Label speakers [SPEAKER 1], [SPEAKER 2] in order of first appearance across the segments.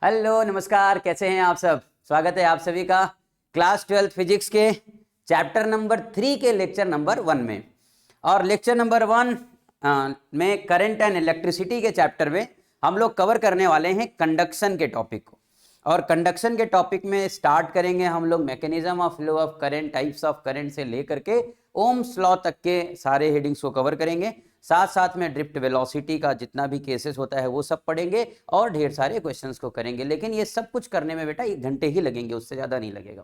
[SPEAKER 1] Hello नमस्कार, कैसे हैं आप सब। स्वागत है आप सभी का क्लास 12 फिजिक्स के चैप्टर नंबर 3 के लेक्चर नंबर 1 में। और लेक्चर नंबर 1 में करंट एंड इलेक्ट्रिसिटी के चैप्टर में हम लोग कवर करने वाले हैं कंडक्शन के टॉपिक को। और कंडक्शन के टॉपिक में स्टार्ट करेंगे हम लोग mechanism of flow of current, types of current से लेकर के ओम्स लॉ तक के सारे हेडिंग्स को कवर करेंगे। साथ साथ में ड्रिफ्ट वेलोसिटी का जितना भी केसेस होता है वो सब पढ़ेंगे और ढेर सारे क्वेश्चंस को करेंगे। लेकिन ये सब कुछ करने में बेटा 1 घंटे ही लगेंगे, उससे ज़्यादा नहीं लगेगा।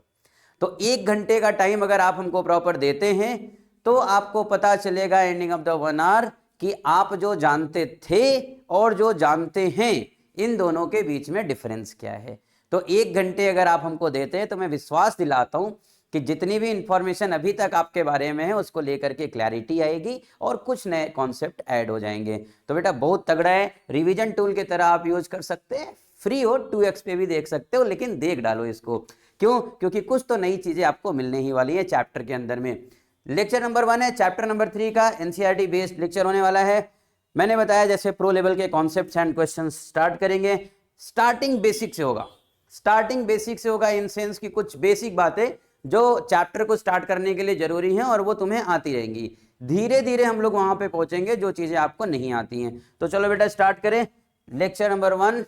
[SPEAKER 1] तो 1 घंटे का टाइम अगर आप हमको प्रॉपर देते हैं तो आपको पता चलेगा एंडिंग ऑफ द 1 आवर कि आप जो जानते थे और जो जानते हैं इन दोनों के बीच में डिफरेंस क्या है। तो 1 घंटे अगर आप हमको देते हैं तो मैं विश्वास दिलाता हूं कि जितनी भी इंफॉर्मेशन अभी तक आपके बारे में है उसको लेकर के क्लैरिटी आएगी और कुछ नए कॉन्सेप्ट ऐड हो जाएंगे। तो बेटा बहुत तगड़ा है, रिवीजन टूल की तरह आप यूज कर सकते हैं, फ्री हो, 2x पे भी देख सकते हो, लेकिन देख डालो इसको। क्यों? क्योंकि कुछ तो नई चीजें आपको मिलने ही वाली है चैप्टर के अंदर में। लेक्चर नंबर 1 है, चैप्टर नंबर 3 का एनसीईआरटी बेस्ड लेक्चर होने वाला है। मैंने बताया जैसे प्रो लेवल के कॉन्सेप्ट्स एंड क्वेश्चन स्टार्ट करेंगे। स्टार्टिंग बेसिक से होगा, स्टार्टिंग बेसिक से होगा इन सेंस की कुछ बेसिक बातें जो चैप्टर को स्टार्ट करने के लिए जरूरी हैं और वो तुम्हें आती रहेंगी। धीरे धीरे हम लोग वहां पे पहुंचेंगे जो चीजें आपको नहीं आती हैं। तो चलो बेटा स्टार्ट करें। Lecture number 1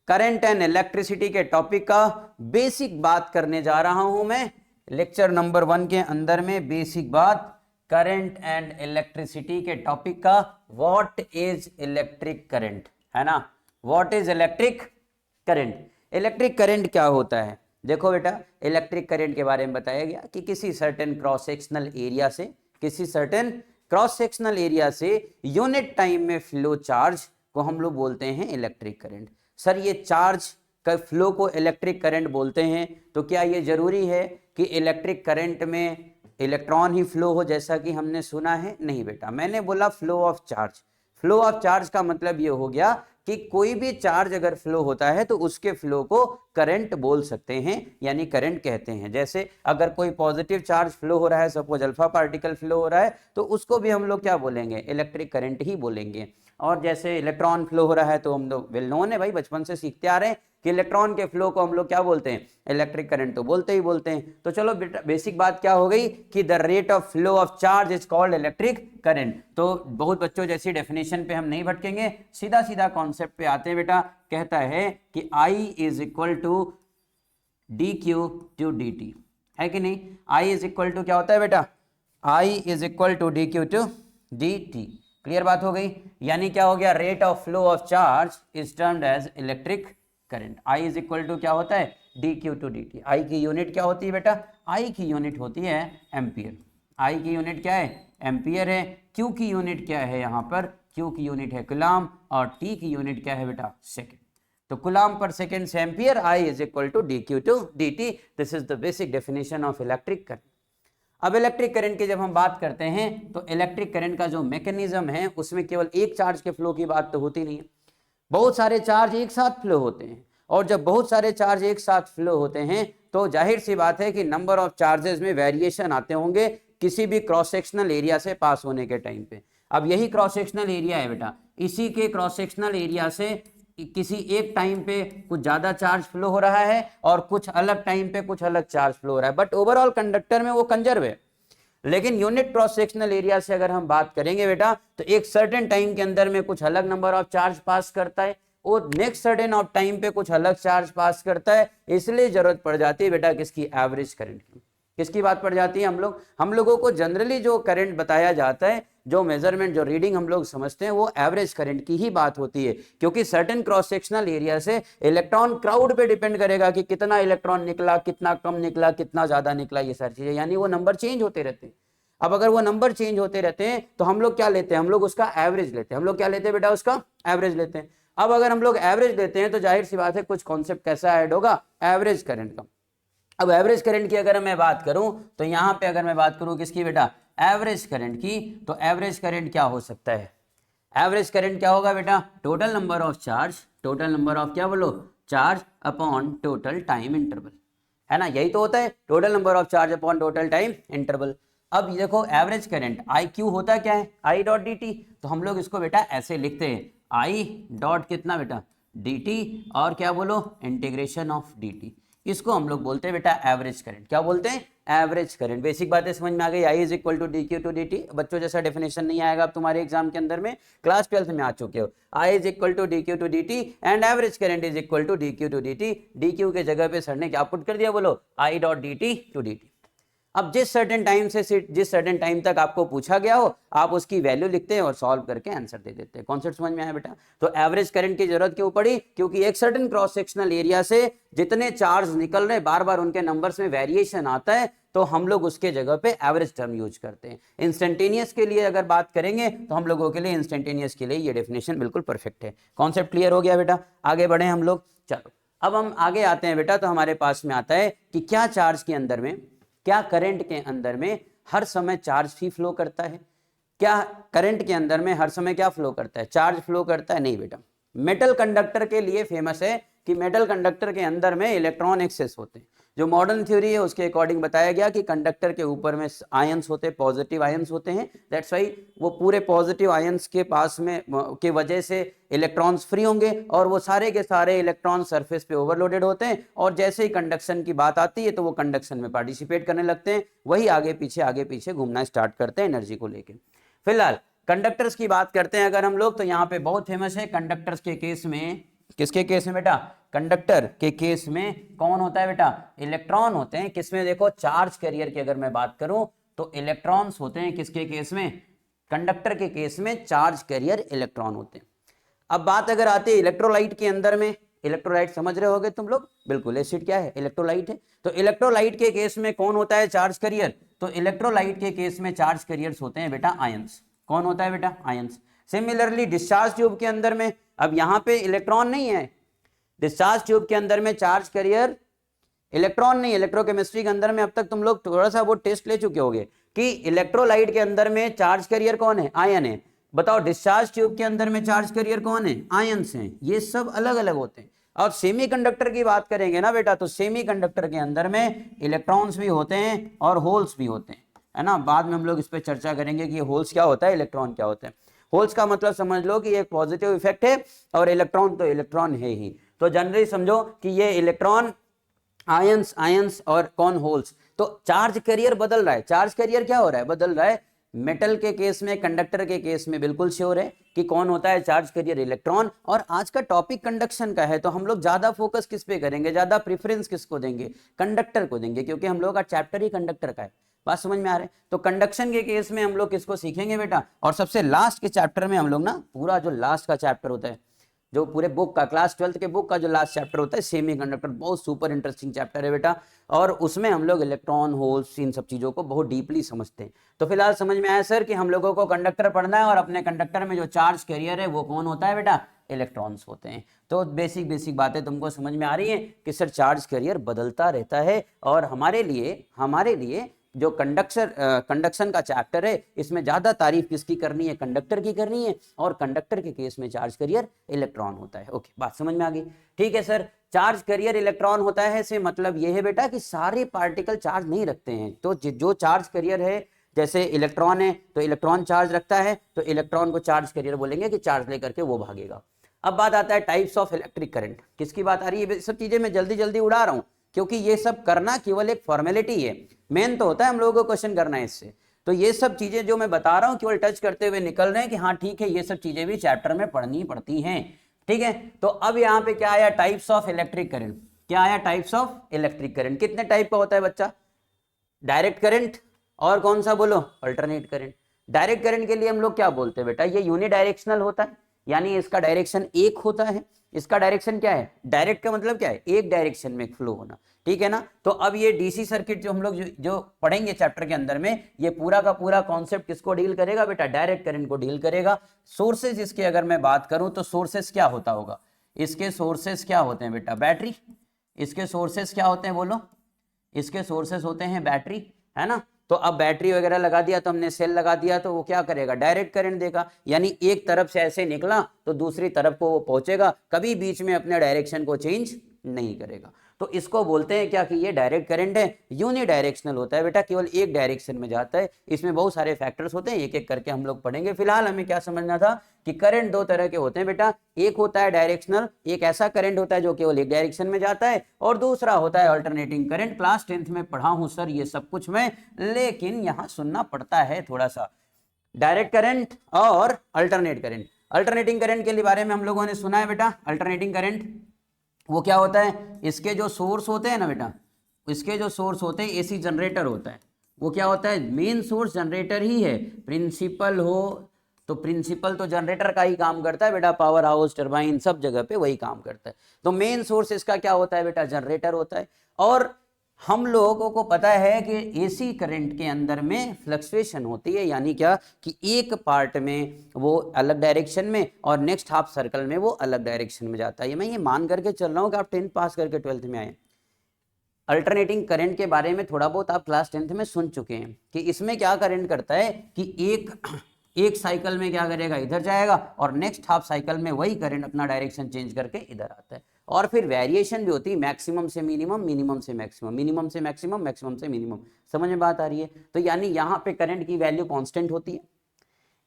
[SPEAKER 1] current and electricity के टॉपिक का बेसिक बात करने जा रहा हूं मैं। लेक्चर नंबर 1 के अंदर में बेसिक बात करंट एंड इलेक्ट्रिसिटी के टॉपिक का, व्हाट इज इलेक्ट्रिक करंट, है ना। What is electric current, electric current क्या होता है। देखो बेटा इलेक्ट्रिक करंट के बारे में बताया गया कि किसी सर्टेन क्रॉस सेक्शनल एरिया से, किसी सर्टेन क्रॉस सेक्शनल एरिया से यूनिट टाइम में फ्लो चार्ज को हम लोग बोलते हैं इलेक्ट्रिक करंट। सर ये चार्ज का फ्लो को इलेक्ट्रिक करंट बोलते हैं तो क्या ये जरूरी है कि इलेक्ट्रिक करंट में इलेक्ट्रॉन ही फ्लो हो जैसा कि हमने सुना है? नहीं बेटा, मैंने बोला flow of charge. Flow of charge का मतलब ये हो गया कि कोई भी चार्ज अगर फ्लो होता है तो उसके फ्लो को करंट बोल सकते हैं, यानी करंट कहते हैं। जैसे अगर कोई पॉजिटिव चार्ज फ्लो हो रहा है, सपोज अल्फा पार्टिकल फ्लो हो रहा है, तो उसको भी हम लोग क्या बोलेंगे? इलेक्ट्रिक करंट ही बोलेंगे। और जैसे इलेक्ट्रॉन फ्लो हो रहा है तो हम लोग वेल नोन है भाई, बचपन से सीखते आ रहे हैं कि इलेक्ट्रॉन के फ्लो को हम लोग क्या बोलते हैं? इलेक्ट्रिक करंट तो बोलते ही बोलते हैं। तो चलो बेसिक बात क्या हो गई कि the rate of flow of charge is called electric current. तो बहुत बच्चों जैसी डेफिनेशन पे हम नहीं भटकेंगे, सीधा सीधा कॉन्सेप्ट पे आते हैं बेटा। कहता है कि I is equal to d q to d T, है कि नहीं। I इज इक्वल टू क्या होता है बेटा? I is equal to d q to d t. Clear बात हो गई। यानी क्या हो गया? Rate of flow of charge is termed as electric current. I is equal to क्या होता है? D q to d t. I की यूनिट क्या होती है बेटा? आई की यूनिट होती है एम्पियर। आई की यूनिट क्या है? एम्पियर है। क्यू की यूनिट क्या है? यहाँ पर क्यू की यूनिट है कूलम और टी की यूनिट क्या है बेटा? सेकेंड। तो कूलम पर सेकेंड से ampere, I is equal to d q to d t. This is the basic definition of electric current. अब इलेक्ट्रिक करंट की जब हम बात करते हैं तो इलेक्ट्रिक करंट का जो मैकेनिज्म है उसमें केवल एक चार्ज के फ्लो की बात तो होती नहीं है, बहुत सारे चार्ज एक साथ फ्लो होते हैं। और जब बहुत सारे चार्ज एक साथ फ्लो होते हैं तो जाहिर सी बात है कि नंबर ऑफ चार्जेस में वेरिएशन आते होंगे किसी भी क्रॉस सेक्शनल एरिया से पास होने के टाइम पे। अब यही क्रॉस सेक्शनल एरिया है बेटा, इसी के क्रॉस सेक्शनल एरिया से किसी एक टाइम पे कुछ ज्यादा चार्ज फ्लो हो रहा है और कुछ अलग टाइम पे कुछ अलग चार्ज फ्लो हो रहा है, बट ओवरऑल कंडक्टर में वो कंजर्व है। लेकिन यूनिट क्रॉस सेक्शनल एरिया से अगर हम बात करेंगे बेटा तो एक सर्टेन टाइम के अंदर में कुछ अलग नंबर ऑफ चार्ज पास करता है और नेक्स्ट सर्टेन ऑफ टाइम पे कुछ अलग चार्ज पास करता है। इसलिए जरूरत पड़ जाती है बेटा किसकी? एवरेज करंट की। किसकी बात पड़ जाती है? हम लोगों को जनरली जो करंट बताया जाता है, जो मेजरमेंट, जो रीडिंग हम लोग समझते हैं, वो एवरेज करंट की ही बात होती है। क्योंकि सर्टेन क्रॉस सेक्शनल एरिया से इलेक्ट्रॉन क्राउड पे डिपेंड करेगा कि कितना इलेक्ट्रॉन निकला, कितना कम निकला, कितना ज्यादा निकला, ये सारी चीजें, यानी वो नंबर चेंज होते रहते हैं। अब अगर वो नंबर चेंज होते रहते हैं तो हम लोग क्या लेते हैं? हम लोग उसका एवरेज लेते हैं। हम लोग क्या लेते हैं बेटा? उसका एवरेज लेते हैं। अब अगर हम लोग एवरेज लेते हैं तो जाहिर सी बात है कुछ कॉन्सेप्ट कैसा ऐड होगा? एवरेज करंट का। अब एवरेज करंट की अगर मैं बात करूं तो यहां पे अगर मैं बात करूं किसकी बेटा? एवरेज करंट की, तो एवरेज करंट क्या हो सकता है? एवरेज करंट क्या होगा बेटा? Total number of charge, total number of क्या बोलो? Charge upon total time interval, है ना। यही तो होता है, total number of charge upon total time interval. अब देखो एवरेज करंट आई क्यू होता क्या है? आई डॉट डी टी। तो हम लोग इसको बेटा ऐसे लिखते हैं, आई डॉट कितना बेटा? dt और क्या बोलो इंटीग्रेशन ऑफ dt, इसको हम लोग बोलते हैं बेटा एवरेज करंट। क्या बोलते हैं? Average current. बेसिक बातें समझ में आ गई। I is equal to d q to d t. बच्चों जैसा डेफिनेशन नहीं आएगा अब तुम्हारे एग्जाम के अंदर में, क्लास 12th में आ चुके हो। I is equal to d q to d t and average current is equal to d q to d t. D q के जगह पे सर ने क्या पुट कर दिया बोलो? I dot D t to d T. अब जिस सर्टेन टाइम से जिस सर्टेन टाइम तक आपको पूछा गया हो आप उसकी वैल्यू लिखते हैं और सॉल्व करके आंसर दे देते हैं। कॉन्सेप्ट समझ में आया बेटा? तो एवरेज करंट की जरूरत क्यों पड़ी? क्योंकि एक सर्टेन क्रॉस सेक्शनल एरिया से जितने चार्ज निकल रहे बार बार उनके नंबर्स में वेरिएशन आता है तो हम लोग उसके जगह पे एवरेज टर्म यूज करते हैं। इंस्टेंटेनियस के लिए अगर बात करेंगे तो हम लोगों के लिए इंस्टेंटेनियस के लिए ये डेफिनेशन बिल्कुल परफेक्ट है। कॉन्सेप्ट क्लियर हो गया बेटा? आगे बढ़े हम लोग। चलो अब हम आगे आते हैं बेटा, तो हमारे पास में आता है कि क्या चार्ज के अंदर में, क्या करंट के अंदर में हर समय चार्ज ही फ्लो करता है? क्या करंट के अंदर में हर समय क्या फ्लो करता है? चार्ज फ्लो करता है? नहीं बेटा। मेटल कंडक्टर के लिए फेमस है कि मेटल कंडक्टर के अंदर में इलेक्ट्रॉन एक्सेस होते हैं। जो मॉडर्न थ्योरी है उसके अकॉर्डिंग बताया गया कि कंडक्टर के ऊपर में आयंस होते हैं, पॉजिटिव आयंस होते हैं। दैट्स वाई वो पूरे पॉजिटिव आयंस के पास में के वजह से इलेक्ट्रॉन्स फ्री होंगे और वो सारे के सारे इलेक्ट्रॉन सरफेस पे ओवरलोडेड होते हैं और जैसे ही कंडक्शन की बात आती है तो वो कंडक्शन में पार्टिसिपेट करने लगते हैं, वही आगे पीछे घूमना स्टार्ट करते हैं एनर्जी को लेके। फिलहाल कंडक्टर्स की बात करते हैं अगर हम लोग, तो यहाँ पे बहुत फेमस है कंडक्टर्स के केस में। किसके केस में बेटा? कंडक्टर के केस में कौन होता है बेटा? इलेक्ट्रॉन होते हैं। किसमें? देखो चार्ज कैरियर की अगर मैं बात करूं तो इलेक्ट्रॉन्स होते हैं। किसके केस में? कंडक्टर के केस में चार्ज कैरियर इलेक्ट्रॉन होते हैं। अब बात अगर आती है इलेक्ट्रोलाइट के अंदर में, इलेक्ट्रोलाइट समझ रहे होगे तुम लोग? बिल्कुल, एसिड क्या है? इलेक्ट्रोलाइट है। तो इलेक्ट्रोलाइट के केस में कौन होता है चार्ज कैरियर? तो इलेक्ट्रोलाइट के केस में चार्ज कैरियर्स होते हैं बेटा आयंस। कौन होता है बेटा? आयंस। सिमिलरली डिस्चार्ज ट्यूब के अंदर में, अब यहां पे इलेक्ट्रॉन नहीं है, डिस्चार्ज ट्यूब के अंदर में चार्ज कैरियर इलेक्ट्रॉन नहीं। इलेक्ट्रोकेमिस्ट्री के अंदर में अब तक तुम लोग थोड़ा सा वो टेस्ट ले चुके होंगे कि इलेक्ट्रोलाइट के अंदर में चार्ज कैरियर कौन है? आयन है। बताओ डिस्चार्ज ट्यूब के अंदर में चार्ज कैरियर कौन है? आयंस हैं। ये सब अलग अलग होते हैं। और सेमीकंडक्टर की बात करेंगे ना बेटा, तो सेमीकंडक्टर के अंदर में इलेक्ट्रॉन्स भी होते हैं और होल्स भी होते हैं, है ना। बाद में हम लोग इस पर चर्चा करेंगे कि होल्स क्या होता है, इलेक्ट्रॉन क्या होता है। होल्स का मतलब समझ लो कि एक पॉजिटिव इफेक्ट है और इलेक्ट्रॉन तो इलेक्ट्रॉन है ही। तो जनरली समझो कि ये इलेक्ट्रॉन आयंस और कौन? होल्स। तो चार्ज कैरियर बदल रहा है। चार्ज कैरियर क्या हो रहा है? बदल रहा है। मेटल के केस में, कंडक्टर के केस में बिल्कुल श्योर है कि कौन होता है चार्ज कैरियर? इलेक्ट्रॉन। और आज का टॉपिक कंडक्शन का है तो हम लोग ज्यादा फोकस किस पे करेंगे, ज्यादा प्रेफरेंस किसको देंगे? कंडक्टर को देंगे, क्योंकि हम लोग का चैप्टर ही कंडक्टर का है। बात समझ में आ रहा है? तो कंडक्शन के केस में हम लोग किसको सीखेंगे बेटा? और सबसे लास्ट के चैप्टर में हम लोग ना, पूरा जो लास्ट का चैप्टर होता है, जो पूरे बुक का, क्लास 12th के बुक का जो लास्ट चैप्टर होता है सेमीकंडक्टर, बहुत सुपर इंटरेस्टिंग चैप्टर है बेटा। और उसमें हम लोग इलेक्ट्रॉन, होल्स, इन सब चीजों को बहुत डीपली समझते हैं। तो फिलहाल समझ में आया सर कि हम लोगों को कंडक्टर पढ़ना है और अपने कंडक्टर में जो चार्ज कैरियर है वो कौन होता है बेटा? इलेक्ट्रॉन्स होते हैं। तो बेसिक बातें तुमको समझ में आ रही हैं कि सर चार्ज कैरियर बदलता रहता है और हमारे लिए जो कंडक्शन का चैप्टर है इसमें ज्यादा तारीफ किसकी करनी है? कंडक्टर की करनी है। और कंडक्टर के केस में चार्ज कैरियर इलेक्ट्रॉन होता है। ओके, बात समझ में आ गई? ठीक है सर, चार्ज कैरियर इलेक्ट्रॉन होता है से मतलब ये है बेटा कि सारे पार्टिकल चार्ज नहीं रखते हैं। तो जो चार्ज कैरियर है, जैसे इलेक्ट्रॉन है तो इलेक्ट्रॉन चार्ज रखता है, तो इलेक्ट्रॉन को चार्ज कैरियर बोलेंगे कि चार्ज लेकर के वो भागेगा। अब बात आता है टाइप्स ऑफ इलेक्ट्रिक करंट। किसकी बात आ रही है? सब चीजें मैं जल्दी उड़ा रहा हूं क्योंकि ये सब करना केवल एक फॉर्मेलिटी है। मेन तो होता है हम लोगों को क्वेश्चन करना है इससे। तो ये सब चीजें जो मैं बता रहा हूं केवल टच करते हुए निकल रहे हैं कि हाँ ठीक है, ये सब चीजें भी चैप्टर में पढ़नी पड़ती हैं। ठीक है, तो अब यहाँ पे क्या आया? Types of electric current. क्या आया? Types of electric current. कितने टाइप का होता है बच्चा? डायरेक्ट करंट और कौन सा बोलो? Alternate current. डायरेक्ट करंट के लिए हम लोग क्या बोलते हैं बेटा? ये यूनिडायरेक्शनल होता है, यानी इसका डायरेक्शन एक होता है। इसका डायरेक्शन क्या है? डायरेक्ट का मतलब क्या है? एक डायरेक्शन में फ्लो होना। ठीक है ना। तो अब ये डीसी सर्किट जो हम लोग जो पढ़ेंगे चैप्टर के अंदर में, ये पूरा का पूरा कॉन्सेप्ट किसको डील करेगा बेटा? डायरेक्ट करंट को डील करेगा। सोर्सेज इसके अगर मैं बात करूं तो सोर्सेज क्या होता होगा? इसके सोर्सेज क्या होते हैं बेटा? बैटरी। इसके सोर्सेज क्या होते हैं बोलो? इसके सोर्सेज होते हैं बैटरी, है ना। तो अब बैटरी वगैरह लगा दिया तो हमने सेल लगा दिया तो वो क्या करेगा? डायरेक्ट करंट देगा, यानी एक तरफ से ऐसे निकला तो दूसरी तरफ को वो पहुंचेगा, कभी बीच में अपने डायरेक्शन को चेंज नहीं करेगा। तो इसको बोलते हैं क्या कि ये डायरेक्ट करंट है, यूनिडायरेक्शनल होता है बेटा, केवल एक डायरेक्शन में जाता है। इसमें बहुत सारे फैक्टर्स होते हैं, एक एक करके हम लोग पढ़ेंगे। फिलहाल हमें क्या समझना था कि करंट दो तरह के होते हैं बेटा, एक होता है डायरेक्शनल, एक ऐसा करंट होता है जो केवल एक डायरेक्शन में जाता है, और दूसरा होता है अल्टरनेटिंग करंट। क्लास 10th में पढ़ा हूं सर ये सब कुछ मैं, लेकिन यहां सुनना पड़ता है थोड़ा सा। डायरेक्ट करंट और अल्टरनेट करंट। अल्टरनेटिंग करंट के बारे में हम लोगों ने सुना है बेटा। अल्टरनेटिंग करंट वो क्या होता है, इसके जो सोर्स होते हैं ना बेटा, इसके जो सोर्स होते हैं एसी जनरेटर होता है, वो क्या होता है, मेन सोर्स जनरेटर ही है। प्रिंसिपल हो तो प्रिंसिपल तो जनरेटर का ही काम करता है बेटा, पावर हाउस टरबाइन सब जगह पे वही काम करता है। तो मेन सोर्स इसका क्या होता है बेटा, जनरेटर होता है। और हम लोगों को पता है कि एसी करंट के अंदर में फ्लक्चुएशन होती है, यानी क्या कि एक पार्ट में वो अलग डायरेक्शन में और नेक्स्ट हाफ सर्कल में वो अलग डायरेक्शन में जाता है। मैं ये मान करके चल रहा हूँ कि आप 10th पास करके 12th में आए। अल्टरनेटिंग करंट के बारे में थोड़ा बहुत आप क्लास 10th में सुन चुके हैं कि इसमें क्या करंट करता है कि एक साइकिल में क्या करेगा, इधर जाएगा, और नेक्स्ट हाफ साइकिल में वही करंट अपना डायरेक्शन चेंज करके इधर आता है। और फिर वेरिएशन भी होती है, मैक्सिमम से मिनिमम, मिनिमम से मैक्सिमम, मिनिमम से मैक्सिमम, मैक्सिमम से मिनिमम। समझ में बात आ रही है? तो यानी यहाँ पे करंट की वैल्यू कांस्टेंट होती है,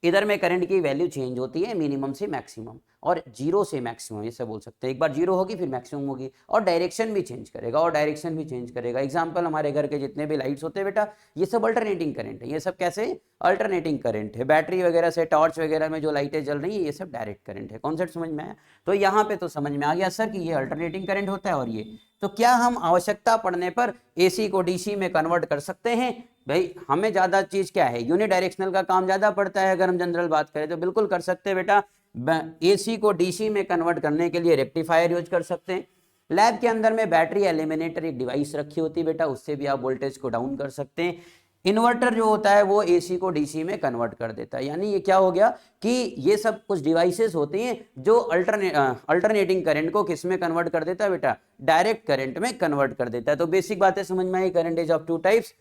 [SPEAKER 1] इधर में करंट की वैल्यू चेंज होती है मिनिमम से मैक्सिमम और जीरो से मैक्सिमम, ऐसे बोल सकते हैं। एक बार जीरो होगी फिर मैक्सिमम होगी, और डायरेक्शन भी चेंज करेगा, और डायरेक्शन भी चेंज करेगा। एग्जांपल हमारे घर के जितने भी लाइट्स होते हैं बेटा, ये सब अल्टरनेटिंग करंट है। ये सब कैसे अल्टरनेटिंग करंट है। बैटरी वगैरह से, टॉर्च वगैरह में जो लाइटें जल रही है, ये सब डायरेक्ट करंट है। कॉन्सेप्ट समझ में आया? तो यहाँ पे तो समझ में आ गया सर कि ये अल्टरनेटिंग करंट होता है। और ये तो क्या हम आवश्यकता पड़ने पर एसी को डीसी में कन्वर्ट कर सकते हैं? भाई हमें ज्यादा चीज क्या है, यूनिडायरेक्शनल का काम ज्यादा पड़ता है। अगर हम जनरल बात करें तो बिल्कुल कर सकते हैं बेटा। एसी को डीसी में कन्वर्ट करने के लिए रेक्टिफायर यूज कर सकते हैं। लैब के अंदर में बैटरी एलिमिनेटर एक डिवाइस रखी होती है बेटा, उससे भी आप वोल्टेज को डाउन कर सकते हैं। इन्वर्टर जो होता है वो एसी को डीसी में कन्वर्ट कर देता है। यानी ये क्या हो गया कि ये सब कुछ डिवाइसेस होती हैं जो अल्टरनेटिंग करंट को किस में कन्वर्ट कर देता है बेटा, डायरेक्ट करंट में कन्वर्ट कर देता है। तो बेसिक बातें समझ में आई। Current is of two types.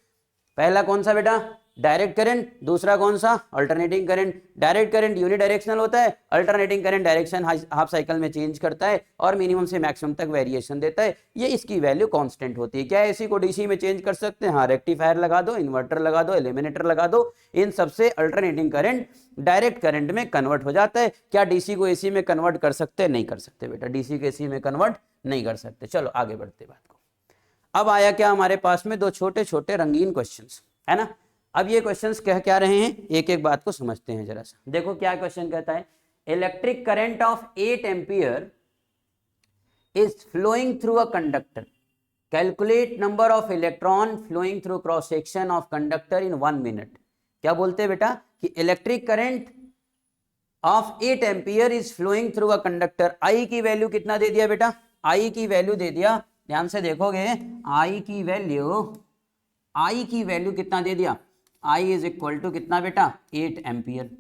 [SPEAKER 1] पहला कौन सा बेटा, डायरेक्ट करंट। दूसरा कौन सा, alternating current. Direct current unidirectional होता है, alternating current direction half cycle में चेंज करता है और मिनिमम से मैक्सिमम तक वेरिएशन देता है। ये इसकी वैल्यू कांस्टेंट होती है। क्या एसी को डीसी में चेंज कर सकते हैं? हाँ, रेक्टिफायर लगा दो, इन्वर्टर लगा दो, एलिमिनेटर लगा दो, इन सबसे अल्टरनेटिंग करंट डायरेक्ट करंट में कन्वर्ट हो जाता है। क्या डीसी को एसी में कन्वर्ट कर सकते हैं? नहीं कर सकते बेटा, डीसी को एसी में कन्वर्ट नहीं कर सकते। चलो आगे बढ़ते बात को। अब आया क्या हमारे पास में, दो छोटे छोटे रंगीन क्वेश्चंस, है ना। अब ये क्वेश्चंस कह क्या रहे हैं, एक एक बात को समझते हैं जरा सा। देखो क्या क्वेश्चन कहता है, electric current of 8 ampere is flowing through a conductor, calculate number of electron flowing through cross section of conductor in 1 minute. क्या बोलते हैं बेटा कि electric current of 8 ampere is flowing through a conductor. I की value कितना दे दिया बेटा, आई की वैल्यू दे दिया, ध्यान से देखोगे, आई की वैल्यू कितना दे दिया, आई इज इक्वल टू कितना बेटा, 8 एम्पियर।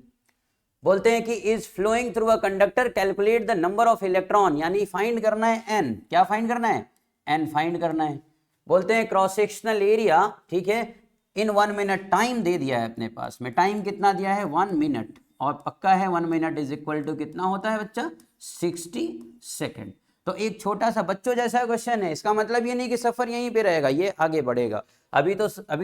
[SPEAKER 1] बोलते हैं कि is flowing through a conductor, calculate the number of electron, यानी फाइंड करना है एन। क्या फाइंड करना है, एन फाइंड करना है। बोलते हैं क्रॉस सेक्शनल एरिया, ठीक है, इन 1 मिनट। टाइम दे दिया है अपने पास में, टाइम कितना दिया है, 1 मिनट, और पक्का है 1 मिनट इज इक्वल टू कितना होता है बच्चा, 60 सेकेंड। तो एक छोटा सा बच्चों जैसा क्वेश्चन है, इसका मतलब ये नहीं कि सफर यहीं पे रहेगा, ये आगे बढ़ेगा। अभी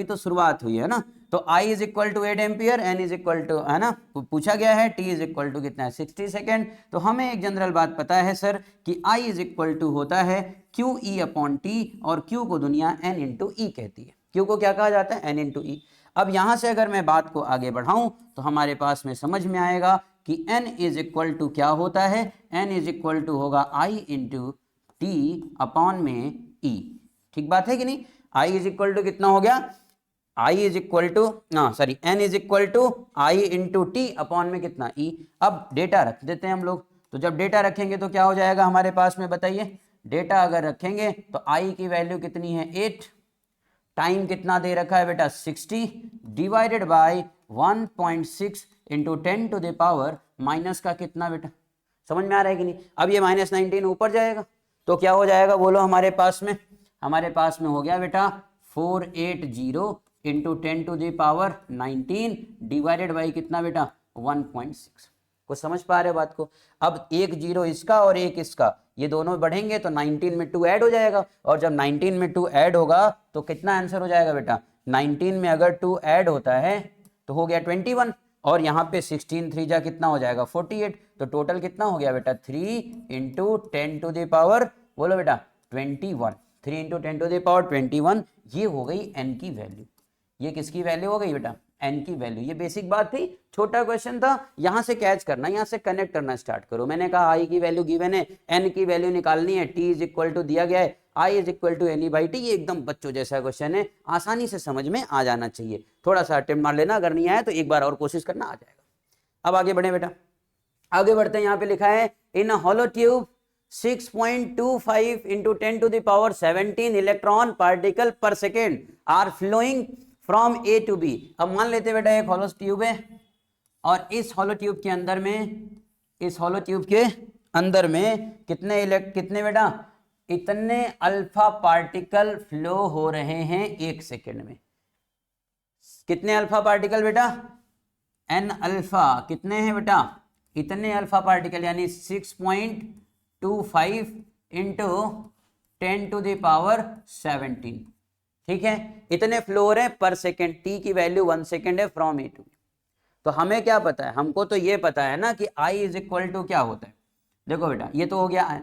[SPEAKER 1] तो शुरुआत हुई है ना। तो I is equal to 8 ampere, N is equal to, है ना, पूछा गया है, T इज इक्वल टू कितना है, 60 सेकेंड। तो हमें एक जनरल बात पता है सर कि I इज इक्वल टू होता है QE अपॉन T, और Q को दुनिया N इंटू E कहती है। Q को क्या कहा जाता है, N इंटू E। अब यहां से अगर मैं बात को आगे बढ़ाऊं तो हमारे पास में समझ में आएगा कि N इज इक्वल टू क्या होता है, N इज इक्वल टू होगा I इंटू T अपॉन में E। ठीक बात है कि नहीं। I इज इक्वल टू कितना हो गया, I is equal to N is equal to I into T upon में कितना E। अब डेटा रख देते हैं हम लोग। तो जब डेटा रखेंगे तो क्या हो जाएगा हमारे पास में, बताइए। डेटा अगर रखेंगे तो I की वैल्यू कितनी है, 8, टाइम कितना दे रखा है बेटा, 60, divided by 1.6 into 10 to the power minus का कितना बेटा, समझ में आ रहा है कि नहीं। अब ये -19 ऊपर जाएगा तो क्या हो जाएगा, बोलो हमारे पास में हो गया बेटा 480 into 10 to the power 19 divided by कितना बेटा, 1.6। कुछ समझ पा रहे हो बात को? अब एक 0 इसका और एक इसका, ये दोनों बढ़ेंगे तो 19 में 2 ऐड हो जाएगा, और जब 19 में 2 ऐड होगा तो कितना आंसर हो जाएगा बेटा? 19 में अगर 2 ऐड होता है तो हो गया 21, और यहाँ पे 16 3 जा कितना हो जाएगा 48, तो टोटल कितना हो गया बेटा 3 इंटू 10 टू द पावर, बोलो बेटा 21, 3 इंटू 10 टू द पावर 21, ये हो गई n की वैल्यू। ये किसकी वैल्यू हो गई बेटा? n की वैल्यू। ये बेसिक बात थी, छोटा क्वेश्चन था, यहां से कैच करना, यहां से कनेक्ट करना स्टार्ट करो। मैंने कहा i की वैल्यू गिवन है, n की वैल्यू निकालनी है, t इज इक्वल टू दिया गया है, i is equal to n e by t. ये एकदम बच्चों जैसा क्वेश्चन है, आसानी से समझ में आ जाना चाहिए। थोड़ा सा अटेम्प्ट मार लेना, अगर नहीं आया तो एक बार और कोशिश करना, आ जाएगा। अब आगे बढ़े बेटा, आगे बढ़ते हैं। यहाँ पे लिखा है in hollow tube 6.25 into 10 to the power 17 electron particle per second are flowing from A to B. अब मान लेते बेटा एक हॉलो ट्यूब है, और इस हॉलो ट्यूब के अंदर में, इस हॉलो ट्यूब के अंदर में कितने बेटा? इतने अल्फा पार्टिकल फ्लो हो रहे हैं एक सेकेंड में। कितने अल्फा पार्टिकल बेटा? n alpha. कितने हैं बेटा? इतने अल्फा पार्टिकल, यानी 6.25 इंटू 10 टू द पावर 17, ठीक है, इतने फ्लो हो रहे हैं पर सेकेंड। t की वैल्यू 1 सेकेंड है फ्रॉम ए टू बी। तो हमें क्या पता है? हमको तो ये पता है ना कि i इज इक्वल टू क्या होता है। देखो बेटा ये तो हो गया n,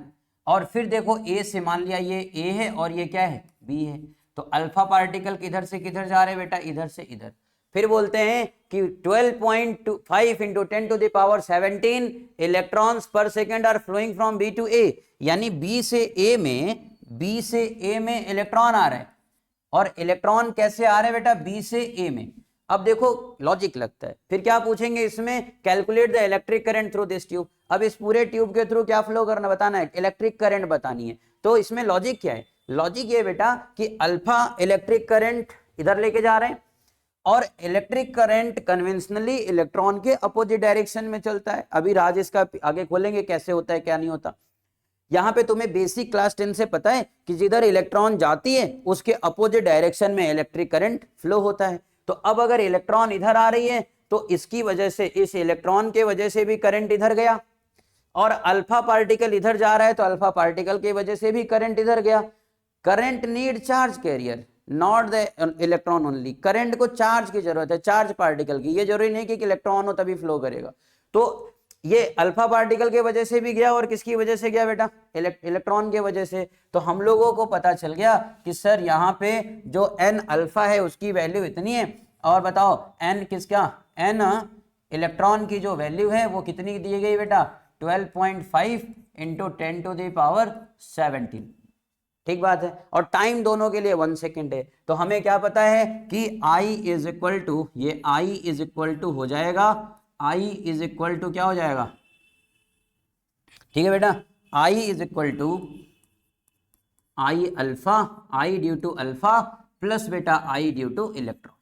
[SPEAKER 1] और फिर देखो a से मान लिया ये a है और ये क्या है b है, तो अल्फा पार्टिकल किधर से किधर जा रहे हैं बेटा? इधर से इधर। फिर बोलते हैं कि 12.5 into 10 to the power 17 electrons per second are flowing from B to A, यानी बी से ए में इलेक्ट्रॉन आ रहे हैं। और इलेक्ट्रॉन कैसे आ रहे हैं बेटा? बी से ए में। अब देखो लॉजिक लगता है, फिर क्या पूछेंगे इसमें? Calculate the electric current through this tube. अब इस पूरे ट्यूब के थ्रू क्या फ्लो करना बताना है? इलेक्ट्रिक करंट बतानी है। तो इसमें लॉजिक क्या है? लॉजिक ये बेटा कि अल्फा इलेक्ट्रिक करंट इधर लेके जा रहे हैं, और इलेक्ट्रिक करंट कन्वेंशनली इलेक्ट्रॉन के अपोजिट डायरेक्शन में चलता है। अभी राज इसका आगे खोलेंगे कैसे होता है क्या नहीं होता। यहां पे तुम्हें बेसिक क्लास 10 से पता है कि जिधर इलेक्ट्रॉन जाती है उसके अपोजिट डायरेक्शन में इलेक्ट्रिक करंट फ्लो होता है। तो अब अगर इलेक्ट्रॉन इधर आ रही है तो इसकी वजह से, इस इलेक्ट्रॉन के वजह से भी करंट इधर गया, और अल्फा पार्टिकल इधर जा रहा है तो अल्फा पार्टिकल की वजह से भी करंट इधर गया। Current need charge carrier, not the electron only. Current को चार्ज की जरूरत है, चार्ज पार्टिकल की। ये जरूरी नहीं कि इलेक्ट्रॉन हो तभी फ्लो करेगा। तो ये अल्फा पार्टिकल के वजह से भी गया, और किसकी वजह से गया बेटा? इलेक्ट्रॉन के वजह से। तो हम लोगों को पता चल गया कि सर यहाँ पे जो n अल्फा है उसकी वैल्यू इतनी है, और बताओ n किसका? n इलेक्ट्रॉन की जो वैल्यू है वो कितनी दी गई बेटा? 12.5 इंटू 10 टू द पावर 17। ठीक बात है, और टाइम दोनों के लिए 1 सेकेंड है। तो हमें क्या पता है कि I इज इक्वल टू, ये I इज इक्वल टू हो जाएगा, I इज इक्वल टू क्या हो जाएगा? ठीक है बेटा, I is equal to I alpha, I due to alpha plus बेटा I ड्यू टू इलेक्ट्रॉन।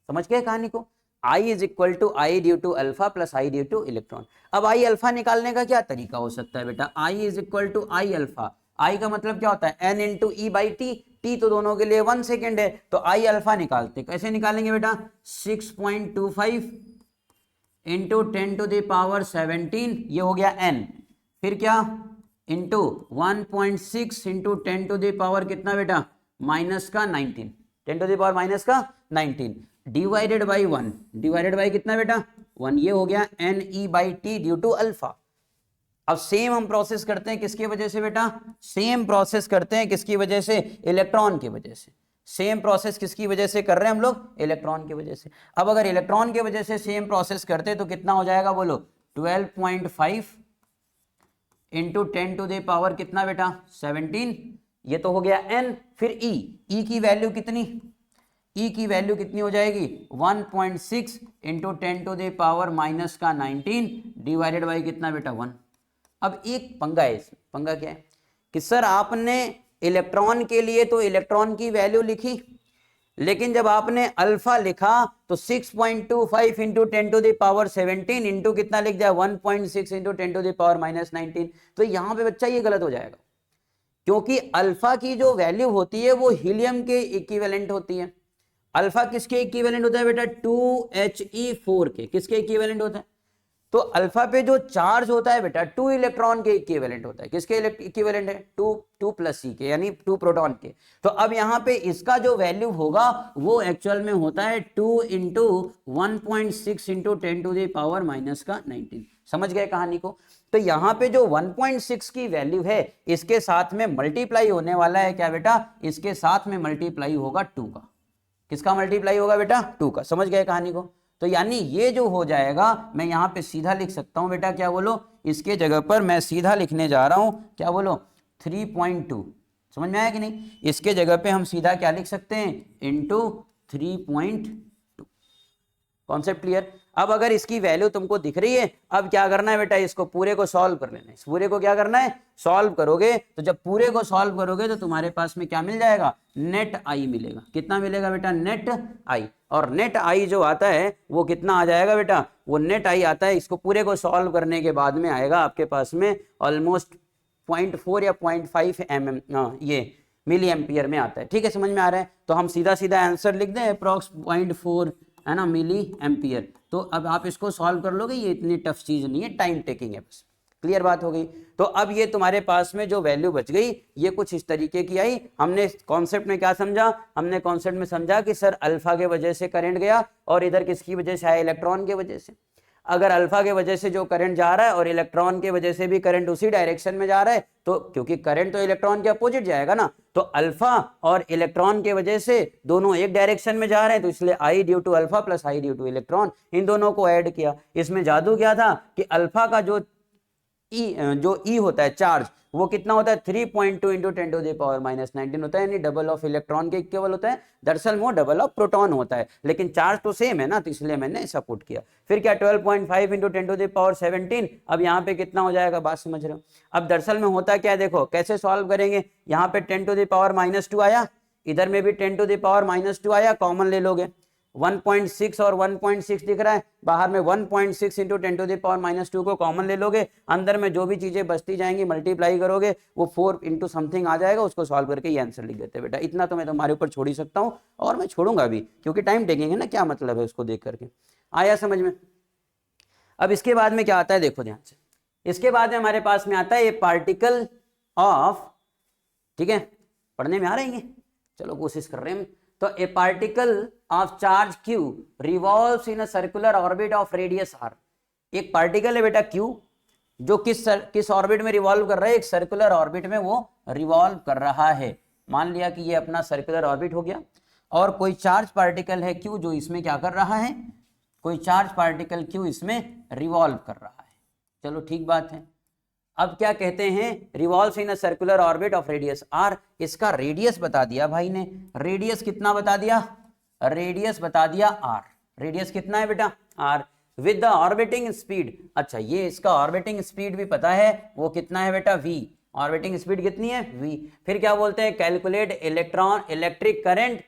[SPEAKER 1] समझ गए कहानी को? I is equal to I due to alpha plus I due to electron. अब I अल्फा निकालने का क्या तरीका हो सकता है बेटा? I is equal to I alpha, I का मतलब क्या होता है? n into e by t. T तो दोनों के लिए 1 सेकेंड है, तो I अल्फा निकालते। कैसे निकालेंगे बेटा? 6.25 इंटू 10 टू द पावर 17, ये हो गया n। फिर क्या? Into 1.6 into 10 to the power कितना बेटा? माइनस का 19, 10 टू द पावर माइनस का 19 डिवाइडेड बाई 1, डिवाइडेड बाई कितना बेटा? 1। ये हो गया n e by t due to alpha. अब सेम हम प्रोसेस करते हैं किसकी वजह से बेटा? सेम प्रोसेस करते हैं किसकी वजह से? इलेक्ट्रॉन की वजह से। सेम प्रोसेस किसकी वजह से कर रहे हैं हम लोग? इलेक्ट्रॉन की वजह से। अब अगर इलेक्ट्रॉन की वजह से सेम प्रोसेस करते तो कितना हो जाएगा बोलो? 12.5 इंटू 10 टू द पावर कितना बेटा? 17। ये तो हो गया n। फिर e, e की वैल्यू कितनी? e की वैल्यू कितनी हो जाएगी? 1.6 into 10 to the power minus का 19 डिवाइडेड बाई कितना बेटा? 1। अब एक पंगा है इसमें। पंगा क्या है कि सर आपने इलेक्ट्रॉन के लिए तो इलेक्ट्रॉन की वैल्यू लिखी, लेकिन जब आपने अल्फा लिखा तो 6.25 into 10 to the power 17 into कितना लिख दिया? 1.6 into 10 to the power minus 19। तो यहां पे बच्चा ये गलत हो जाएगा, क्योंकि अल्फा की जो वैल्यू होती है वो हीलियम के इक्विवेलेंट होती है। अल्फा किसके इक्विवेलेंट होता है बेटा? 2He4 के। किसके इक्विवेलेंट होता है? तो अल्फा पे जो चार्ज होता है बेटा 2 इलेक्ट्रॉन के इक्विवेलेंट होता है। किसके इक्विवेलेंट है? 2 प्लस सी के, यानी 2 प्रोटॉन के। तो अब यहाँ पे इसका जो वैल्यू होगा वो एक्चुअल में होता है 2 into 1.6 into 10 to the power minus का 19। समझ गए कहानी को? तो यहाँ पे जो 1.6 की वैल्यू है इसके साथ में मल्टीप्लाई होने वाला है क्या बेटा? इसके साथ में मल्टीप्लाई होगा 2 का। किसका मल्टीप्लाई होगा बेटा? 2 का। समझ गए कहानी को? तो यानी ये जो हो जाएगा, मैं यहाँ पे सीधा लिख सकता हूँ बेटा, क्या बोलो, इसके जगह पर मैं सीधा लिखने जा रहा हूँ, क्या बोलो, 3.2। समझ में आया कि नहीं? इसके जगह पे हम सीधा क्या लिख सकते हैं? इंटू 3.2। Concept clear? अब अगर इसकी वैल्यू तुमको दिख रही है, अब क्या करना है बेटा? इसको पूरे को सॉल्व कर लेना है। इस पूरे को क्या करना है? सॉल्व करोगे। तो जब पूरे को सॉल्व करोगे तो तुम्हारे पास में क्या मिल जाएगा? नेट आई मिलेगा। कितना मिलेगा बेटा? नेट आई। और नेट आई जो आता है वो कितना आ जाएगा बेटा? वो नेट आई आता है, इसको पूरे को सॉल्व करने के बाद में आएगा आपके पास में ऑलमोस्ट 0.4 या 0.5 ये मिली एम्पियर में आता है। ठीक है, समझ में आ रहा है? तो हम सीधा सीधा आंसर लिख दें, अप्रॉक्स 0.4 है ना मिली एम्पियर। तो अब आप इसको सॉल्व कर लोगे, ये इतनी टफ चीज नहीं है, टाइम टेकिंग है बस। क्लियर बात हो गई? तो अब ये तुम्हारे पास में जो वैल्यू बच गई ये कुछ इस तरीके की आई। हमने कॉन्सेप्ट में क्या समझा? हमने कॉन्सेप्ट में समझा कि सर अल्फा के वजह से करंट गया और इधर किसकी वजह से आया? इलेक्ट्रॉन के वजह से। अगर अल्फा के वजह से जो करंट जा रहा है और इलेक्ट्रॉन के वजह से भी करंट उसी डायरेक्शन में जा रहा है, तो क्योंकि करंट तो इलेक्ट्रॉन के अपोजिट जाएगा ना, तो अल्फा और इलेक्ट्रॉन के वजह से दोनों एक डायरेक्शन में जा रहे हैं, तो इसलिए I due to alpha plus I due to electron, इन दोनों को ऐड किया। इसमें जादू क्या था कि अल्फा का जो ई होता है चार्ज, वो कितना होता है? 3.2 into 10 to the power minus 19 होता है, यानी डबल ऑफ इलेक्ट्रॉन के इक्वल होता है। दरअसल वो डबल ऑफ प्रोटॉन होता है, लेकिन चार्ज तो सेम है ना, तो इसलिए मैंने ऐसा पुट किया। फिर क्या? 12.5 इंटू 10 टू द पावर 17। अब यहाँ पे कितना हो जाएगा? बात समझ रहे हो? अब दरअसल में होता क्या है, देखो कैसे सॉल्व करेंगे। यहाँ पे 10 टू द पावर माइनस 2 आया, इधर में भी 10 टू द पावर माइनस 2 आया, कॉमन ले लोगे। 1.6 और 1.6 दिख रहा है, बाहर में 1.6 into 10 to the power minus 2 को कॉमन ले लोगे, अंदर में जो भी चीजें बचती जाएंगी मल्टीप्लाई करोगे, वो 4 इंटू समथिंग आ जाएगा, उसको सॉल्व करके ये आंसर लिख देते बेटा। इतना तो मैं तुम्हारे ऊपर छोड़ ही सकता हूँ, और मैं छोड़ूंगा भी, क्योंकि टाइम टेकिंग है ना, क्या मतलब है उसको देख करके। आया समझ में? अब इसके बाद में क्या आता है, देखो ध्यान से। इसके बाद में हमारे पास में आता है ये पार्टिकल ऑफ, ठीक है, पढ़ने में आ रही है, चलो कोशिश कर रहे हैं हम। तो ए particle of charge Q revolves in a circular orbit of radius r। एक पार्टिकल है बेटा Q, जो किस ऑर्बिट में रिवॉल्व कर रहा है? एक सर्कुलर ऑर्बिट में वो रिवॉल्व कर रहा है। मान लिया कि ये अपना सर्कुलर ऑर्बिट हो गया, और कोई चार्ज पार्टिकल है Q जो इसमें क्या कर रहा है? कोई चार्ज पार्टिकल Q इसमें रिवॉल्व कर रहा है। चलो ठीक बात है। अब क्या कहते हैं? Revolves in a circular orbit of radius r। इसका रेडियस बता दिया भाई ने। रेडियस कितना बता दिया? रेडियस बता दिया r। रेडियस कितना है बेटा? r with the orbiting speed. अच्छा, ये इसका ऑर्बिटिंग स्पीड भी पता है, वो कितना है बेटा? v। ऑर्बिटिंग स्पीड कितनी है? v। फिर क्या बोलते हैं? Calculate electric current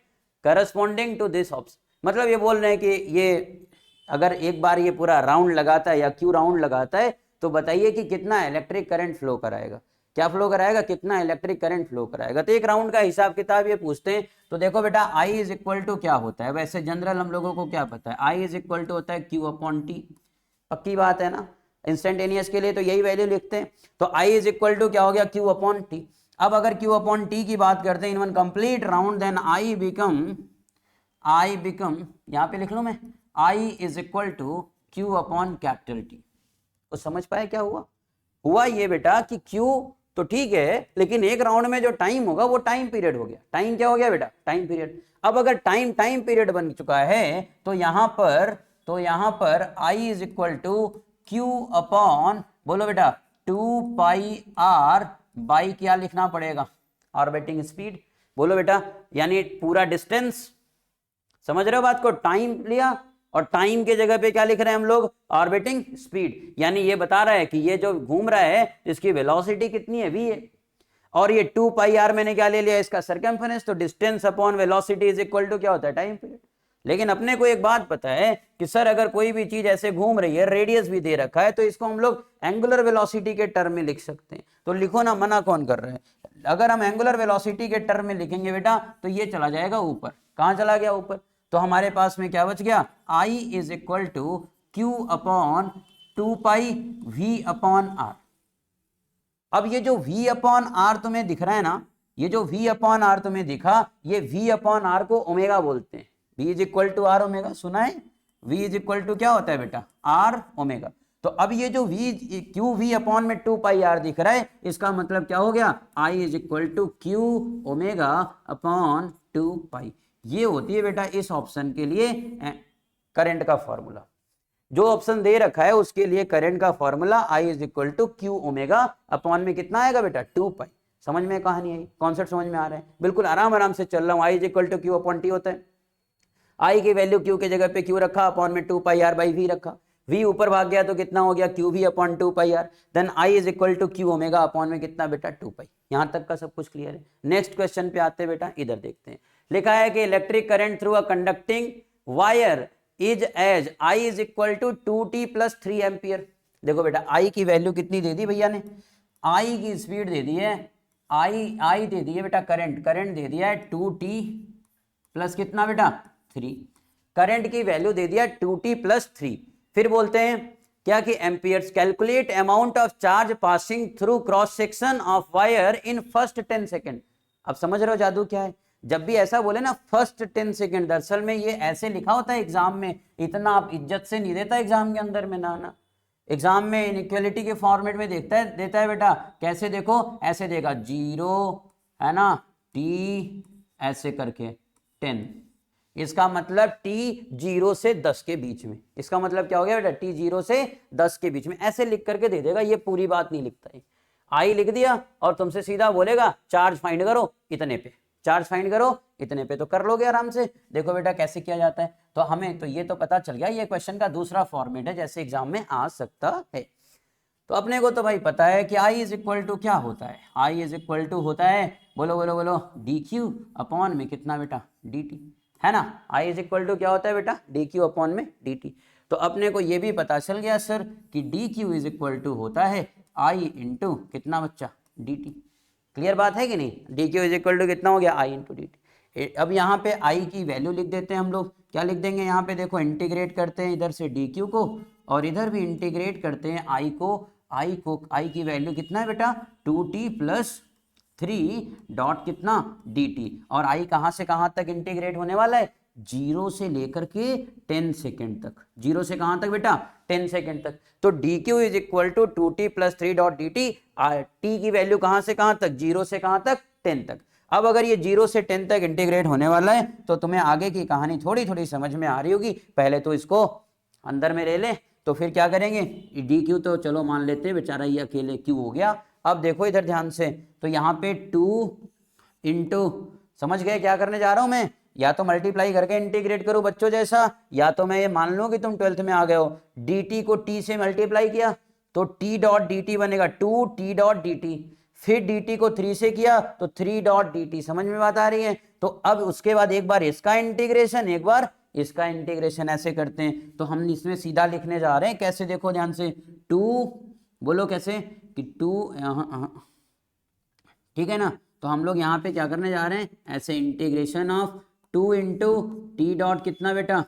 [SPEAKER 1] corresponding to this ऑब्स। मतलब ये बोल रहे हैं कि ये अगर एक बार ये पूरा राउंड लगाता है या क्यू राउंड लगाता है, तो बताइए कि कितना इलेक्ट्रिक करंट फ्लो कराएगा। क्या फ्लो कराएगा? कितना इलेक्ट्रिक करंट फ्लो कराएगा। तो एक राउंड का हिसाब किताब ये पूछते हैं। तो देखो बेटा, I इज इक्वल टू क्या होता है? वैसे जनरल हम लोगों को क्या पता है? I इज इक्वल टू होता है Q अपॉन T। पक्की बात है ना, इंस्टेंटेनियस के लिए तो यही वैल्यू लिखते हैं। तो I इज इक्वल टू क्या हो गया? Q upon T। अब अगर Q अपॉन T की बात करते हैं in one complete round, then I become यहाँ पे लिख लूं मैं, I is equal to Q upon capital T। तो समझ पाए क्या हुआ? हुआ ये बेटा कि Q तो ठीक है, लेकिन एक राउंड में जो टाइम होगा वो टाइम पीरियड हो गया। टाइम क्या हो गया बेटा? Time period. अब अगर टाइम पीरियड बन चुका है, तो यहां पर I is equal to Q upon, बोलो बेटा, 2 पाई R बाई क्या लिखना पड़ेगा? Orbiting speed. बोलो बेटा, यानी पूरा डिस्टेंस। समझ रहे हो बात को? टाइम लिया और टाइम के जगह पे क्या लिख रहे हैं हम लोग? Orbiting speed. यानी ये बता रहा है कि ये जो घूम रहा है इसकी वेलोसिटी कितनी है? v है। और ये 2 पाई r मैंने क्या ले लिया? इसका सर्कमफरेंस। तो distance upon velocity is equal to क्या होता है? Time period. लेकिन अपने को एक बात पता है कि सर अगर कोई भी चीज ऐसे घूम रही है, रेडियस भी दे रखा है, तो इसको हम लोग एंगुलर वेलोसिटी के टर्म में लिख सकते हैं। तो लिखो ना, मना कौन कर रहा है? अगर हम एंगुलर वेलोसिटी के टर्म में लिखेंगे बेटा, तो ये चला जाएगा ऊपर। कहां चला गया? ऊपर। तो हमारे पास में क्या बच गया? I is equal to Q upon 2 pi v upon r. अब ये जो v अपॉन आर तुम्हें दिख रहा है ना, ये जो v अपॉन आर तुम्हें दिखा, ये v अपॉन आर को ओमेगा बोलते हैं। v is equal to r omega, सुना है? v इज इक्वल टू क्या होता है बेटा? R omega. तो अब ये जो क्यू वी अपॉन में 2 पाई आर दिख रहा है, इसका मतलब क्या हो गया? I is equal to q omega upon 2 pi. ये होती है बेटा इस ऑप्शन के लिए करंट का फॉर्मूला। जो ऑप्शन दे रखा है उसके लिए करंट का formula I is equal to q omega upon में कितना आएगा बेटा? 2 पाई। समझ में कहानी आई? कॉन्सेप्ट समझ में आ रहा है? बिल्कुल आराम से चल रहा हूं। I is equal to q upon t होता है। I की वैल्यू क्यू के जगह पे क्यू रखा, अपॉन में 2 पाई आर बाई वी रखा। v ऊपर भाग गया तो कितना हो गया? Q v upon 2 pi r. Then I is equal to q omega upon में कितना बेटा? 2 पाई। यहां तक का सब कुछ क्लियर है? नेक्स्ट क्वेश्चन पे आते हैं बेटा, इधर देखते हैं। लिखा है कि electric current through a conducting wire is as I is equal to 2t plus 3 ampere. देखो बेटा I की वैल्यू कितनी दे दी भैया ने? I की स्पीड दे दी है, I दे दी है बेटा, करंट दे दिया है 2t प्लस कितना बेटा? 3। करंट की वैल्यू दे दिया 2t प्लस 3। फिर बोलते हैं क्या कि amperes. Calculate amount of charge passing through cross section of wire in first 10 second. अब समझ रहे हो जादू क्या है? जब भी ऐसा बोले ना फर्स्ट 10 सेकेंड, दरअसल में ये ऐसे लिखा होता है एग्जाम में, इतना आप इज्जत से नहीं देता एग्जाम के अंदर में ना। एग्जाम में इनइक्वालिटी के फॉर्मेट में देता है बेटा। कैसे देखो? ऐसे देगा 0 है ना, t ऐसे करके 10। इसका मतलब t 0 से 10 के बीच में। इसका मतलब क्या हो गया बेटा? t 0 से 10 के बीच में ऐसे लिख करके दे देगा। ये पूरी बात नहीं लिखता है। I लिख दिया और तुमसे सीधा बोलेगा चार्ज फाइंड करो इतने पे, चार्ज फाइंड करो इतने पे, तो कर लोगे आराम से। देखो बेटा कैसे किया जाता है। तो हमें तो ये तो पता चल गया, ये क्वेश्चन का दूसरा फॉर्मेट है जैसे एग्जाम में आ सकता है। तो अपने को तो भाई पता है कि I इज इक्वल टू क्या होता है? I इज इक्वल टू होता है, बोलो बोलो बोलो, डी क्यू अपॉन में कितना बेटा? डी टी, है ना। I इज इक्वल टू क्या होता है बेटा? डी क्यू अपॉन में डी टी। तो अपने को ये भी पता चल गया सर कि D Q is equal to होता है I इंटू कितना बच्चा? D t. क्लियर बात है कि नहीं? D Q is equal to कितना हो गया? I into D T. अब यहाँ पे I की वैल्यू लिख देते हैं हम लोग। क्या लिख देंगे यहाँ पे? देखो इंटीग्रेट करते हैं इधर से डी क्यू को और इधर भी इंटीग्रेट करते हैं I को। I की वैल्यू कितना है बेटा? 2t प्लस 3 डॉट कितना? dt। और I कहां से कहां तक इंटीग्रेट होने वाला है? 0 से लेकर के 10 सेकेंड तक। 0 से कहां तक बेटा? 10 सेकेंड तक। तो dq is equal to 2t plus 3 dot dt। t की वैल्यू कहां से कहां तक? 0 से कहां तक? 10 तक। अब अगर ये 0 से 10 तक इंटीग्रेट होने वाला है तो तुम्हें आगे की कहानी थोड़ी थोड़ी समझ में आ रही होगी। पहले तो इसको अंदर में ले ले, तो फिर क्या करेंगे? डी क्यू तो चलो मान लेते हैं, बेचारा ये अकेले क्यू हो गया। अब देखो इधर ध्यान से, तो यहाँ पे 2 इंटू, समझ गए क्या करने जा रहा हूं मैं? या तो मल्टीप्लाई करके इंटीग्रेट करूं बच्चों जैसा, या तो मैं ये मान लूं कि तुम 12th में आ गए हो। dt को t से मल्टीप्लाई किया तो t डॉट dt बनेगा 2t डॉट dt। फिर dt को 3 से किया तो 3 डॉट dt। समझ में बात आ रही है? तो अब उसके बाद एक बार इसका इंटीग्रेशन, एक बार इसका इंटीग्रेशन ऐसे करते हैं। तो हम इसमें सीधा लिखने जा रहे हैं। कैसे? देखो ध्यान से, 2, बोलो कैसे कि 2, ठीक है ना। तो हम लोग यहाँ पे क्या करने जा रहे हैं? ऐसे integration of 2 into T dot कितना बेटा?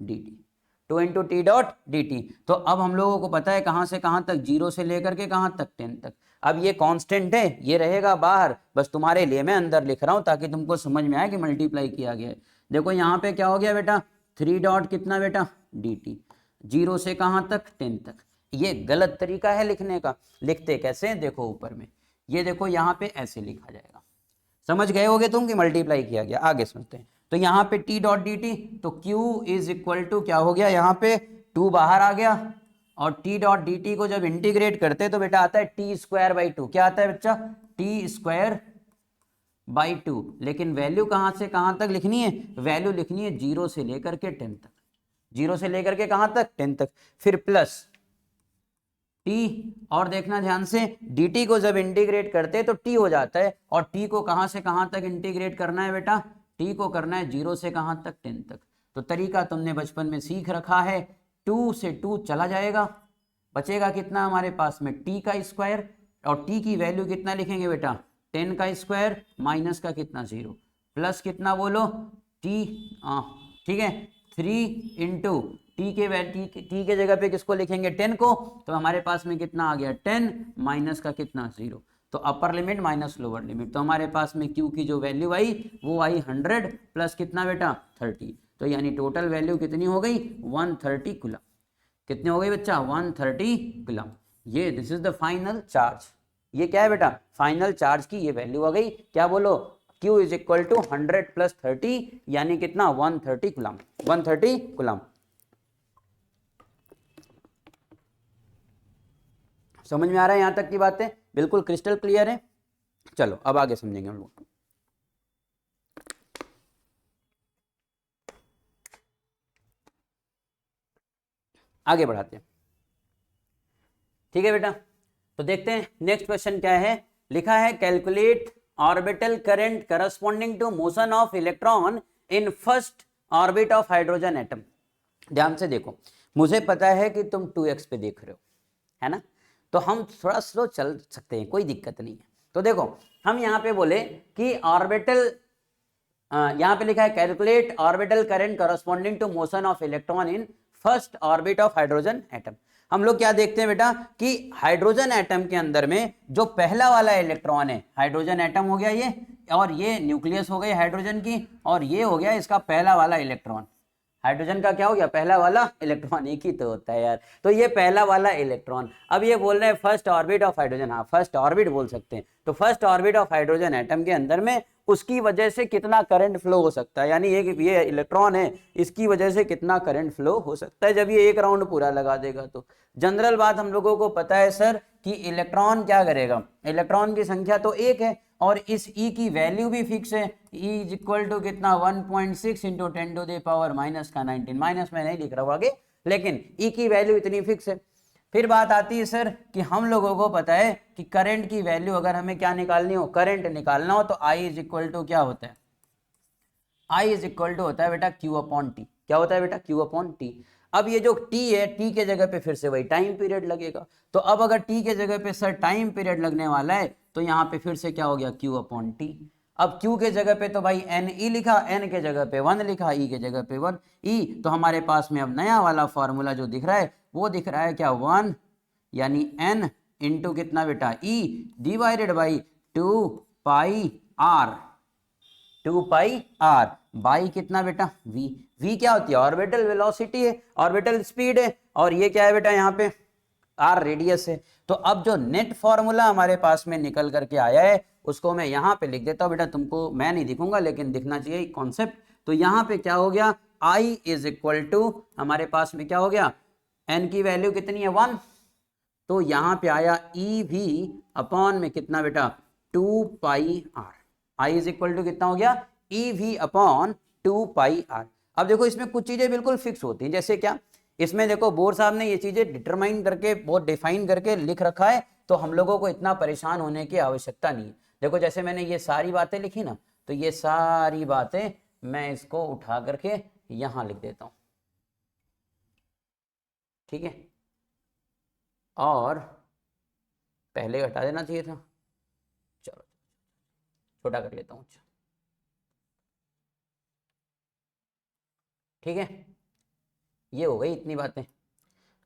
[SPEAKER 1] D T. 2 into T dot D T. तो अब हम लोगों को पता है कहाँ से कहाँ तक? 0 से लेकर के कहाँ तक? 10 तक। अब ये कांस्टेंट है, ये रहेगा बाहर, बस तुम्हारे लिए मैं अंदर लिख रहा हूँ ताकि तुमको समझ में आए कि मल्टीप्लाई किया गया है। देखो यहाँ पे क्या हो गया बेटा? 3 डॉट कितना बेटा? D T. 0 से कहाँ तक? 10 तक। ये गलत तरीका है लिखने का। लिखते कैसे? देखो ऊपर में, ये देखो यहाँ पे ऐसे लिखा जाएगा। समझ गए होगे तुम कि मल्टीप्लाई किया गया। आगे सुनते हैं। तो यहाँ पे t डॉट डी टी, तो q इज इक्वल टू क्या हो गया? यहाँ पे 2 बाहर आ गया और t डॉट डी टी को जब इंटीग्रेट करते हैं तो बेटा आता है t स्क्वायर बाई 2। क्या आता है बच्चा? t square by 2। लेकिन वैल्यू कहाँ से कहाँ तक लिखनी है? वैल्यू लिखनी है 0 से लेकर के 10 तक। 0 से लेकर के कहाँ तक? 10 तक। फिर प्लस t, और देखना ध्यान से, dt को जब इंटीग्रेट करते हैं तो t हो जाता है। और t को कहां से कहां तक इंटीग्रेट करना है बेटा? t को करना है 0 से कहां तक? 10 तक। तो तरीका तुमने बचपन में सीख रखा है। 2 से 2 चला जाएगा, बचेगा कितना हमारे पास में? t का स्क्वायर। और t की वैल्यू कितना लिखेंगे बेटा? 10 का स्क्वायर माइनस का कितना? 0, प्लस कितना बोलो? t, ठीक है, 3 इंटू टी के जगह पे किसको लिखेंगे 10 को, तो हमारे पास में कितना आ गया 10 माइनस का कितना 0, तो upper limit minus lower limit, तो हमारे पास में Q की जो वैल्यू आई वो आई 100 प्लस कितना बेटा 30, तो यानी टोटल वैल्यू कितनी हो गई 130 कूलम। कितनी हो गई बच्चा 130 कूलम। ये this is the final charge, ये क्या है बेटा फाइनल चार्ज की ये वैल्यू आ गई। क्या बोलो Q is equal to 100 plus 30 यानी कितना 130 कूलम, 130 कूलम। समझ में आ रहा है यहां तक की बातें, बिल्कुल क्रिस्टल क्लियर है। चलो अब आगे समझेंगे हम लोग। आगे बढ़ाते हैं, ठीक है बेटा। तो देखते हैं नेक्स्ट क्वेश्चन क्या है। लिखा है calculate orbital current corresponding to motion of electron in first orbit of hydrogen atom. ध्यान से देखो, मुझे पता है कि तुम 2x पे देख रहे हो, है ना, तो हम थोड़ा स्लो चल सकते हैं, कोई दिक्कत नहीं है। तो देखो हम यहाँ पे बोले कि ऑर्बिटल, यहाँ पे लिखा है calculate orbital current corresponding to motion of electron in first orbit of hydrogen atom. हम लोग क्या देखते हैं बेटा कि हाइड्रोजन एटम के अंदर में जो पहला वाला इलेक्ट्रॉन है, हाइड्रोजन एटम हो गया ये, और ये न्यूक्लियस हो गई हाइड्रोजन की, और ये हो गया इसका पहला वाला इलेक्ट्रॉन। हाइड्रोजन का क्या हो गया पहला वाला इलेक्ट्रॉन, एक ही तो होता है यार, तो ये पहला वाला इलेक्ट्रॉन। अब ये बोल रहे हैं फर्स्ट ऑर्बिट ऑफ हाइड्रोजन, हाँ फर्स्ट ऑर्बिट बोल सकते हैं। तो first orbit of hydrogen atom के अंदर में उसकी वजह से कितना करंट फ्लो हो सकता है, यानी ये इलेक्ट्रॉन है इसकी वजह से कितना करंट फ्लो हो सकता है जब ये एक राउंड पूरा लगा देगा। तो जनरल बात हम लोगों को पता है सर कि इलेक्ट्रॉन क्या करेगा, इलेक्ट्रॉन की संख्या तो एक है और इस E की वैल्यू भी फिक्स है, E इज इक्वल टू कितना 1.6 into 10 to the power minus का 19, माइनस में नहीं लिख रहा हूँ आगे, लेकिन E की वैल्यू इतनी फिक्स है। फिर बात आती है सर कि हम लोगों को पता है कि करंट की वैल्यू अगर हमें क्या निकालनी हो, करंट निकालना हो, तो I इज इक्वल टू क्या होता है, I इज इक्वल टू होता है बेटा Q अपॉन T। क्या होता है बेटा Q अपॉन T। अब ये जो T है, T के जगह पे फिर से वही टाइम पीरियड लगेगा, तो अब अगर T के जगह पे सर टाइम पीरियड लगने वाला है तो यहाँ पे फिर से क्या हो गया Q अपॉन T। अब Q के जगह पे तो भाई NE लिखा, N के जगह पे 1 लिखा, E के जगह पे 1 E, तो हमारे पास में अब नया वाला फॉर्मूला जो दिख रहा है वो दिख रहा है क्या 1 यानी N इंटू कितना बेटा E divided by 2 pi R, 2 pi R by कितना बेटा V। V क्या होती है ऑर्बिटल वेलोसिटी है, ऑर्बिटल स्पीड है, और ये क्या है बेटा यहाँ पे R रेडियस है। तो अब जो नेट फॉर्मूला हमारे पास में निकल करके आया है उसको मैं यहाँ पे लिख देता हूँ बेटा, तुमको मैं नहीं दिखूंगा लेकिन दिखना चाहिए कॉन्सेप्ट। तो यहाँ पे क्या हो गया I इज इक्वल टू हमारे पास में क्या हो गया N की वैल्यू कितनी है 1, तो यहाँ पे आया EV अपॉन में कितना बेटा 2 pi R। I is equal to कितना हो गया EV अपॉन 2 पाई R। अब देखो इसमें कुछ चीजें बिल्कुल फिक्स होती हैं, जैसे क्या इसमें देखो बोर साहब ने ये चीजें डिटरमाइन करके बहुत डिफाइन करके लिख रखा है, तो हम लोगों को इतना परेशान होने की आवश्यकता नहीं है। देखो जैसे मैंने ये सारी बातें लिखी ना, तो ये सारी बातें मैं इसको उठा करके यहां लिख देता हूं, ठीक है, और पहले हटा देना चाहिए था, चलो छोटा कर लेता हूं, ठीक है, ये हो गई इतनी बातें।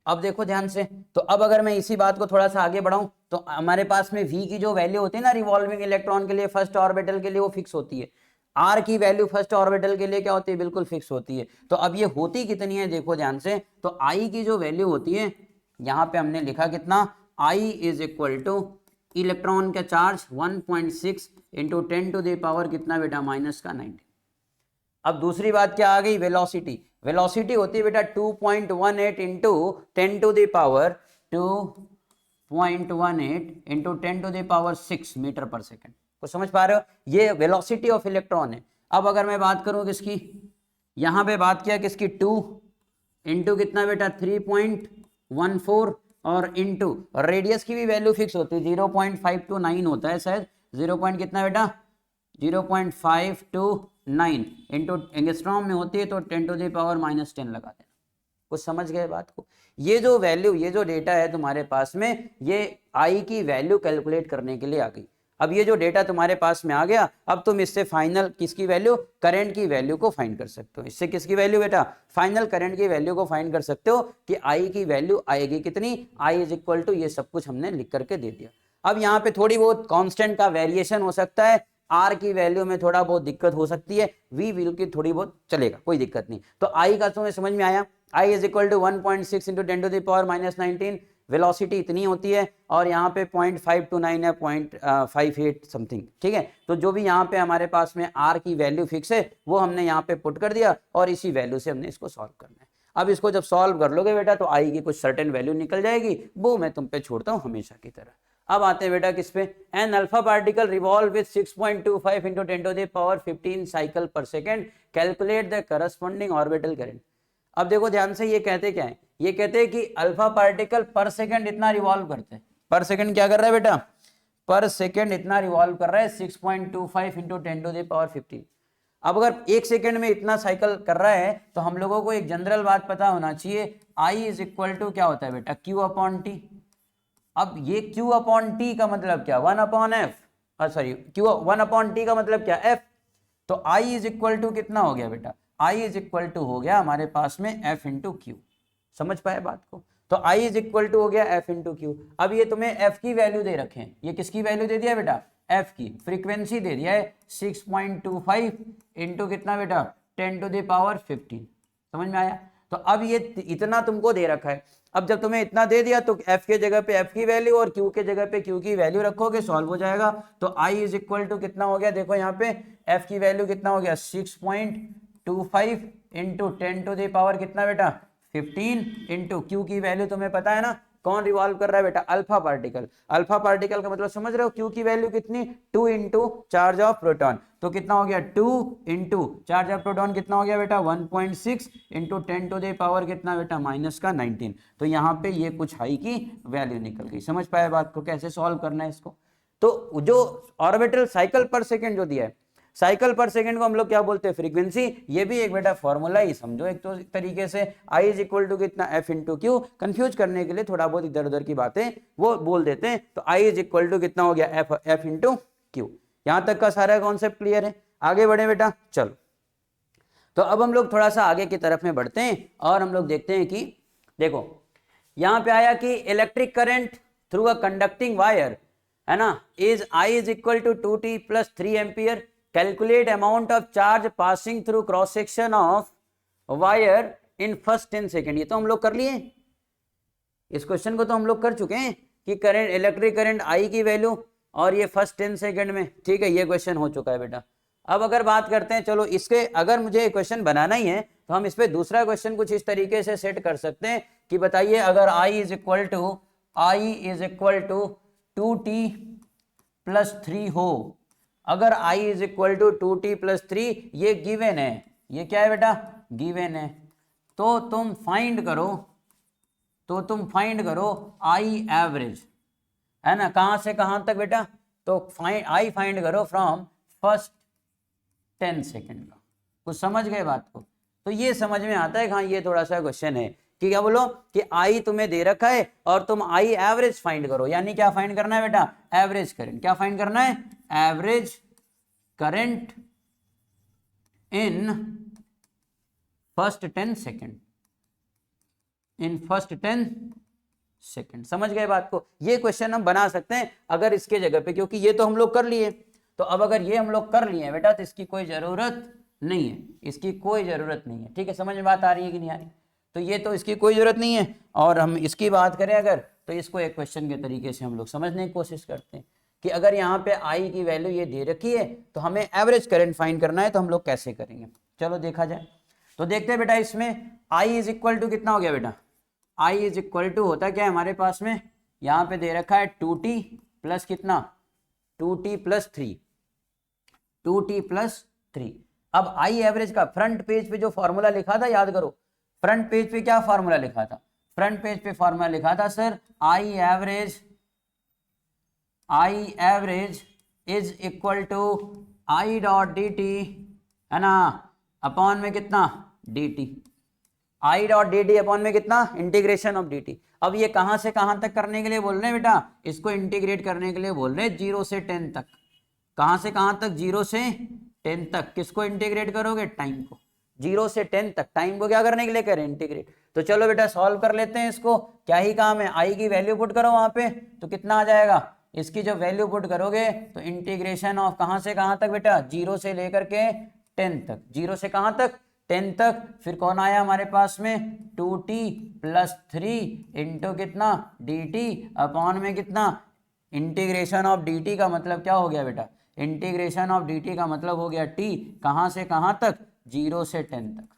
[SPEAKER 1] अब देखो ध्यान से, तो अब अगर मैं इसी बात को थोड़ा सा आगे बढ़ाऊं तो हमारे पास में V की जो वैल्यू होती है ना रिवॉल्विंग इलेक्ट्रॉन के लिए फर्स्ट ऑर्बिटल के लिए वो फिक्स होती है, R की वैल्यू फर्स्ट ऑर्बिटल के लिए क्या होती है बिल्कुल फिक्स होती है। तो अब ये होती कितनी है देखो ध्यान से, तो I की जो वैल्यू होती है यहाँ पे हमने लिखा कितना I is equal to electron का charge 1.6 into 10 to the power कितना बेटा माइनस का 19। अब दूसरी बात क्या आ गई वेलोसिटी, वेलोसिटी होती है बेटा 2.18 into 10 to the power 2.18 into 10 to the power 6 metre per second. को समझ पा रहे हो, ये वेलोसिटी ऑफ इलेक्ट्रॉन है। अब अगर मैं बात करूं किसकी, यहां पे बात किया किसकी 2 इंटू कितना बेटा 3.14 और इंटू रेडियस की भी वैल्यू फिक्स होती है 0.529 होता है शायद, 0. कितना बेटा 0.529 इंटू एंगस्ट्रॉम में होती है तो 10 टू द पावर माइनस 10 लगा देना। कुछ समझ गए बात को। ये जो वैल्यू, ये जो डेटा है तुम्हारे पास में, ये I की वैल्यू कैलकुलेट करने के लिए आ गई। अब ये जो डेटा तुम्हारे पास में आ गया, अब तुम इससे फाइनल किसकी वैल्यू, करंट की वैल्यू को फाइंड कर सकते हो। इससे किसकी वैल्यू बेटा, फाइनल करंट की वैल्यू को फाइंड कर सकते हो कि आई की वैल्यू आएगी कितनी, आई इज इक्वल टू, ये सब कुछ हमने लिख करके दे दिया। अब यहाँ पे थोड़ी बहुत कांस्टेंट का वेरिएशन हो सकता है, आर की वैल्यू में थोड़ा बहुत दिक्कत हो सकती है, वी वैल्यू की थोड़ी बहुत चलेगा, कोई दिक्कत नहीं। तो आई का तुम्हें समझ में आया, I is equal to 1.6 into 10 to the power -19, velocity इतनी होती है और यहाँ पे 0.529 है, 0.58 समथिंग, ठीक है। तो जो भी यहाँ पे हमारे पास में आर की वैल्यू फिक्स है वो हमने यहाँ पे पुट कर दिया और इसी वैल्यू से हमने इसको सॉल्व करना है। अब इसको जब सॉल्व कर लोगे बेटा तो आई की कुछ सर्टेन वैल्यू निकल जाएगी, वो मैं तुम पे छोड़ता हूँ हमेशा की तरह। अब आते हैं बेटा किस पे, an alpha particle revolve with 6.25 into 10 to the power 15 cycle per second, calculate the corresponding orbital current. अब देखो ध्यान से, ये कहते क्या है, ये कहते हैं कि अल्फा पार्टिकल पर सेकेंड इतना रिवॉल्व करते हैं, पर सेकेंड क्या कर रहा है बेटा, पर सेकेंड इतना रिवॉल्व कर रहा है 6.25 इंटू 10 टू द पावर 15। अब अगर एक सेकेंड में इतना साइकिल कर रहा है तो हम लोगों को एक जनरल बात पता होना चाहिए, आई इज इक्वल टू क्या होता है बेटा, क्यू अपॉन टी। अब ये Q अपॉन टी का मतलब क्या, 1 upon F, sorry Q 1 upon T का मतलब क्या, F। तो I इज इक्वल टू कितना हो गया बेटा, I इज इक्वल टू हो गया हमारे पास में F इंटू क्यू। समझ पाए बात को, तो I इज इक्वल टू हो गया F इंटू क्यू। अब ये तुम्हें F की वैल्यू दे रखे हैं, ये किसकी वैल्यू दे दिया बेटा, F की। फ्रीक्वेंसी दे दिया है 6.25 इंटू कितना बेटा, 10 टू द पावर 15। समझ में आया। तो अब ये इतना तुमको दे रखा है, अब जब तुम्हें इतना दे दिया तो f के जगह पे f की वैल्यू और q के जगह पे q की वैल्यू रखोगे, सॉल्व हो जाएगा। तो i इज इक्वल टू कितना हो गया, देखो यहाँ पे f की वैल्यू कितना हो गया, 6.25 इंटू 10 टू द पावर कितना बेटा 15 इंटू q की वैल्यू तुम्हें पता है ना, कौन रिवॉल्व कर रहा है बेटा, अल्फा पार्टिकल। अल्फा पार्टिकल का मतलब समझ रहे हो, q की वैल्यू कितनी, 2 इंटू चार्ज ऑफ प्रोटॉन, तो कितना हो गया 2 इंटू चार्ज ऑफ प्रोटॉन कितना हो गया बेटा 1.6 इंटू 10 टू द पावर कितना बेटा -19। तो यहाँ पे ये कुछ हाई की वैल्यू निकल गई। समझ पाए बात को, कैसे सॉल्व करना है इसको। तो जो ऑर्बिटल साइकिल पर सेकेंड जो दिया है, साइकिल पर सेकंड को हम लोग क्या बोलते हैं, फ्रीक्वेंसी। ये भी एक बेटा फॉर्मूला ही समझो एक तो तरीके से, आई इज इक्वल टू कितना एफ इंटू क्यू। कंफ्यूज करने के लिए थोड़ा बहुत इधर उधर की बातें वो बोल देते हैं। तो आई इज इक्वल टू कितना हो गया एफ इंटू क्यू। यहां तक का सारा कॉन्सेप्ट क्लियर है, आगे बढ़े बेटा चलो। तो अब हम लोग थोड़ा सा आगे की तरफ में बढ़ते हैं और हम लोग देखते हैं कि देखो यहां पे आया कि electric current through a conducting wire है ना, is I is equal to 2t plus 3 ampere. Calculate amount of charge passing through cross section of wire in first 10 second. ये तो हम लोग कर लिए, इस क्वेश्चन को तो हम लोग कर चुके हैं कि करंट इलेक्ट्रिक करंट आई की वैल्यू और ये फर्स्ट 10 सेकेंड में, ठीक है, ये क्वेश्चन हो चुका है बेटा। अब अगर बात करते हैं, चलो इसके अगर मुझे क्वेश्चन बनाना ही है तो हम इस पे दूसरा क्वेश्चन कुछ इस तरीके से सेट कर सकते हैं कि बताइए अगर I is equal to 2t plus 3 हो, अगर i is equal to 2t plus 3, ये गिवन है, ये क्या है बेटा गिवन है, तो तुम फाइंड करो आई एवरेज, है ना, कहां से कहां तक बेटा, तो आई फाइंड करो फ्रॉम फर्स्ट 10 सेकेंड का। कुछ समझ गए बात को। तो ये समझ में आता है, हाँ ये थोड़ा सा क्वेश्चन है कि क्या बोलो कि आई तुम्हें दे रखा है और तुम आई एवरेज फाइंड करो, यानी क्या फाइंड करना है बेटा, एवरेज करंट। क्या फाइंड करना है, average current in first 10 second, in first 10 second. समझ गए बात को। ये क्वेश्चन हम बना सकते हैं अगर इसके जगह पे, क्योंकि ये तो हम लोग कर लिए, तो अब अगर ये हम लोग कर लिए हैं बेटा तो इसकी कोई जरूरत नहीं है, इसकी कोई जरूरत नहीं है, ठीक है। समझ में बात आ रही है कि नहीं आ रही, तो ये तो इसकी कोई जरूरत नहीं है। और हम इसकी बात करें अगर, तो इसको एक क्वेश्चन के तरीके से हम लोग समझने की कोशिश करते हैं कि अगर यहाँ पे आई की वैल्यू ये दे रखी है तो हमें एवरेज करंट फाइंड करना है, तो हम लोग कैसे करेंगे, चलो देखा जाए। तो देखते हैं बेटा, इसमें आई इज इक्वल टू कितना हो गया बेटा, आई इज इक्वल टू होता क्या है हमारे पास में, यहाँ पे दे रखा है 2t प्लस कितना 2t प्लस 3, 2t प्लस 3। अब आई एवरेज का फ्रंट पेज पे जो फॉर्मूला लिखा था याद करो, फ्रंट पेज पे क्या फॉर्मूला लिखा था, फ्रंट पेज पे फॉर्मूला लिखा था sir I average is equal to I dot D T, है ना, अपॉन में कितना dt, I dot D T upon में कितना इंटीग्रेशन ऑफ dt। अब ये कहां से कहां तक करने के लिए बोल रहे हैं बेटा, इसको इंटीग्रेट करने के लिए बोल रहे हैं 0 से 10 तक। कहां से कहां तक, 0 से 10 तक। किसको इंटीग्रेट करोगे, टाइम को। 0 से 10 तक टाइम को क्या करने के लिए करें, इंटीग्रेट। तो चलो बेटा सॉल्व कर लेते हैं इसको। क्या ही काम है, आई की वैल्यू पुट करो वहां पे, तो कितना आ जाएगा, इसकी जो वैल्यू पुट करोगे तो इंटीग्रेशन ऑफ कहां से कहां तक बेटा, 0 से लेकर के 10 तक। 0 से कहां तक, 10 तक। फिर कौन आया हमारे पास में, 2t प्लस 3 इंटू कितना, dt अपॉन में कितना, इंटीग्रेशन ऑफ dt का मतलब क्या हो गया बेटा, इंटीग्रेशन ऑफ dt का मतलब हो गया t कहां से कहां तक, 0 से 10 तक।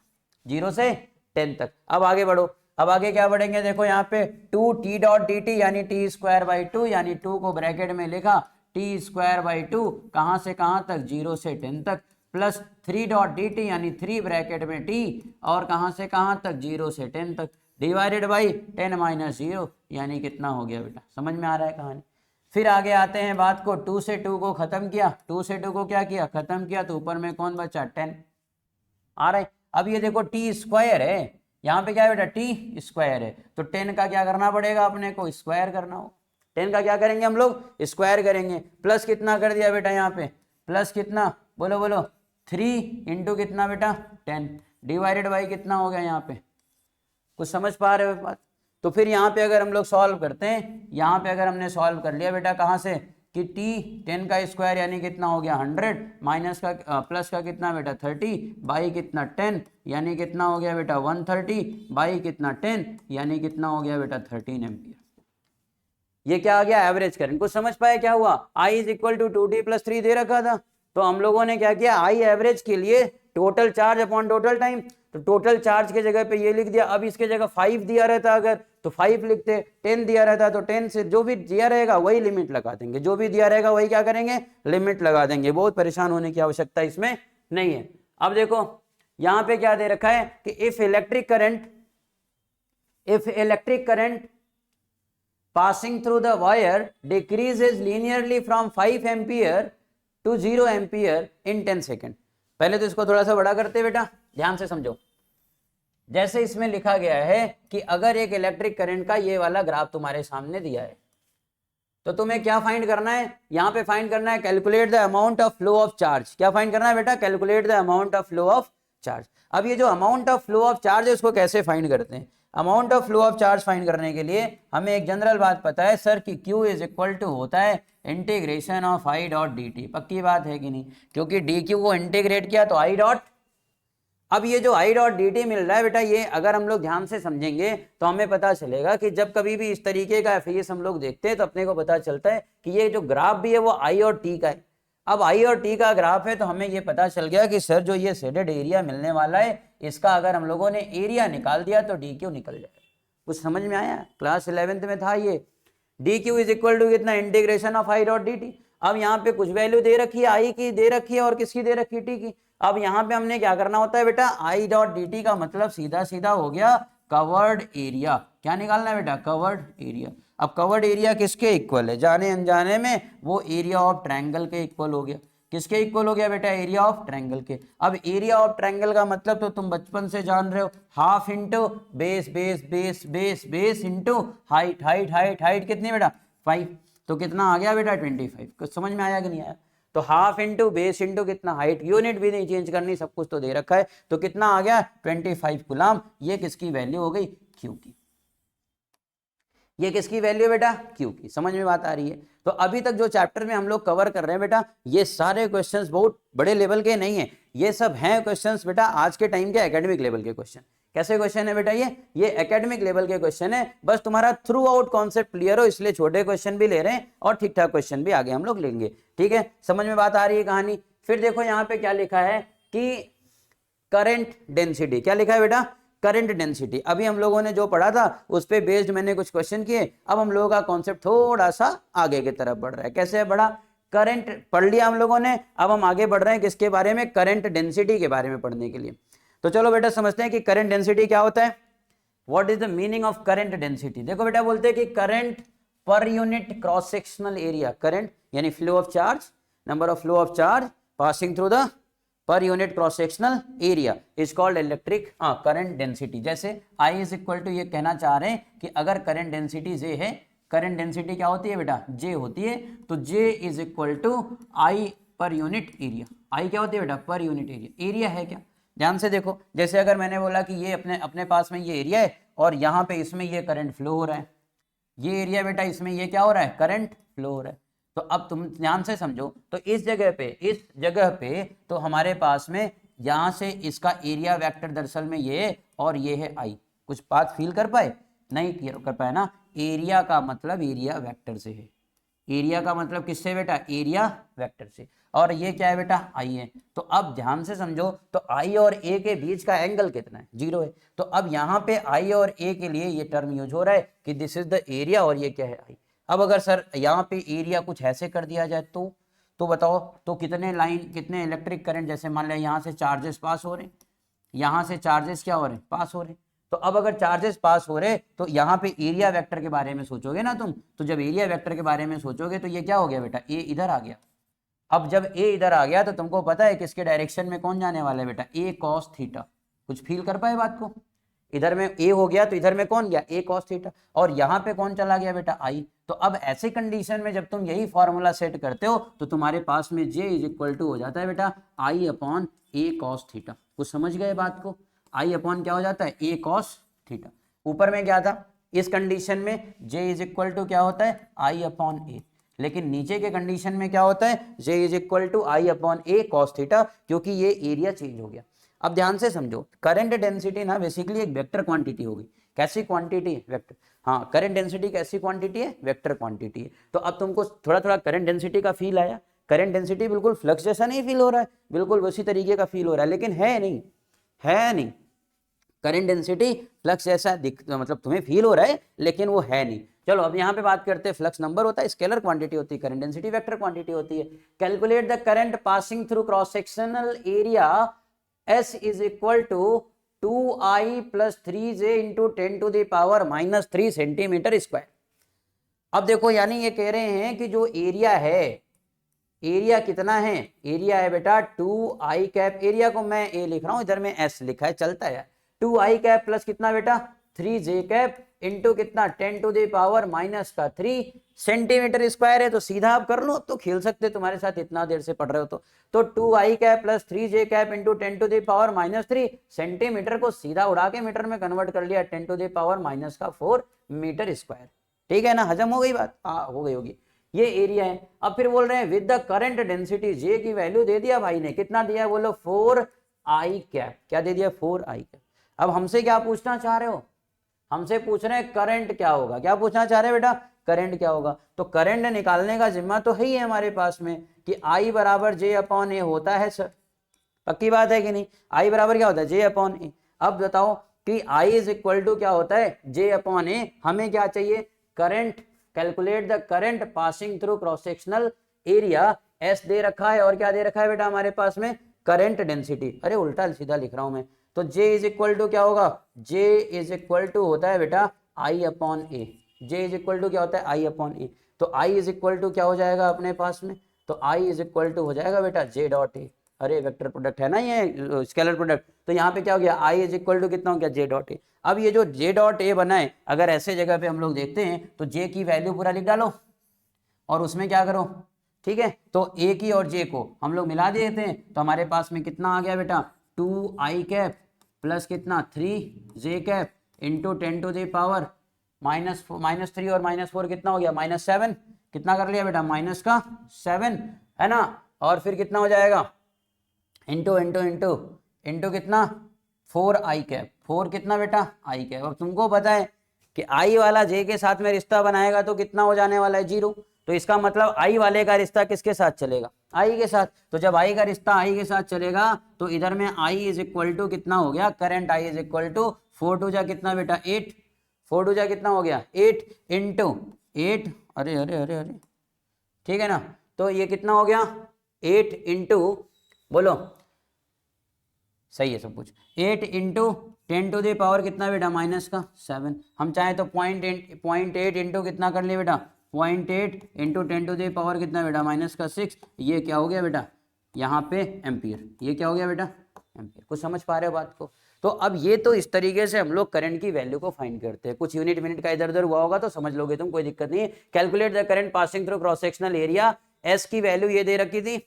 [SPEAKER 1] 0 से 10 तक। अब आगे बढ़ो, अब आगे क्या बढ़ेंगे, देखो यहाँ पे 2t डॉट dt यानी t स्क्वायर बाई 2, यानी 2 को ब्रैकेट में लिखा, t स्क्वायर बाई 2 कहां से कहां तक, 0 से 10 तक, प्लस 3 डॉट dt यानी 3 ब्रैकेट में t और कहां से कहां तक, 0 से 10 तक, डिवाइडेड बाई 10 माइनस 0 यानी कितना हो गया बेटा, समझ में आ रहा है कहानी। फिर आगे आते हैं बात को, 2 से 2 को खत्म किया, 2 से 2 को क्या किया, खत्म किया, तो ऊपर में कौन बचा, 10 आ रहा है। अब ये देखो टी स्क्वायर है, यहाँ पे क्या है बेटा, टी स्क्वायर है, तो 10 का क्या करना पड़ेगा, अपने को स्क्वायर करना हो। 10 का क्या करेंगे हम लोग, स्क्वायर करेंगे। प्लस कितना कर दिया बेटा यहाँ पे, प्लस कितना, बोलो बोलो, 3 इंटू कितना बेटा, 10 डिवाइडेड बाई कितना हो गया यहाँ पे, कुछ समझ पा रहे हो बात। तो फिर यहाँ पे अगर हम लोग सॉल्व करते हैं, यहाँ पे अगर हमने सॉल्व कर लिया बेटा कहाँ से, कि t 10 का स्क्वायर यानी कितना हो गया 100, माइनस का प्लस का कितना बेटा 30, बाई कितना 10 यानी कितना हो गया बेटा 130, बाई कितना 10 यानी कितना हो गया बेटा 13 एम्पियर। ये क्या आ गया, एवरेज करंट। कुछ समझ पाए क्या हुआ, I is equal to 2t plus 3 दे रखा था, तो हम लोगों ने क्या किया, I एवरेज के लिए total charge upon total time, तो टोटल चार्ज के जगह पे ये लिख दिया। अब इसके जगह 5 दिया रहता अगर तो 5 लिखते, 10 दिया रहता तो 10 से जो भी दिया रहेगा वही लिमिट लगा देंगे, जो भी दिया रहेगा वही क्या करेंगे, लिमिट लगा देंगे। बहुत परेशान होने की आवश्यकता इसमें नहीं है। अब देखो यहाँ पे क्या दे रखा है कि if electric current passing through the wire decreases linearly from 5 ampere to 0 ampere in 10 second. पहले तो इसको थोड़ा सा बड़ा करते बेटा, ध्यान से समझो। जैसे इसमें लिखा गया है कि अगर एक इलेक्ट्रिक करंट का ये वाला ग्राफ तुम्हारे सामने दिया है, तो तुम्हें क्या फाइंड करना है, यहाँ पे फाइंड करना है calculate the amount of flow of charge. क्या फाइंड करना है बेटा, calculate the amount of flow of charge. अब ये जो amount of flow of charge है उसको कैसे फाइंड करते हैं, amount of flow of charge find करने के लिए हमें एक जनरल बात पता है सर कि Q इज इक्वल टू होता है integration of I dot D T. पक्की बात है कि नहीं, क्योंकि DQ को इंटीग्रेट किया तो I डॉट। अब ये जो I डॉट डी टी मिल रहा है बेटा, ये अगर हम लोग ध्यान से समझेंगे तो हमें पता चलेगा कि जब कभी भी इस तरीके का फेस हम लोग देखते हैं तो अपने को पता चलता है कि ये जो ग्राफ भी है वो I और T का है। अब I और T का ग्राफ है तो हमें ये पता चल गया कि सर जो ये शेडेड एरिया मिलने वाला है इसका अगर हम लोगों ने एरिया निकाल दिया तो DQ निकल जाएगा। कुछ समझ में आया, क्लास 11th में था ये। DQ इज इक्वल टू कितना, integration of I dot D T. अब यहाँ पे कुछ वैल्यू दे रखी है, I की दे रखी है और किसकी दे रखी है, T की। अब यहाँ पे हमने क्या करना होता है बेटा, I डॉट डी टी का मतलब सीधा सीधा हो गया कवर्ड एरिया। क्या निकालना है बेटा, कवर्ड एरिया। अब कवर्ड एरिया किसके इक्वल है, जाने अनजाने में वो एरिया ऑफ ट्रायंगल के इक्वल हो गया। किसके इक्वल हो गया बेटा, एरिया ऑफ ट्रायंगल के। अब एरिया ऑफ ट्रायंगल का मतलब तो तुम बचपन से जान रहे हो, half into base base base base base into height, height height height कितनी बेटा 5, तो कितना आ गया बेटा 25। कुछ समझ में आया कि नहीं आया, तो हाफ इंटू बेस इंटू कितना हाइट, यूनिट भी नहीं चेंज करनी, सब कुछ तो दे रखा है, तो कितना आ गया 25 कूलम। ये किसकी वैल्यू हो गई, क्यू की। ये किसकी वैल्यू बेटा, क्यू की। समझ में बात आ रही है। तो अभी तक जो चैप्टर में हम लोग कवर कर रहे हैं बेटा, ये सारे क्वेश्चंस बहुत बड़े लेवल के नहीं है, ये सब हैं क्वेश्चंस बेटा आज के टाइम के एकेडमिक लेवल के क्वेश्चन। कैसे क्वेश्चन है बेटा, ये एकेडमिक लेवल के क्वेश्चन है। बस तुम्हारा थ्रू आउट कॉन्सेप्ट क्लियर हो इसलिए छोटे क्वेश्चन भी ले रहे हैं और ठीक ठाक क्वेश्चन भी आगे हम लोग लेंगे। ठीक है, समझ में बात आ रही है कहानी। फिर देखो यहाँ पे क्या लिखा है कि करंट डेंसिटी। क्या लिखा है बेटा, करंट डेंसिटी। अभी हम लोगों ने जो पढ़ा था उस पे बेस्ड मैंने कुछ क्वेश्चन किए। अब हम लोगों का कॉन्सेप्ट थोड़ा सा आगे की तरफ बढ़ रहा है। कैसे बढ़ा, करंट पढ़ लिया हम लोगों ने, अब हम आगे बढ़ रहे हैं किसके बारे में, करंट डेंसिटी के बारे में पढ़ने के लिए। तो चलो बेटा समझते हैं कि करंट डेंसिटी क्या होता है, what is the meaning of current density. देखो बेटा बोलते हैं कि current per unit cross sectional area, current यानी flow of charge, number of flow of charge passing through the per unit cross sectional area is called electric current density. जैसे I is equal to, ये कहना चाह रहे हैं कि अगर current density जे है, करंट डेंसिटी क्या होती है बेटा, जे होती है, तो J is equal to I per unit area. आई क्या होती है बेटा, पर यूनिट एरिया। एरिया है क्या, ध्यान से देखो, जैसे अगर मैंने बोला कि ये अपने अपने पास में ये एरिया है और यहाँ पे इसमें ये करंट फ्लो हो रहा है, ये एरिया बेटा, इसमें ये क्या हो रहा है, करंट फ्लो हो रहा है। तो अब तुम ध्यान से समझो, तो इस जगह पे तो हमारे पास में यहाँ से इसका एरिया वेक्टर दरअसल में ये है और ये है आई। कुछ बात फील कर पाए, नहीं कर पाए ना। एरिया का मतलब एरिया वेक्टर से है, एरिया का मतलब किससे बेटा, एरिया वेक्टर से, और ये क्या है बेटा, आई है। तो अब ध्यान से समझो, तो आई और ए के बीच का एंगल कितना है, 0 है। तो अब यहाँ पे आई और ए के लिए ये टर्म यूज हो रहा है कि दिस इज द एरिया और ये क्या है, आई। अब अगर सर यहाँ पे एरिया कुछ ऐसे कर दिया जाए तो बताओ, तो कितने इलेक्ट्रिक करंट, जैसे मान लिया यहाँ से चार्जेस पास हो रहे हैं, यहाँ से चार्जेस क्या हो रहे हैं, पास हो रहे हैं। तो अब अगर चार्जेस पास हो रहे तो यहाँ पे एरिया वेक्टर के बारे में सोचोगे ना तुम, तो जब एरिया वेक्टर के बारे में सोचोगे तो ये क्या हो गया बेटा, ए इधर आ गया। अब जब ए इधर आ गया तो तुमको पता है किसके डायरेक्शन में कौन जाने वाला है बेटा, ए कॉस थीटा। कुछ फील कर पाए बात को, इधर में ए हो गया तो इधर में कौन गया, ए कॉस थीटा, और यहाँ पे कौन चला गया बेटा, आई। तो अब ऐसे कंडीशन में जब तुम यही फॉर्मूला सेट करते हो तो तुम्हारे पास में जे इज इक्वल टू हो जाता है बेटा आई अपॉन ए कॉस थीटा। कुछ समझ गए बात को, आई अपॉन क्या हो जाता है, ए कॉस थीटा। ऊपर में क्या था, इस कंडीशन में जे इज इक्वल टू क्या होता है, आई अपॉन ए, लेकिन नीचे के कंडीशन में क्या होता है, J is equal to I upon A cos theta, क्योंकि ये एरिया चेंज हो गया। अब ध्यान से समझो, करंट डेंसिटी ना बेसिकली एक वेक्टर क्वांटिटी होगी। कैसी क्वांटिटी, वेक्टर। हाँ, करंट डेंसिटी कैसी क्वांटिटी है, वेक्टर क्वांटिटी है। तो अब तुमको थोड़ा थोड़ा करंट डेंसिटी का फील आया, करंट डेंसिटी बिल्कुल फ्लक्स जैसा नहीं फील हो रहा है, बिल्कुल उसी तरीके का फील हो रहा है, लेकिन है नहीं करंट डेंसिटी फ्लक्स जैसा मतलब तुम्हें फील हो रहा है, लेकिन वो है नहीं। चलो अब यहाँ पे बात करते हैं, फ्लक्स नंबर होता है, स्केलर क्वांटिटी होती है, करंट डेंसिटी वेक्टर क्वांटिटी होती है। Calculate the current passing through cross sectional area S is equal to 2I plus 3J into 10 to the power -3 centimetre square. अब देखो, यानी ये कह रहे हैं कि जो एरिया है, एरिया कितना है, एरिया है बेटा 2I कैप, एरिया को मैं ए लिख रहा हूं, इधर में S लिखा है, चलता है। 2I कैप प्लस कितना बेटा 3J कैप इंटू कितना 10 to the power -3 centimetre square है। तो सीधा आप कर लो, तो खेल सकते तुम्हारे साथ, इतना देर से पढ़ रहे हो तो 2I cap plus 3J cap into 10 to the power -3 centimetre को सीधा उड़ा के मीटर में कन्वर्ट कर लिया, 10 to the power -4 metre square. ठीक है ना, हजम हो गई बात, हाँ हो गई होगी। ये एरिया है। अब फिर बोल रहे हैं विद द करंट डेंसिटी, जे की वैल्यू दे दिया भाई ने, कितना दिया बोलो 4I कैप, क्या दे दिया 4I कैप। अब हमसे क्या पूछना चाह रहे हो, हमसे पूछ रहे हैं करंट क्या होगा, क्या पूछना चाह रहे हैं बेटा, करंट क्या होगा। तो करंट निकालने का जिम्मा तो है ही है हमारे पास में कि I बराबर J अपॉन ए होता है सर, पक्की बात है कि नहीं, I बराबर क्या होता है J अपॉन ए। अब बताओ कि I इज इक्वल टू क्या होता है J अपॉन ए, हमें क्या चाहिए current, calculate the current passing through cross sectional area, S दे रखा है और क्या दे रखा है बेटा हमारे पास में करंट डेंसिटी, अरे उल्टा सीधा लिख रहा हूं मैं, तो J इज इक्वल टू क्या होगा, J इज इक्वल टू होता है बेटा I upon A, J is equal to क्या होता है I अपॉन ए। तो I इज इक्वल टू क्या हो जाएगा अपने पास में, तो I इज इक्वल टू हो जाएगा बेटा J डॉट ए, अरे वेक्टर प्रोडक्ट है ना ये स्केलर प्रोडक्ट, तो यहाँ पे क्या हो गया I इज इक्वल टू कितना हो गया J डॉट ए। अब ये जो J डॉट ए बना है, अगर ऐसे जगह पे हम लोग देखते हैं तो J की वैल्यू पूरा लिख डालो और उसमें क्या करो, ठीक है, तो ए की और J को हम लोग मिला देते हैं, तो हमारे पास में कितना आ गया बेटा 2I कैप प्लस कितना 3J cap into 10 to the power -3 और -4 कितना हो गया -7, कितना कर लिया बेटा -7 है ना, और फिर कितना हो जाएगा इंटू इंटू इंटू इंटू कितना 4I कैप, 4 कितना बेटा I कैप। अब तुमको पता है कि I वाला J के साथ में रिश्ता बनाएगा तो कितना हो जाने वाला है 0, तो इसका मतलब I वाले का रिश्ता किसके साथ चलेगा, I के साथ। तो जब I का रिश्ता I के साथ चलेगा तो इधर में I इज इक्वल टू कितना हो गया, current I is equal to 4 टू जा कितना बेटा 8, 4 टू जा कितना हो गया 8 इंटू 8, अरे अरे अरे अरे ठीक है ना, तो ये कितना हो गया 8 इंटू, बोलो सही है सब कुछ, 8 इंटू 10 टू द पावर कितना बेटा -7, हम चाहे तो 0.8 इंटू कितना कर लिए बेटा 0.8 इंटू 10 टू द पावर कितना बेटा -6, ये क्या हो गया बेटा यहाँ पे एम्पियर, ये क्या हो गया बेटा एम्पियर। कुछ समझ पा रहे हो बात को? तो अब ये तो इस तरीके से हम लोग करंट की वैल्यू को फाइंड करते हैं। कुछ यूनिट मिनट का इधर उधर हुआ होगा तो समझ लोगे तुम, कोई दिक्कत नहीं है। Calculate the current passing through cross sectional area, S की वैल्यू ये दे रखी थी।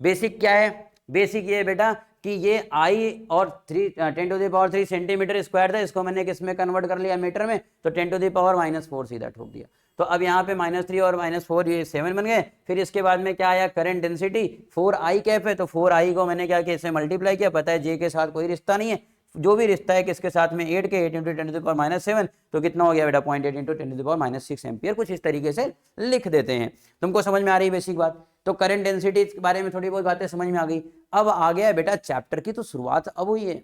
[SPEAKER 1] बेसिक क्या है? बेसिक ये है बेटा कि ये आई और 10⁻³ सेंटीमीटर स्क्वायर था, इसको मैंने किस में कन्वर्ट कर लिया मीटर में, तो 10⁻⁻⁴ सीधा ठोक दिया। तो अब यहाँ पे -3 और -4 ये 7 बन गए। फिर इसके बाद में क्या आया, करंट डेंसिटी 4I कैप है, तो 4I को मैंने क्या किया, इससे मल्टीप्लाई किया। पता है जे के साथ कोई रिश्ता नहीं है, जो भी रिश्ता है किसके साथ में, 8 के 8 × 10⁻⁷, तो कितना हो गया बेटा 0.8 × 10⁻⁶ एम्पियर। कुछ इस तरीके से लिख देते हैं। तुमको समझ में आ रही है बेसिक बात? तो करंट डेंसिटी के बारे में थोड़ी बहुत बातें समझ में आ गई। अब आ गया बेटा चैप्टर की तो शुरुआत अब हुई है,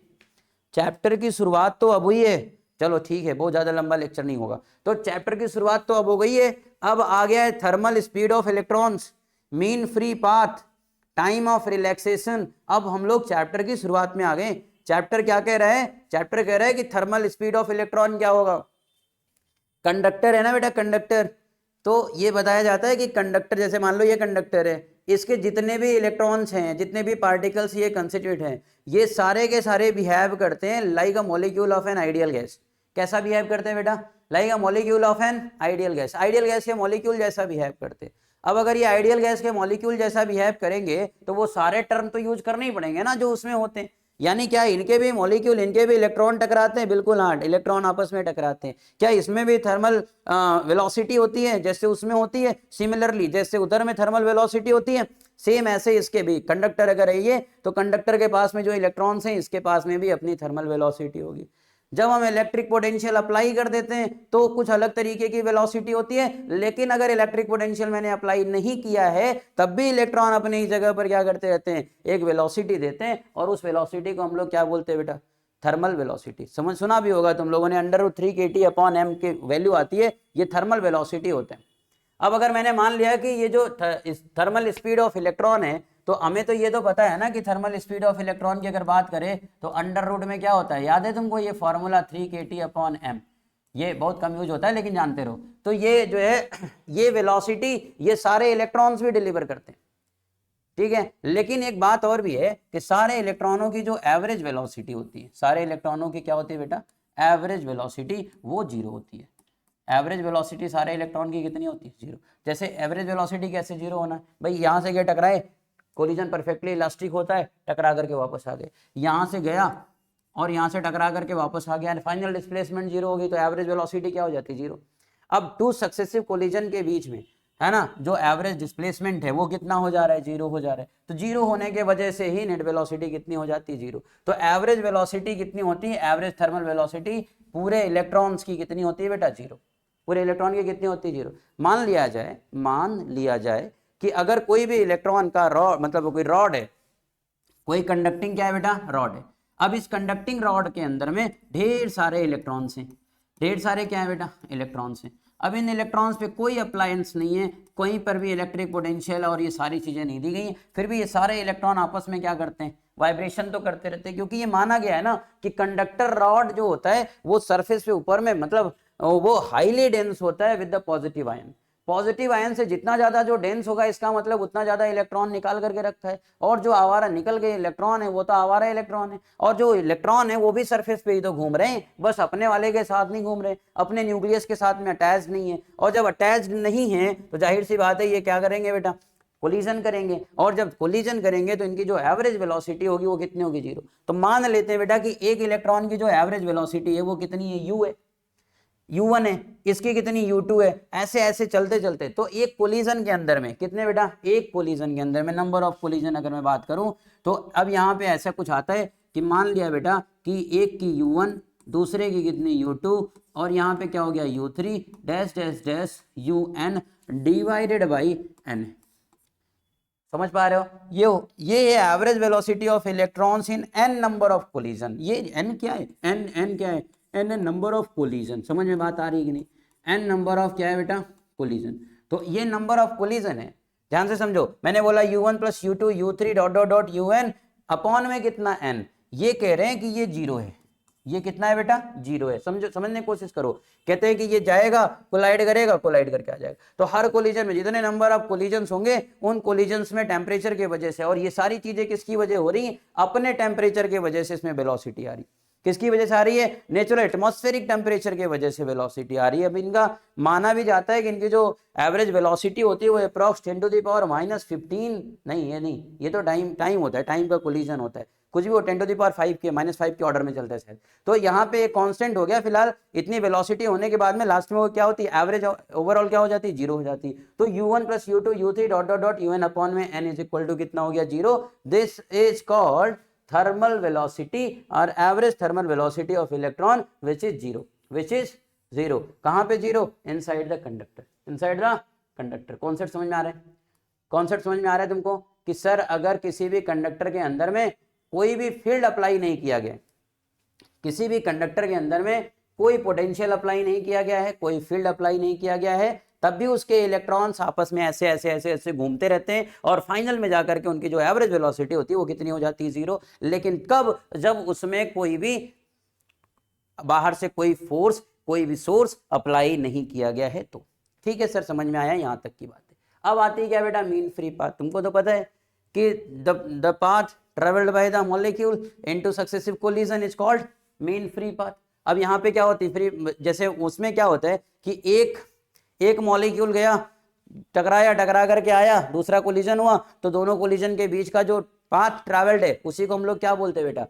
[SPEAKER 1] चैप्टर की शुरुआत तो अब हुई है। चलो ठीक है, बहुत ज्यादा लंबा लेक्चर नहीं होगा। तो चैप्टर की शुरुआत तो अब हो गई है। अब आ गया है thermal speed of electrons, mean free path, time of relaxation. अब हम लोग चैप्टर की शुरुआत में आ गए। चैप्टर क्या कह रहा है? चैप्टर कह रहा है कि थर्मल स्पीड ऑफ इलेक्ट्रॉन क्या होगा, कंडक्टर है ना बेटा, कंडक्टर। तो ये बताया जाता है कि कंडक्टर, जैसे मान लो ये कंडक्टर है, इसके जितने भी इलेक्ट्रॉन्स हैं, जितने भी पार्टिकल्स ये कंस्टिट्यूट हैं, ये सारे के सारे बिहेव करते हैं like a molecule of an ideal gas. कैसा बिहेव करते हैं बेटा? Like a molecule of an ideal gas. Ideal gas के मॉलिक्यूल जैसा बिहेव करते हैं। अब अगर ये आइडियल गैस के मॉलिक्यूल जैसा बिहेव करेंगे तो वो सारे टर्म तो यूज करने ही पड़ेंगे ना जो उसमें होते हैं। यानी क्या इनके भी मॉलिक्यूल, इनके भी इलेक्ट्रॉन टकराते हैं? बिल्कुल हाँ, इलेक्ट्रॉन आपस में टकराते हैं। क्या इसमें भी थर्मल वेलोसिटी होती है जैसे उसमें होती है? सिमिलरली जैसे उधर में थर्मल वेलोसिटी होती है, सेम ऐसे इसके भी। कंडक्टर अगर है ये, तो कंडक्टर के पास में जो इलेक्ट्रॉन्स हैं, इसके पास में भी अपनी थर्मल वेलोसिटी होगी। जब हम इलेक्ट्रिक पोटेंशियल अप्लाई कर देते हैं तो कुछ अलग तरीके की वेलोसिटी होती है, लेकिन अगर इलेक्ट्रिक पोटेंशियल मैंने अप्लाई नहीं किया है तब भी इलेक्ट्रॉन अपनी ही जगह पर क्या करते रहते हैं, एक वेलोसिटी देते हैं, और उस वेलोसिटी को हम लोग क्या बोलते हैं बेटा? Thermal velocity. समझ सुना भी होगा तुम लोगों ने, √3 kT/m की वैल्यू आती है, ये थर्मल वेलोसिटी होते हैं। अब अगर मैंने मान लिया कि ये जो थर्मल स्पीड ऑफ इलेक्ट्रॉन है, तो हमें तो ये तो पता है ना कि थर्मल स्पीड ऑफ इलेक्ट्रॉन की अगर बात करें तो अंडर रूट में क्या होता है, याद है तुमको? ये फॉर्मूला 3 kT/m, ये बहुत कम यूज होता है लेकिन जानते रहो। तो ये जो है ये वेलोसिटी ये सारे इलेक्ट्रॉन्स भी डिलीवर करते हैं, ठीक है। लेकिन एक बात और भी है कि सारे इलेक्ट्रॉनों की जो एवरेज वेलोसिटी होती है, सारे इलेक्ट्रॉनों की क्या होती है बेटा? एवरेज वेलोसिटी वो 0 होती है। एवरेज वेलोसिटी सारे इलेक्ट्रॉन की कितनी होती है? 0। जैसे एवरेज वेलोसिटी कैसे 0 होना है भाई? यहाँ से गया टकराए, कोलिजन परफेक्टली इलास्टिक होता है, टकरा करके वापस आ गए। यहाँ से गया और यहाँ से टकरा करके वापस आ गया, फाइनल डिस्प्लेसमेंट 0 होगी, तो एवरेज वेलोसिटी क्या हो जाती है? 0। अब 2 सक्सेसिव कोलिजन के बीच में है ना, जो एवरेज डिस्प्लेसमेंट है वो कितना हो जा रहा है? 0 हो जा रहा है। तो 0 होने के वजह से ही नेट वेलोसिटी कितनी हो जाती है? 0। तो एवरेज वेलोसिटी कितनी होती है? एवरेज थर्मल वेलोसिटी पूरे इलेक्ट्रॉन्स की कितनी होती है बेटा? 0। पूरे इलेक्ट्रॉन की कितनी होती है? 0। मान लिया जाए कि अगर कोई भी इलेक्ट्रॉन का रॉड, मतलब कोई रॉड है, कोई कंडक्टिंग क्या है बेटा? रॉड है। अब इस कंडक्टिंग रॉड के अंदर में ढेर सारे इलेक्ट्रॉन्स हैं, ढेर सारे क्या है बेटा? इलेक्ट्रॉन्स हैं। अब इन इलेक्ट्रॉन्स पे कोई अप्लायंस नहीं है, कहीं पर भी इलेक्ट्रिक पोटेंशियल और ये सारी चीजें नहीं दी गई हैं, फिर भी ये सारे इलेक्ट्रॉन आपस में क्या करते हैं? वाइब्रेशन तो करते रहते हैं, क्योंकि ये माना गया है ना कि कंडक्टर रॉड जो होता है वो सरफेस पे ऊपर में, मतलब वो हाईली डेंस होता है with the positive ion. Positive ion से जितना ज्यादा जो डेंस होगा, इसका मतलब उतना ज्यादा इलेक्ट्रॉन निकाल करके रखता है, और जो आवारा निकल गए इलेक्ट्रॉन है वो तो आवारा इलेक्ट्रॉन है, और जो इलेक्ट्रॉन है वो भी सरफेस पे ही तो घूम रहे हैं, बस अपने वाले के साथ नहीं घूम रहे, अपने न्यूक्लियस के साथ में अटैच नहीं है। और जब अटैच नहीं है तो जाहिर सी बात है ये क्या करेंगे बेटा? कोलिजन करेंगे, और जब कोलिजन करेंगे तो इनकी जो एवरेज वेलोसिटी होगी वो कितनी होगी? 0। तो मान लेते हैं बेटा कि एक इलेक्ट्रॉन की जो एवरेज वेलोसिटी है वो कितनी है? u है, u1 है, इसकी कितनी? u2 है। ऐसे ऐसे चलते चलते तो एक कोलिजन के अंदर में कितने बेटा? एक कोलिजन के अंदर में नंबर ऑफ कोलिजन अगर मैं बात करूं तो अब यहाँ पे ऐसा कुछ आता है कि मान लिया बेटा कि एक की u1, दूसरे की कितनी? u2, और यहाँ पे क्या हो गया? u3 dash dash dash un divided by n। समझ पा रहे हो? ये है average velocity of electrons in n number of collision. ये n क्या है? n क्या है? n number of collision. समझ में बात आ रही है कि नहीं? n नंबर ऑफ क्या है बेटा? कोलिजन। तो ये नंबर ऑफ कोलिजन है, ध्यान से समझो। मैंने बोला u1 + u2 u3 ... un upon में कितना n, ये कह रहे हैं कि ये 0 है, ये कितना है बेटा 0 है। समझने की कोशिश करो। कहते हैं कि ये जाएगा कोलाइड करेगा, कोलाइड करके आ जाएगा। तो हर कोलिजन में जितने नंबर ऑफ कोलिजन्स होंगे उन कोलिजन्स में टेम्परेचर की वजह से, और ये सारी चीजें किसकी वजह हो रही है, अपने टेम्परेचर की वजह से इसमें वेलोसिटी आ रही। किसकी वजह से आ रही है, नेचुरल एटमॉस्फेरिक टेम्परेचर की वजह से वेलोसिटी आ रही है। अब इनका माना भी जाता है कि इनकी जो एवरेज वेलोसिटी होती है वो अप्रॉक्स 10⁻⁻15 नहीं, ये नहीं, ये तो टाइम होता है, टाइम का कोलिजन होता है, कुछ भी वो 10⁻5 के -5 के ऑर्डर में चलता है शायद। तो यहाँ पे एक कांस्टेंट हो गया फिलहाल। इतनी वेलोसिटी होने के बाद में लास्ट में वो क्या होती है, एवरेज ओवरऑल क्या हो जाती है, 0 हो जाती है। तो u1 + u2 u3 dot dot dot un upon में n इज इक्वल टू कितना हो गया 0। This is called thermal velocity और average thermal velocity of electron which is 0। कहाँ पे 0, inside the conductor, inside the conductor. Concept समझ में आ रहा है, कॉन्सेप्ट समझ में आ रहा है तुमको कि सर अगर किसी भी कंडक्टर के अंदर में कोई भी फील्ड अप्लाई नहीं किया गया, किसी भी कंडक्टर के अंदर में कोई पोटेंशियल अप्लाई नहीं किया गया है, कोई फील्ड अप्लाई नहीं किया गया है, तब भी उसके इलेक्ट्रॉन्स आपस में ऐसे ऐसे ऐसे ऐसे घूमते रहते हैं और फाइनल में जाकर के उनकी जो एवरेज वेलोसिटी होती है वो कितनी हो जाती है 0। लेकिन कब, जब उसमें कोई भी बाहर से कोई फोर्स, कोई भी सोर्स अप्लाई नहीं किया गया है तो। ठीक है सर, समझ में आया यहाँ तक की बात है। अब आती है क्या बेटा, मीन फ्री पाथ। तुमको तो पता है कि the path travelled by the molecule into successive collision is called mean free path. अब यहाँ पे क्या होती है फ्री, जैसे उसमें क्या होता है कि एक मॉलिक्यूल गया, टकरा करके आया, दूसरा कोलिजन हुआ, तो दोनों कोलिजन के बीच का जो पाथ ट्रैवल्ड है उसी को हम लोग क्या बोलते हैं बेटा,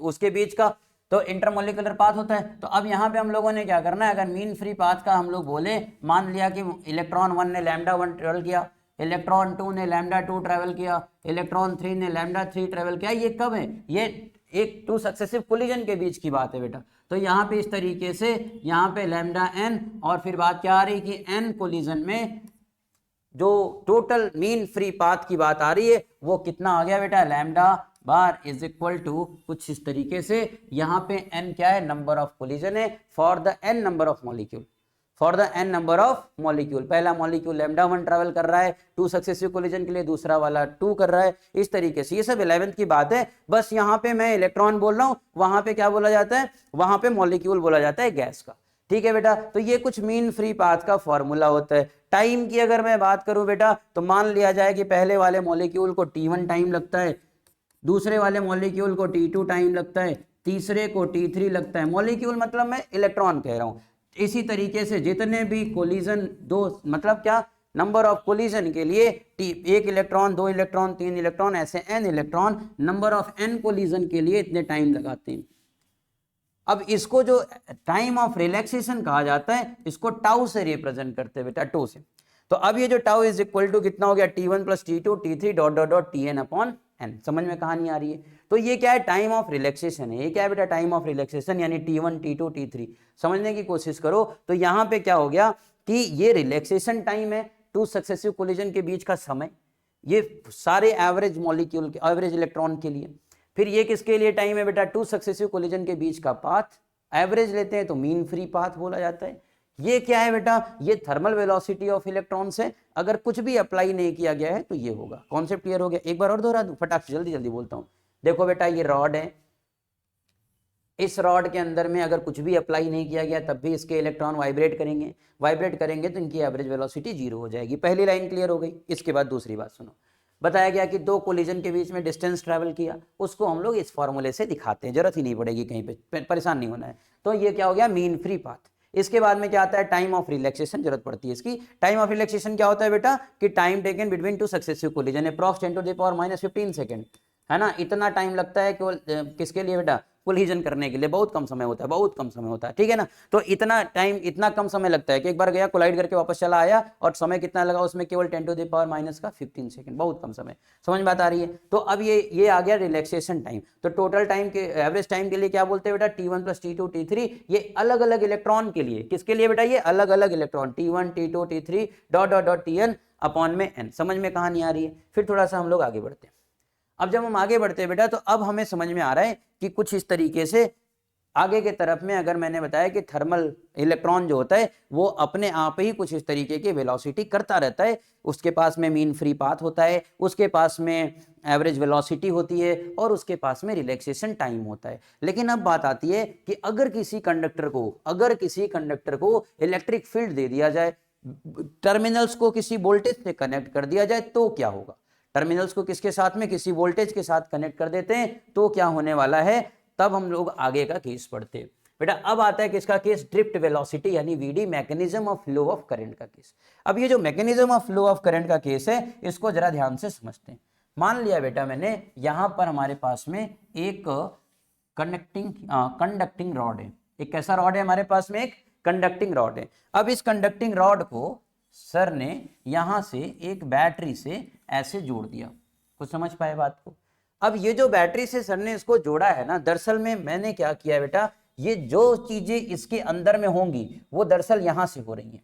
[SPEAKER 1] उसके बीच का तो इंटरमोलिकुलर पाथ होता है। तो अब यहाँ पे हम लोगों ने क्या करना है, अगर मीन फ्री पाथ का हम लोग बोले, मान लिया कि इलेक्ट्रॉन 1 ने λ1 ट्रेवल किया, इलेक्ट्रॉन 2 ने λ2 ट्रेवल किया, इलेक्ट्रॉन 3 ने λ3 ट्रेवल किया। ये कब है, ये एक 2 सक्सेसिव कोलिजन के बीच की बात है बेटा। तो यहाँ पे इस तरीके से यहाँ पे λn और फिर बात क्या आ रही कि n कोलिजन में जो टोटल मीन फ्री पाथ की बात आ रही है वो कितना आ गया बेटा, λ इज इक्वल टू कुछ इस तरीके से। यहाँ पे n क्या है, नंबर ऑफ कोलिजन है for the n number of molecule, for the n number of molecule. पहला मॉलिक्यूल λ1 ट्रेवल कर रहा है 2 सक्सेसिव कोलिजन के लिए, दूसरा वाला 2 कर रहा है, इस तरीके से। ये सब 11th की बात है। बस यहाँ पे मैं इलेक्ट्रॉन बोल रहा हूँ, वहां पे क्या बोला जाता है, वहां पे मॉलिक्यूल बोला जाता है गैस का। ठीक है बेटा, तो ये कुछ मीन फ्री पाथ का फॉर्मूला होता है। टाइम की अगर मैं बात करूं बेटा, तो मान लिया जाए कि पहले वाले मॉलिक्यूल को t1 टाइम लगता है, दूसरे वाले मॉलिक्यूल को t2 टाइम लगता है, तीसरे को t3 लगता है। मॉलिक्यूल मतलब मैं इलेक्ट्रॉन कह रहा हूं। इसी तरीके से जितने भी कोलिजन, दो मतलब क्या, नंबर ऑफ कोलिजन के लिए 1 इलेक्ट्रॉन, 2 इलेक्ट्रॉन, 3 इलेक्ट्रॉन, ऐसे n electron, number of n collision के लिए इतने टाइम लगाते हैं। अब इसको जो टाइम ऑफ रिलैक्सेशन कहा जाता है, इसको टाउ से रिप्रेजेंट करते हैं बेटा, टो से। तो अब ये जो टाउ इज इक्वल टू कितना हो गया, t1 + t2 t3 dot dot dot tn upon n। समझ में कहानी आ रही है। तो ये क्या है, टाइम ऑफ रिलैक्सेशन है। ये क्या है बेटा, टाइम ऑफ रिलैक्सेशन, यानी t1 t2 t3। समझने की कोशिश करो। तो यहाँ पे क्या हो गया कि ये रिलैक्सेशन टाइम है, 2 सक्सेसिव कोलिजन के बीच का समय, ये सारे एवरेज मॉलिक्यूल के, एवरेज इलेक्ट्रॉन के लिए। फिर ये किसके लिए टाइम है बेटा, 2 सक्सेसिव कोलिजन के बीच का पाथ, एवरेज लेते हैं तो मीन फ्री पाथ बोला जाता है। ये क्या है बेटा, ये थर्मल वेलोसिटी ऑफ इलेक्ट्रॉन से अगर कुछ भी अप्लाई नहीं किया गया है तो ये होगा। कॉन्सेप्ट क्लियर हो गया। एक बार और दोहरा दूं, फटाक से जल्दी जल्दी बोलता हूं। देखो बेटा, ये रॉड है, इस रॉड के अंदर में अगर कुछ भी अप्लाई नहीं किया गया तब भी इसके इलेक्ट्रॉन वाइब्रेट करेंगे, वाइब्रेट करेंगे तो इनकी एवरेज वेलोसिटी 0 हो जाएगी। पहली लाइन क्लियर हो गई। इसके बाद दूसरी बात सुनो। बताया गया कि 2 कोलिजन के बीच में डिस्टेंस ट्रैवल किया, उसको हम लोग इस फॉर्मूले से दिखाते हैं, जरूरत ही नहीं पड़ेगी कहीं पे, परेशान नहीं होना है। तो ये क्या हो गया, मीन फ्री पाथ। इसके बाद में क्या आता है, टाइम ऑफ रिलैक्सेशन, जरूरत पड़ती है इसकी। टाइम ऑफ रिलैक्सेशन क्या होता है बेटा, कि time taken between 2 successive collision approx 10⁻⁻15 second, है ना। इतना टाइम लगता है केवल किसके लिए बेटा, कोलिजन करने के लिए। बहुत कम समय होता है, बहुत कम समय होता है, ठीक है ना। तो इतना टाइम, इतना कम समय लगता है कि एक बार गया, कोलाइड करके वापस चला आया, और समय कितना लगा उसमें, केवल 10⁻⁻15 सेकंड। बहुत कम समय। समझ बात आ रही है। तो अब ये आ गया रिलैक्सेशन टाइम। तो टोटल टाइम के, एवरेज टाइम के लिए क्या बोलते हैं बेटा, t1 + t2 t3। ये अलग अलग इलेक्ट्रॉन के लिए, किसके लिए बेटा, ये अलग अलग electron, t1 t2 t3 dot dot dot tn upon में n। समझ में कहानी आ रही है। फिर थोड़ा सा हम लोग आगे बढ़ते हैं। अब जब हम आगे बढ़ते हैं बेटा, तो अब हमें समझ में आ रहा है कि कुछ इस तरीके से आगे के तरफ में अगर मैंने बताया कि थर्मल इलेक्ट्रॉन जो होता है वो अपने आप ही कुछ इस तरीके की वेलोसिटी करता रहता है, उसके पास में मीन फ्री पाथ होता है, उसके पास में एवरेज वेलोसिटी होती है और उसके पास में रिलैक्सेशन टाइम होता है। लेकिन अब बात आती है कि अगर किसी कंडक्टर को इलेक्ट्रिक फील्ड दे दिया जाए, टर्मिनल्स को किसी वोल्टेज से कनेक्ट कर दिया जाए तो क्या होगा? टर्मिनल्स को किसके साथ में, किसी वोल्टेज के साथ कनेक्ट कर देते हैं तो क्या होने वाला है? तब हम लोग आगे का केस पढ़ते हैं। बेटा अब आता है किसका केस? ड्रिफ्ट वेलोसिटी यानी VD, mechanism of flow of current का केस। अब ये जो mechanism of flow of current का केस है इसको जरा ध्यान से समझते हैं। मान लिया बेटा मैंने यहां पर हमारे पास में एक कंडक्टिंग रॉड है। एक कैसा रॉड है हमारे पास में? एक कंडक्टिंग रॉड है। अब इस कंडक्टिंग रॉड को सर ने यहां से एक बैटरी से ऐसे जोड़ दिया। कुछ समझ पाए बात को? अब ये जो बैटरी से सर ने इसको जोड़ा है ना, दरअसल में मैंने क्या किया बेटा, ये जो चीजें इसके अंदर में होंगी वो दरअसल यहां से हो रही हैं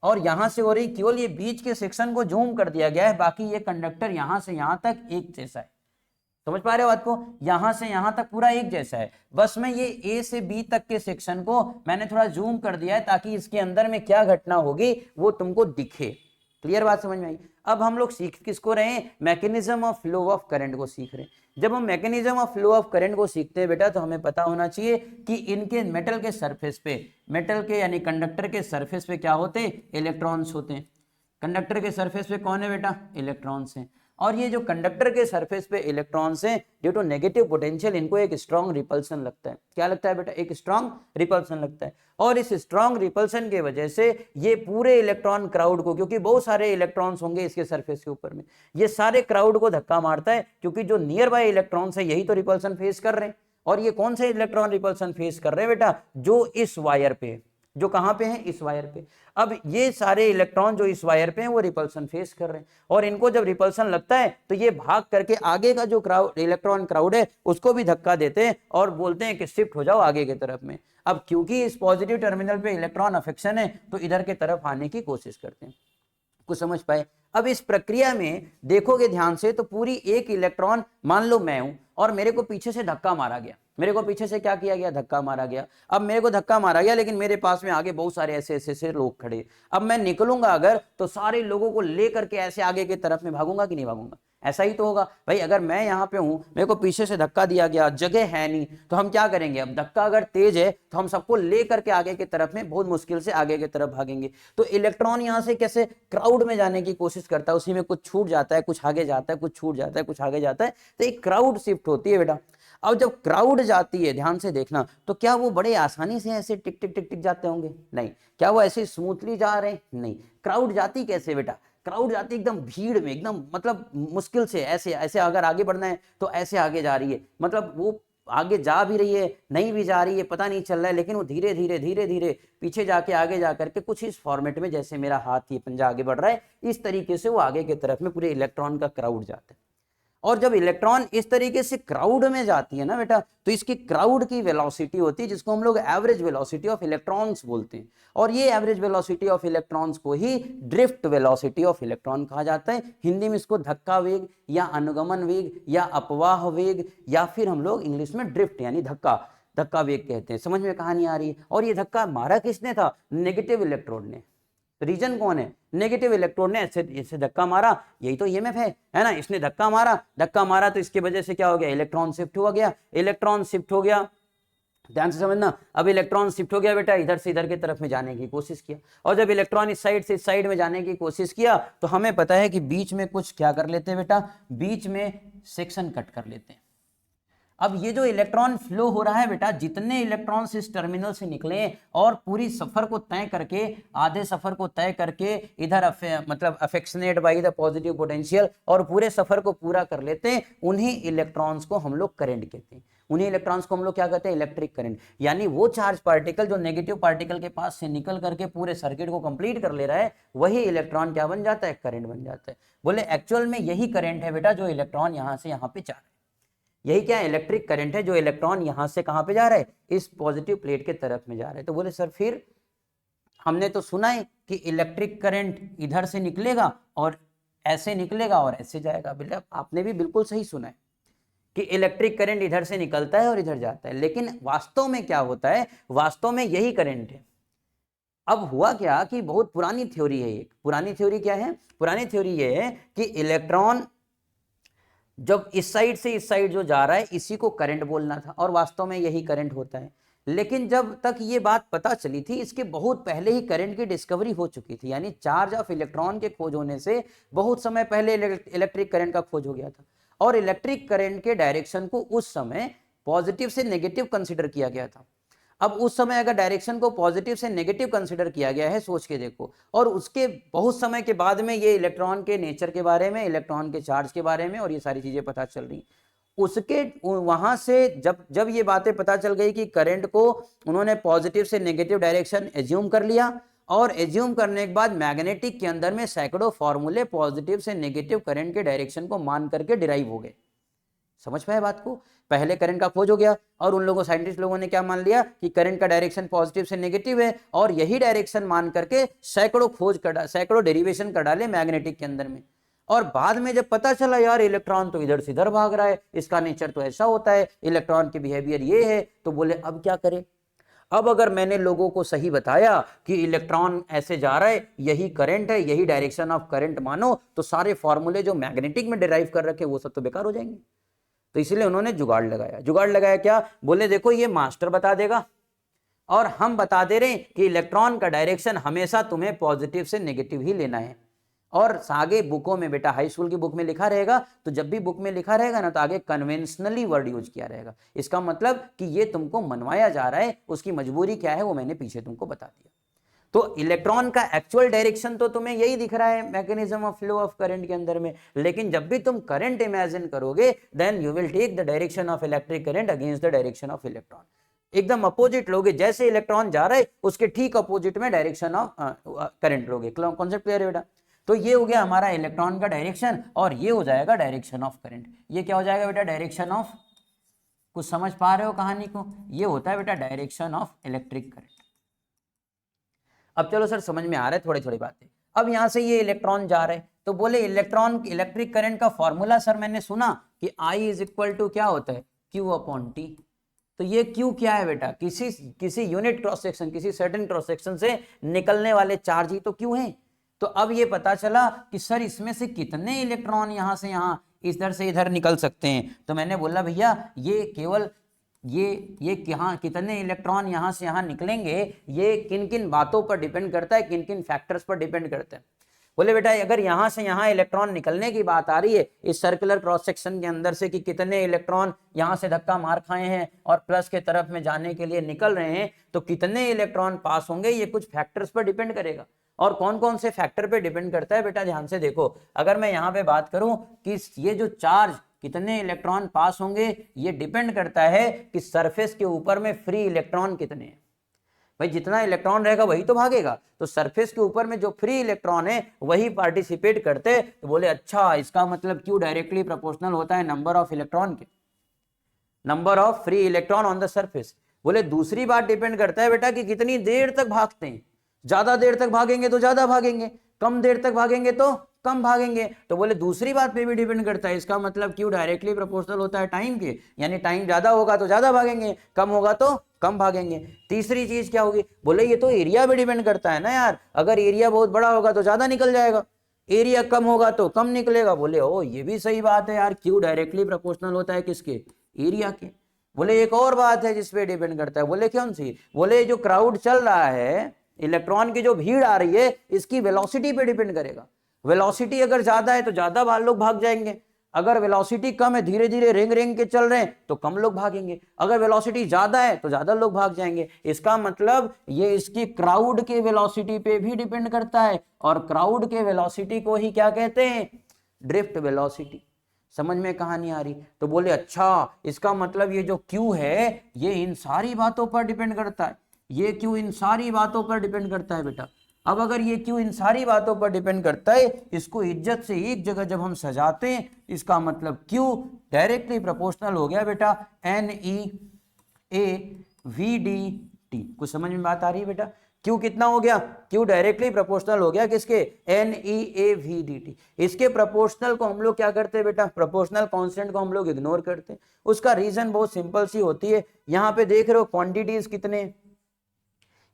[SPEAKER 1] और यहां से हो रही, केवल ये बीच के सेक्शन को जूम कर दिया गया है, बाकी ये कंडक्टर यहां से यहां तक एक जैसा है। समझ पा रहे हो बात को? यहां से यहां तक पूरा एक जैसा है, बस मैं ये ए से बी तक के सेक्शन को मैंने थोड़ा जूम कर दिया है ताकि इसके अंदर में क्या घटना होगी वो तुमको दिखे। क्लियर बात समझ में आई? अब हम लोग सीख किसको रहे हैं? Mechanism of flow of current को सीख रहे हैं। जब हम mechanism of flow of current को सीखते हैं बेटा तो हमें पता होना चाहिए कि इनके मेटल के सरफेस पे, मेटल के यानी कंडक्टर के सरफेस पे क्या होते हैं? इलेक्ट्रॉन्स होते हैं। कंडक्टर के सरफेस पे कौन है बेटा? इलेक्ट्रॉन्स हैं। और ये जो कंडक्टर के सरफेस पे इलेक्ट्रॉन्स हैं, ड्यू टू नेगेटिव पोटेंशियल इनको एक स्ट्रॉन्ग रिपल्सन लगता है। क्या लगता है बेटा? एक स्ट्रॉन्ग रिपल्सन लगता है। और इस स्ट्रॉन्ग रिपल्सन के वजह से ये पूरे इलेक्ट्रॉन क्राउड को, क्योंकि बहुत सारे इलेक्ट्रॉन्स होंगे इसके सरफेस के ऊपर में, ये सारे क्राउड को धक्का मारता है, क्योंकि जो नियर बाय इलेक्ट्रॉन्स है यही तो रिपल्सन फेस कर रहे हैं। और ये कौन से इलेक्ट्रॉन रिपल्सन फेस कर रहे हैं बेटा? जो इस वायर पे, जो कहां पे है? इस वायर पे। अब ये सारे इलेक्ट्रॉन जो इस वायर पे हैं वो रिपल्सन फेस कर रहे हैं और इनको जब रिपल्सन लगता है तो ये भाग करके आगे का जो क्राउड, इलेक्ट्रॉन क्राउड है, उसको भी धक्का देते हैं और बोलते हैं कि शिफ्ट हो जाओ आगे की तरफ में। अब क्योंकि इस पॉजिटिव टर्मिनल पे इलेक्ट्रॉन अफेक्शन है तो इधर की तरफ आने की कोशिश करते हैं। कुछ समझ पाए? अब इस प्रक्रिया में देखोगे ध्यान से तो पूरी एक इलेक्ट्रॉन, मान लो मैं हूं और मेरे को पीछे से धक्का मारा गया, मेरे को पीछे से क्या किया गया? धक्का मारा गया। अब मेरे को धक्का मारा गया लेकिन मेरे पास में आगे बहुत सारे ऐसे ऐसे लोग खड़े। अब मैं निकलूंगा अगर तो सारे लोगों को लेकर के ऐसे आगे की तरफ में भागूंगा कि नहीं भागूंगा? ऐसा ही तो होगा भाई। अगर मैं यहाँ पे हूं, मेरे को पीछे से धक्का दिया गया, जगह है नहीं, तो हम क्या करेंगे? अब धक्का अगर तेज है तो हम सबको लेकर के आगे की तरफ में बहुत मुश्किल से आगे की तरफ भागेंगे। तो इलेक्ट्रॉन यहाँ से कैसे क्राउड में जाने की कोशिश करता है, उसी में कुछ छूट जाता है, कुछ आगे जाता है, कुछ छूट जाता है, कुछ आगे जाता है, तो एक क्राउड शिफ्ट होती है बेटा। अब जब क्राउड जाती है, ध्यान से देखना, तो क्या वो बड़े आसानी से ऐसे टिक टिक टिक टिक जाते होंगे? नहीं। क्या वो ऐसे स्मूथली जा रहे हैं? नहीं। क्राउड जाती कैसे बेटा? क्राउड जाती एकदम भीड़ में, एकदम मतलब मुश्किल से, ऐसे ऐसे अगर आगे बढ़ना है तो ऐसे आगे जा रही है, मतलब वो आगे जा भी रही है, नहीं भी जा रही है, पता नहीं चल रहा है, लेकिन वो धीरे धीरे धीरे धीरे पीछे जाके आगे जा करके कुछ इस फॉर्मेट में, जैसे मेरा हाथ ये पंजा आगे बढ़ रहा है, इस तरीके से वो आगे की तरफ में पूरे इलेक्ट्रॉन का क्राउड जाता है। और जब इलेक्ट्रॉन इस तरीके से क्राउड में जाती है ना बेटा, तो इसकी क्राउड की वेलोसिटी होती है जिसको हम लोग एवरेज वेलोसिटी ऑफ इलेक्ट्रॉन्स बोलते हैं। और ये एवरेज वेलोसिटी ऑफ इलेक्ट्रॉन्स को ही ड्रिफ्ट वेलोसिटी ऑफ इलेक्ट्रॉन कहा जाता है। हिंदी में इसको धक्का वेग या अनुगमन वेग या अपवाह वेग या फिर हम लोग इंग्लिश में ड्रिफ्ट यानी धक्का वेग कहते हैं। समझ में कहानी आ रही है? और ये धक्का मारा किसने था? नेगेटिव इलेक्ट्रोड ने। रीजन कौन है? नेगेटिव इलेक्ट्रोड ने ऐसे धक्का मारा, यही तो ईएमएफ है ना? इसने धक्का मारा तो इसकी वजह से क्या हो गया? इलेक्ट्रॉन शिफ्ट हो गया। इलेक्ट्रॉन शिफ्ट हो गया, ध्यान से समझना। अब इलेक्ट्रॉन शिफ्ट हो गया बेटा, इधर से इधर की तरफ में जाने की कोशिश किया, और जब इलेक्ट्रॉन इस साइड से इस साइड में जाने की कोशिश किया तो हमें पता है कि बीच में कुछ क्या कर लेते हैं बेटा? बीच में सेक्शन कट कर लेते हैं। अब ये जो इलेक्ट्रॉन फ्लो हो रहा है बेटा, जितने इलेक्ट्रॉन्स इस टर्मिनल से निकले और पूरी सफर को तय करके, आधे सफर को तय करके इधर मतलब affectionate by the positive potential और पूरे सफर को पूरा कर लेते हैं, उन्हीं इलेक्ट्रॉन्स को हम लोग करंट कहते हैं। उन्हीं इलेक्ट्रॉन्स को हम लोग क्या कहते हैं? Electric current. यानी वो चार्ज पार्टिकल जो नेगेटिव पार्टिकल के पास से निकल करके पूरे सर्किट को कंप्लीट कर ले रहा है, वही इलेक्ट्रॉन क्या बन जाता है? करंट बन जाता है। बोले एक्चुअल में यही करंट है बेटा जो इलेक्ट्रॉन यहां से यहां पे जा रहा है। यही क्या है? इलेक्ट्रिक करंट है जो इलेक्ट्रॉन यहां से कहां पे जा रहा है? इस पॉजिटिव प्लेट के तरफ में जा रहा है। तो बोले सर फिर हमने तो सुना है कि इलेक्ट्रिक करंट इधर से निकलेगा और ऐसे निकलेगा और ऐसे जाएगा। बोले आपने भी बिल्कुल सही सुना है। कि इलेक्ट्रिक करंट इधर से निकलता है और इधर जाता है, लेकिन वास्तव में क्या होता है, वास्तव में यही करंट है। अब हुआ क्या कि बहुत पुरानी थ्योरी है, एक पुरानी थ्योरी क्या है, पुरानी थ्योरी ये है कि इलेक्ट्रॉन जब इस साइड से इस साइड जो जा रहा है इसी को करंट बोलना था, और वास्तव में यही करंट होता है। लेकिन जब तक ये बात पता चली थी, इसके बहुत पहले ही करंट की डिस्कवरी हो चुकी थी, यानी चार्ज ऑफ इलेक्ट्रॉन के खोज होने से बहुत समय पहले इलेक्ट्रिक करंट का खोज हो गया था, और इलेक्ट्रिक करंट के डायरेक्शन को उस समय पॉजिटिव से नेगेटिव कंसिडर किया गया था। अब उस समय अगर डायरेक्शन को पॉजिटिव से नेगेटिव कंसिडर किया गया है, सोच के देखो, और उसके बहुत समय के बाद में ये इलेक्ट्रॉन के नेचर के बारे में, इलेक्ट्रॉन के चार्ज के बारे में और ये सारी चीजें पता चल रही, उसके वहां से जब ये बातें पता चल गई कि करंट को उन्होंने पॉजिटिव से नेगेटिव डायरेक्शन एज्यूम कर लिया, और एज्यूम करने के बाद मैग्नेटिक के अंदर में सैकड़ों फॉर्मूले पॉजिटिव से नेगेटिव करंट के डायरेक्शन को मान करके डिराइव हो गए। समझ पाए बात को, पहले करंट का खोज हो गया और उन लोगों साइंटिस्ट लोगों ने क्या मान लिया कि करंट का डायरेक्शन पॉजिटिव से नेगेटिव है, और यही डायरेक्शन मान करके सैकड़ों डेरिवेशन कर डाले मैग्नेटिक के अंदर में। और बाद में जब पता चला यार इलेक्ट्रॉन तो इधर से इधर भाग रहा है, इसका नेचर तो ऐसा होता है, इलेक्ट्रॉन के बिहेवियर ये है, तो बोले अब क्या करें। अब अगर मैंने लोगों को सही बताया कि इलेक्ट्रॉन ऐसे जा रहा है, यही करंट है, यही डायरेक्शन ऑफ करंट मानो, तो सारे फॉर्मूले जो मैग्नेटिक में डिराइव कर रखे वो सब तो बेकार हो जाएंगे। तो इसलिए उन्होंने जुगाड़ लगाया। जुगाड़ लगाया क्या, बोले देखो ये मास्टर बता देगा और हम बता दे रहे हैं कि इलेक्ट्रॉन का डायरेक्शन हमेशा तुम्हें पॉजिटिव से नेगेटिव ही लेना है, और आगे बुकों में बेटा हाई स्कूल की बुक में लिखा रहेगा, तो जब भी बुक में लिखा रहेगा ना तो आगे कन्वेंशनली वर्ड यूज किया रहेगा। इसका मतलब कि ये तुमको मनवाया जा रहा है, उसकी मजबूरी क्या है वो मैंने पीछे तुमको बता दिया। तो इलेक्ट्रॉन का एक्चुअल डायरेक्शन तो तुम्हें यही दिख रहा है mechanism of flow of current के अंदर में, लेकिन जब भी तुम करंट इमेजिन करोगे then you will take the direction of electric current against the direction of electron, एकदम अपोजिट लोगे, जैसे इलेक्ट्रॉन जा रहा है उसके ठीक अपोजिट में डायरेक्शन ऑफ करंट लोगे। कॉन्सेप्ट क्लियर है बेटा। तो ये हो गया हमारा इलेक्ट्रॉन का डायरेक्शन, और ये हो जाएगा डायरेक्शन ऑफ करंट। ये क्या हो जाएगा बेटा, डायरेक्शन ऑफ, कुछ समझ पा रहे हो कहानी को, ये होता है बेटा डायरेक्शन ऑफ इलेक्ट्रिक करंट। अब चलो सर समझ में आ रहा है थोड़ी थोड़ी बातें। अब यहां से ये इलेक्ट्रॉन जा रहे हैं, तो बोले इलेक्ट्रॉन इलेक्ट्रिक करंट का फॉर्मूला सर मैंने सुना कि I इज इक्वल टू क्या होता है, Q अपॉन T। तो ये Q क्या है बेटा, किसी यूनिट क्रॉस सेक्शन, किसी सर्टेन क्रॉस सेक्शन से निकलने वाले चार्ज ही तो Q है। तो अब ये पता चला कि सर इसमें से कितने इलेक्ट्रॉन यहां से यहां इधर से इधर निकल सकते हैं। तो मैंने बोला भैया ये केवल ये कितने इलेक्ट्रॉन यहां से यहां निकलेंगे ये किन किन बातों पर डिपेंड करता है, किन किन फैक्टर्स पर डिपेंड करता है। बोले बेटा अगर यहां से यहां इलेक्ट्रॉन निकलने की बात आ रही है इस सर्कुलर क्रॉस सेक्शन के अंदर से कि कितने इलेक्ट्रॉन यहां से धक्का मार खाए हैं और प्लस के तरफ में जाने के लिए निकल रहे हैं, तो कितने इलेक्ट्रॉन पास होंगे ये कुछ फैक्टर्स पर डिपेंड करेगा। और कौन कौन से फैक्टर पे डिपेंड करता है बेटा, ध्यान से देखो। अगर मैं यहाँ पे बात करूं कि ये जो चार्ज कितने इलेक्ट्रॉन पास होंगे, ये डिपेंड करता है कि सरफेस के ऊपर में फ्री इलेक्ट्रॉन कितने हैं। भाई जितना इलेक्ट्रॉन रहेगा वही तो भागेगा, तो सरफेस के ऊपर में जो फ्री इलेक्ट्रॉन है वही पार्टिसिपेट करते। तो बोले अच्छा इसका मतलब क्यों डायरेक्टली प्रोपोर्शनल होता है नंबर ऑफ इलेक्ट्रॉन के, number of free electron on the surface. बोले दूसरी बात डिपेंड करता है बेटा कि कितनी देर तक भागते हैं, ज्यादा देर तक भागेंगे तो ज्यादा भागेंगे, कम देर तक भागेंगे तो कम भागेंगे। तो बोले दूसरी बात पे भी डिपेंड करता है, इसका मतलब क्यों डायरेक्टली प्रोपोर्शनल होता है टाइम के, यानी टाइम ज्यादा होगा तो ज्यादा भागेंगे, कम होगा तो कम भागेंगे। तीसरी चीज क्या होगी, बोले ये तो एरिया पे डिपेंड करता है ना यार, अगर एरिया बहुत बड़ा होगा तो ज्यादा निकल जाएगा, एरिया कम होगा तो कम निकलेगा। बोले ओ ये भी सही बात है यार, क्यों डायरेक्टली प्रोपोर्शनल होता है किसके, एरिया के। बोले एक और बात है जिसपे डिपेंड करता है। बोले कौन सी, बोले जो क्राउड चल रहा है, इलेक्ट्रॉन की जो भीड़ आ रही है इसकी वेलोसिटी पे डिपेंड करेगा। वेलोसिटी अगर ज्यादा है तो ज्यादा लोग भाग जाएंगे, अगर वेलोसिटी कम है धीरे धीरे रेंग रेंग के चल रहे हैं तो कम लोग भागेंगे, अगर वेलोसिटी ज्यादा है तो ज्यादा लोग भाग जाएंगे। इसका मतलब ये इसकी क्राउड के वेलोसिटी पे भी डिपेंड करता है, और क्राउड के वेलोसिटी को ही क्या कहते हैं, ड्रिफ्ट वेलोसिटी। समझ में कहानी आ रही। तो बोले अच्छा इसका मतलब ये जो क्यू है ये इन सारी बातों पर डिपेंड करता है, ये क्यों इन सारी बातों पर डिपेंड करता है बेटा। अब अगर ये क्यों इन सारी बातों पर डिपेंड करता है, इसको इज्जत से एक जगह जब हम सजाते हैं, इसका मतलब क्यू डायरेक्टली प्रोपोर्शनल हो गया बेटा NE/AVDT। कुछ समझ में बात आ रही है बेटा। Q कितना हो गया, Q डायरेक्टली प्रोपोर्शनल हो गया किसके, NEAVDT। इसके प्रोपोर्शनल को हम लोग क्या करते हैं बेटा, प्रोपोर्शनल कांस्टेंट को हम लोग इग्नोर करते हैं। उसका रीजन बहुत सिंपल सी होती है, यहाँ पे देख रहे हो क्वांटिटीज कितने,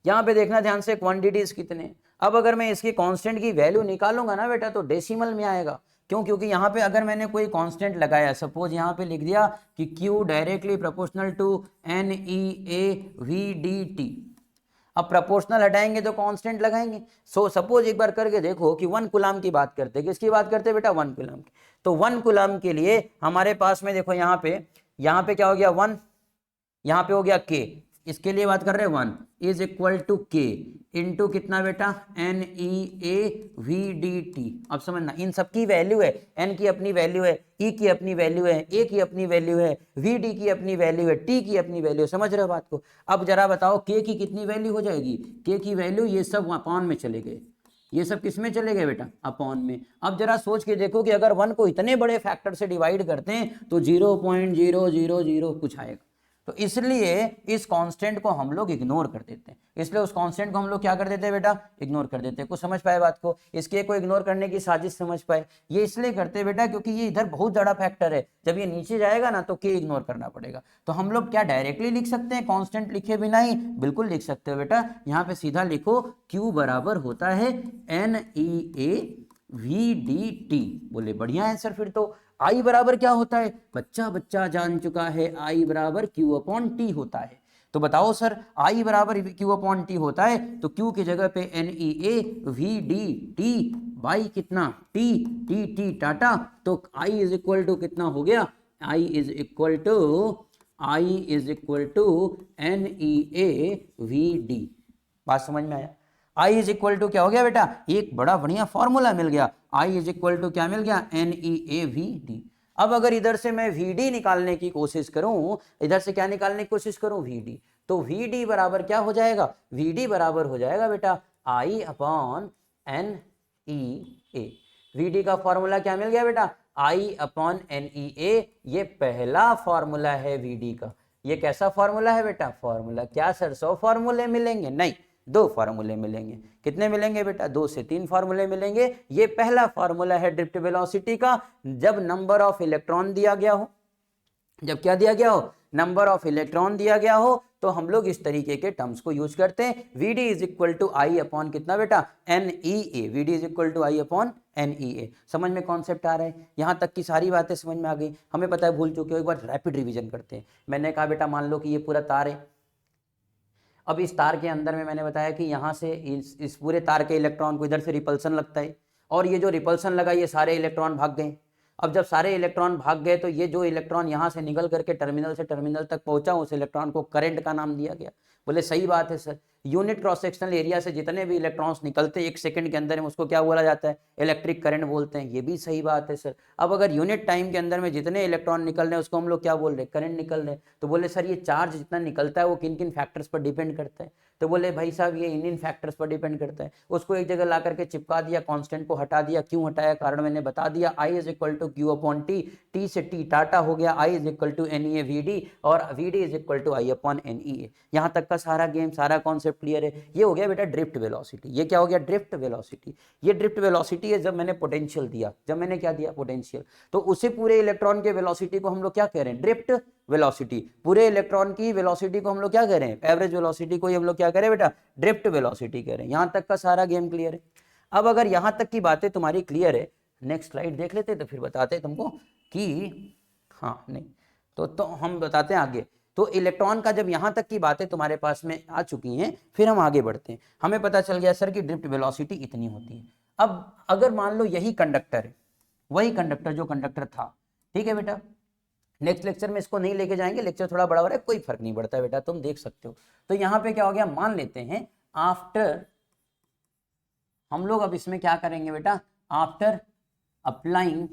[SPEAKER 1] यहाँ पे देखना ध्यान से क्वांटिटीज कितने। अब अगर मैं इसकी कांस्टेंट की वैल्यू निकालूंगा ना बेटा तो डेसिमल में आएगा। क्यों, क्योंकि यहाँ पे अगर मैंने कोई कांस्टेंट लगाया, सपोज यहाँ पे लिख दिया कि Q directly proportional to NEAVDT। अब प्रोपोर्शनल हटाएंगे तो कांस्टेंट लगाएंगे। सपोज एक बार करके देखो कि 1 कूलम की बात करते हैं, किसकी बात करते हैं बेटा, 1 कूलम की। तो 1 कूलम के लिए हमारे पास में देखो यहाँ पे क्या हो गया 1, यहाँ पे हो गया K, इसके लिए बात कर रहे हैं 1 is equal to K into कितना बेटा, NEAVDT। अब समझना, इन सब की वैल्यू है, N की अपनी वैल्यू है, E की अपनी वैल्यू है, A की अपनी वैल्यू है, VD की अपनी वैल्यू है, T की अपनी वैल्यू है। समझ रहे हो बात को। अब जरा बताओ K की कितनी वैल्यू हो जाएगी, K की वैल्यू ये सब अपॉन में चले गए, ये सब किस में चले गए बेटा, अपॉन में। अब जरा सोच के देखो कि अगर 1 को इतने बड़े फैक्टर से डिवाइड करते हैं तो 0.000 कुछ आएगा। तो इसलिए इस कांस्टेंट को हम लोग इग्नोर कर देते हैं, इसलिए उस कांस्टेंट को हम लोग क्या कर देते हैं बेटा, इग्नोर कर देते हैं। कुछ समझ पाए बात को, इसके को इग्नोर करने की साजिश समझ पाए। ये इसलिए करते हैं बेटा क्योंकि ये इधर बहुत बड़ा फैक्टर है, जब ये नीचे जाएगा ना तो के इग्नोर करना पड़ेगा। तो हम लोग क्या डायरेक्टली लिख सकते हैं कांस्टेंट लिखे बिना ही, बिल्कुल लिख सकते हो बेटा। यहाँ पे सीधा लिखो Q बराबर होता है NEAVDT। बोले बढ़िया आंसर। फिर तो I बराबर क्या होता है, बच्चा जान चुका है, I बराबर Q अपॉन T होता है। तो बताओ सर I बराबर Q अपॉन T होता है तो Q की जगह पे NEAVDT बाई कितना T टाटा। तो I इज इक्वल टू कितना हो गया, I is equal to NEAVD। बात समझ में आया। I इज इक्वल टू क्या हो गया बेटा, एक बड़ा बढ़िया फॉर्मूला मिल गया। I इज इक्वल टू क्या मिल गया, NEAVD। अब अगर इधर से मैं VD निकालने की कोशिश करूं, इधर से क्या निकालने की कोशिश करूं, VD, तो VD बराबर क्या हो जाएगा, VD बराबर हो जाएगा बेटा I अपॉन NEA। VD का फॉर्मूला क्या मिल गया बेटा, I अपॉन NEA। ये पहला फॉर्मूला है VD का। ये कैसा फॉर्मूला है बेटा, फॉर्मूला। क्या सर 100 फॉर्मूले मिलेंगे, नहीं 2 फार्मूले मिलेंगे। कितने मिलेंगे बेटा, 2 से 3 फार्मूले मिलेंगे। ये पहला फार्मूला है ड्रिफ्ट वेलोसिटी का, जब नंबर ऑफ इलेक्ट्रॉन दिया गया हो, जब क्या दिया गया हो, नंबर ऑफ इलेक्ट्रॉन दिया गया हो, तो हम लोग इस तरीके के टर्म्स को यूज करते हैं। VD is equal to I upon कितना बेटा, NEA। VD is equal to I upon NEA। समझ में कॉन्सेप्ट आ रहा है, यहां तक की सारी बातें समझ में आ गई। हमें पता है भूल चुके हो, एक बार रैपिड रिवीजन करते हैं। मैंने कहा बेटा मान लो कि ये पूरा तार है। अब इस तार के अंदर में मैंने बताया कि यहाँ से इस पूरे तार के इलेक्ट्रॉन को इधर से रिपल्सन लगता है, और ये जो रिपल्सन लगा ये सारे इलेक्ट्रॉन भाग गए। अब जब सारे इलेक्ट्रॉन भाग गए तो ये जो इलेक्ट्रॉन यहाँ से निकल करके टर्मिनल से टर्मिनल तक पहुंचा, उस इलेक्ट्रॉन को करंट का नाम दिया गया। बोले सही बात है sir, unit cross sectional area से जितने भी इलेक्ट्रॉन्स निकलते हैं 1 सेकंड के अंदर में, उसको क्या बोला जाता है, इलेक्ट्रिक करंट बोलते हैं। ये भी सही बात है सर। अब अगर यूनिट टाइम के अंदर में जितने इलेक्ट्रॉन निकल रहे हैं उसको हम लोग क्या बोल रहे हैं, करंट निकल रहे हैं। तो बोले सर ये चार्ज जितना निकलता है वो किन किन फैक्टर्स पर डिपेंड करता है। तो बोले भाई साहब ये इन फैक्टर्स पर डिपेंड करता है। उसको एक जगह ला करके चिपका दिया, कांस्टेंट को हटा दिया। क्यों हटाया, कारण मैंने बता दिया। I is equal to Q upon T, T से T टाटा हो गया, I is equal to NEAVD और VD is equal to I upon NEA। यहाँ तक का सारा गेम, सारा कॉन्सेप्ट क्लियर है। ये हो गया बेटा ड्रिफ्ट वेलोसिटी। ये क्या हो गया, ड्रिफ्ट वेलोसिटी। ये ड्रिफ्ट वेलोसिटी है जब मैंने पोटेंशियल दिया, जब मैंने क्या दिया, पोटेंशियल। तो उसे पूरे इलेक्ट्रॉन के वेलोसिटी को हम लोग क्या कह रहे हैं, ड्रिफ्ट वेलोसिटी। पूरे इलेक्ट्रॉन की वेलोसिटी को हम लोग क्या कह रहे हैं, एवरेज वेलोसिटी को हम लोग क्या कह रहे हैं बेटा, ड्रिफ्ट वेलोसिटी कह रहे हैं। यहां तक का सारा गेम क्लियर है। अब अगर यहां तक की बातें तुम्हारी क्लियर है, नेक्स्ट स्लाइड देख लेते तो फिर बताते तुमको कि हाँ नहीं तो हम बताते हैं आगे। तो इलेक्ट्रॉन का जब यहां तक की बातें तुम्हारे पास में आ चुकी हैं, फिर हम आगे बढ़ते हैं। हमें पता चल गया सर कि ड्रिफ्ट वेलोसिटी इतनी होती है। अब अगर मान लो यही कंडक्टर है, वही कंडक्टर जो कंडक्टर था, ठीक है बेटा, नेक्स्ट लेक्चर में इसको नहीं लेके जाएंगे, लेक्चर थोड़ा बड़ा हो रहा है, कोई फर्क नहीं पड़ता है बेटा, तुम देख सकते हो। तो यहाँ पे क्या हो गया, मान लेते हैं आफ्टर, हम लोग अब इसमें क्या करेंगे बेटा, after applying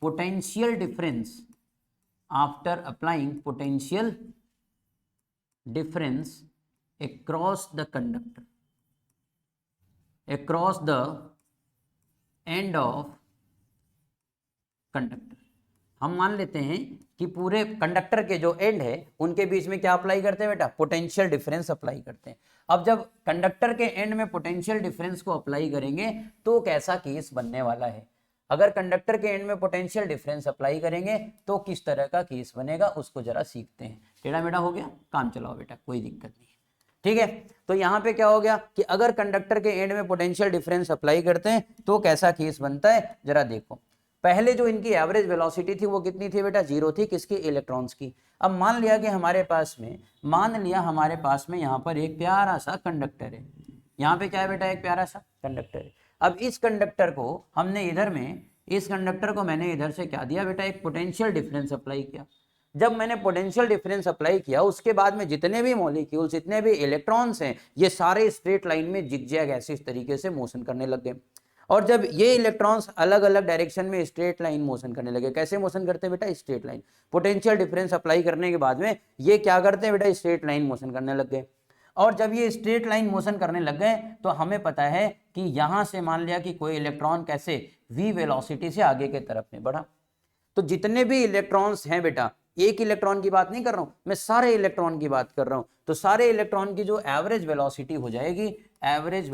[SPEAKER 1] potential difference, after applying potential difference across the conductor, across the end of conductor, हम मान लेते हैं कि पूरे कंडक्टर के जो एंड है उनके बीच में क्या अप्लाई करते हैं बेटा, पोटेंशियल डिफरेंस अप्लाई करते हैं। अब जब कंडक्टर के एंड में पोटेंशियल डिफरेंस को अप्लाई करेंगे तो कैसा केस बनने वाला है, अगर कंडक्टर के एंड में पोटेंशियल डिफरेंस अप्लाई करेंगे तो किस तरह का केस बनेगा, उसको जरा सीखते हैं। टेढ़ा मेढ़ा हो गया, काम चलाओ बेटा, कोई दिक्कत नहीं है, ठीक है। तो यहाँ पे क्या हो गया कि अगर कंडक्टर के एंड में पोटेंशियल डिफरेंस अप्लाई करते हैं तो कैसा केस बनता है, जरा देखो। पहले जो इनकी एवरेज वेलोसिटी थी वो कितनी थी बेटा, 0 थी, किसकी, इलेक्ट्रॉन्स की। अब मान लिया कि हमारे पास में यहाँ पर एक प्यारा सा कंडक्टर है, यहाँ पे क्या है बेटा, एक प्यारा सा कंडक्टर है। अब इस कंडक्टर को हमने मैंने इधर से क्या दिया बेटा, एक पोटेंशियल डिफरेंस अप्लाई किया। जब मैंने पोटेंशियल डिफरेंस अप्लाई किया उसके बाद में जितने भी मॉलिक्यूल्स, जितने भी इलेक्ट्रॉन्स हैं, ये सारे स्ट्रेट लाइन में जिगजैग ऐसे इस तरीके से मोशन करने लग गए। और जब ये इलेक्ट्रॉन्स अलग अलग डायरेक्शन में स्ट्रेट लाइन मोशन करने लगे, कैसे मोशन करते हैं बेटा, straight line. Potential difference apply करने के बाद में ये क्या करते हैं बेटा, स्ट्रेट लाइन मोशन करने लग गए। और जब ये स्ट्रेट लाइन मोशन करने लग गए तो हमें पता है कि यहां से मान लिया कि कोई इलेक्ट्रॉन कैसे v वेलोसिटी से आगे के तरफ में बढ़ा। तो जितने भी इलेक्ट्रॉन्स हैं बेटा, एक इलेक्ट्रॉन की बात नहीं कर रहा हूं मैं, सारे इलेक्ट्रॉन की बात कर रहा हूं। तो सारे इलेक्ट्रॉन की जो एवरेज वेलोसिटी हो जाएगी, एवरेज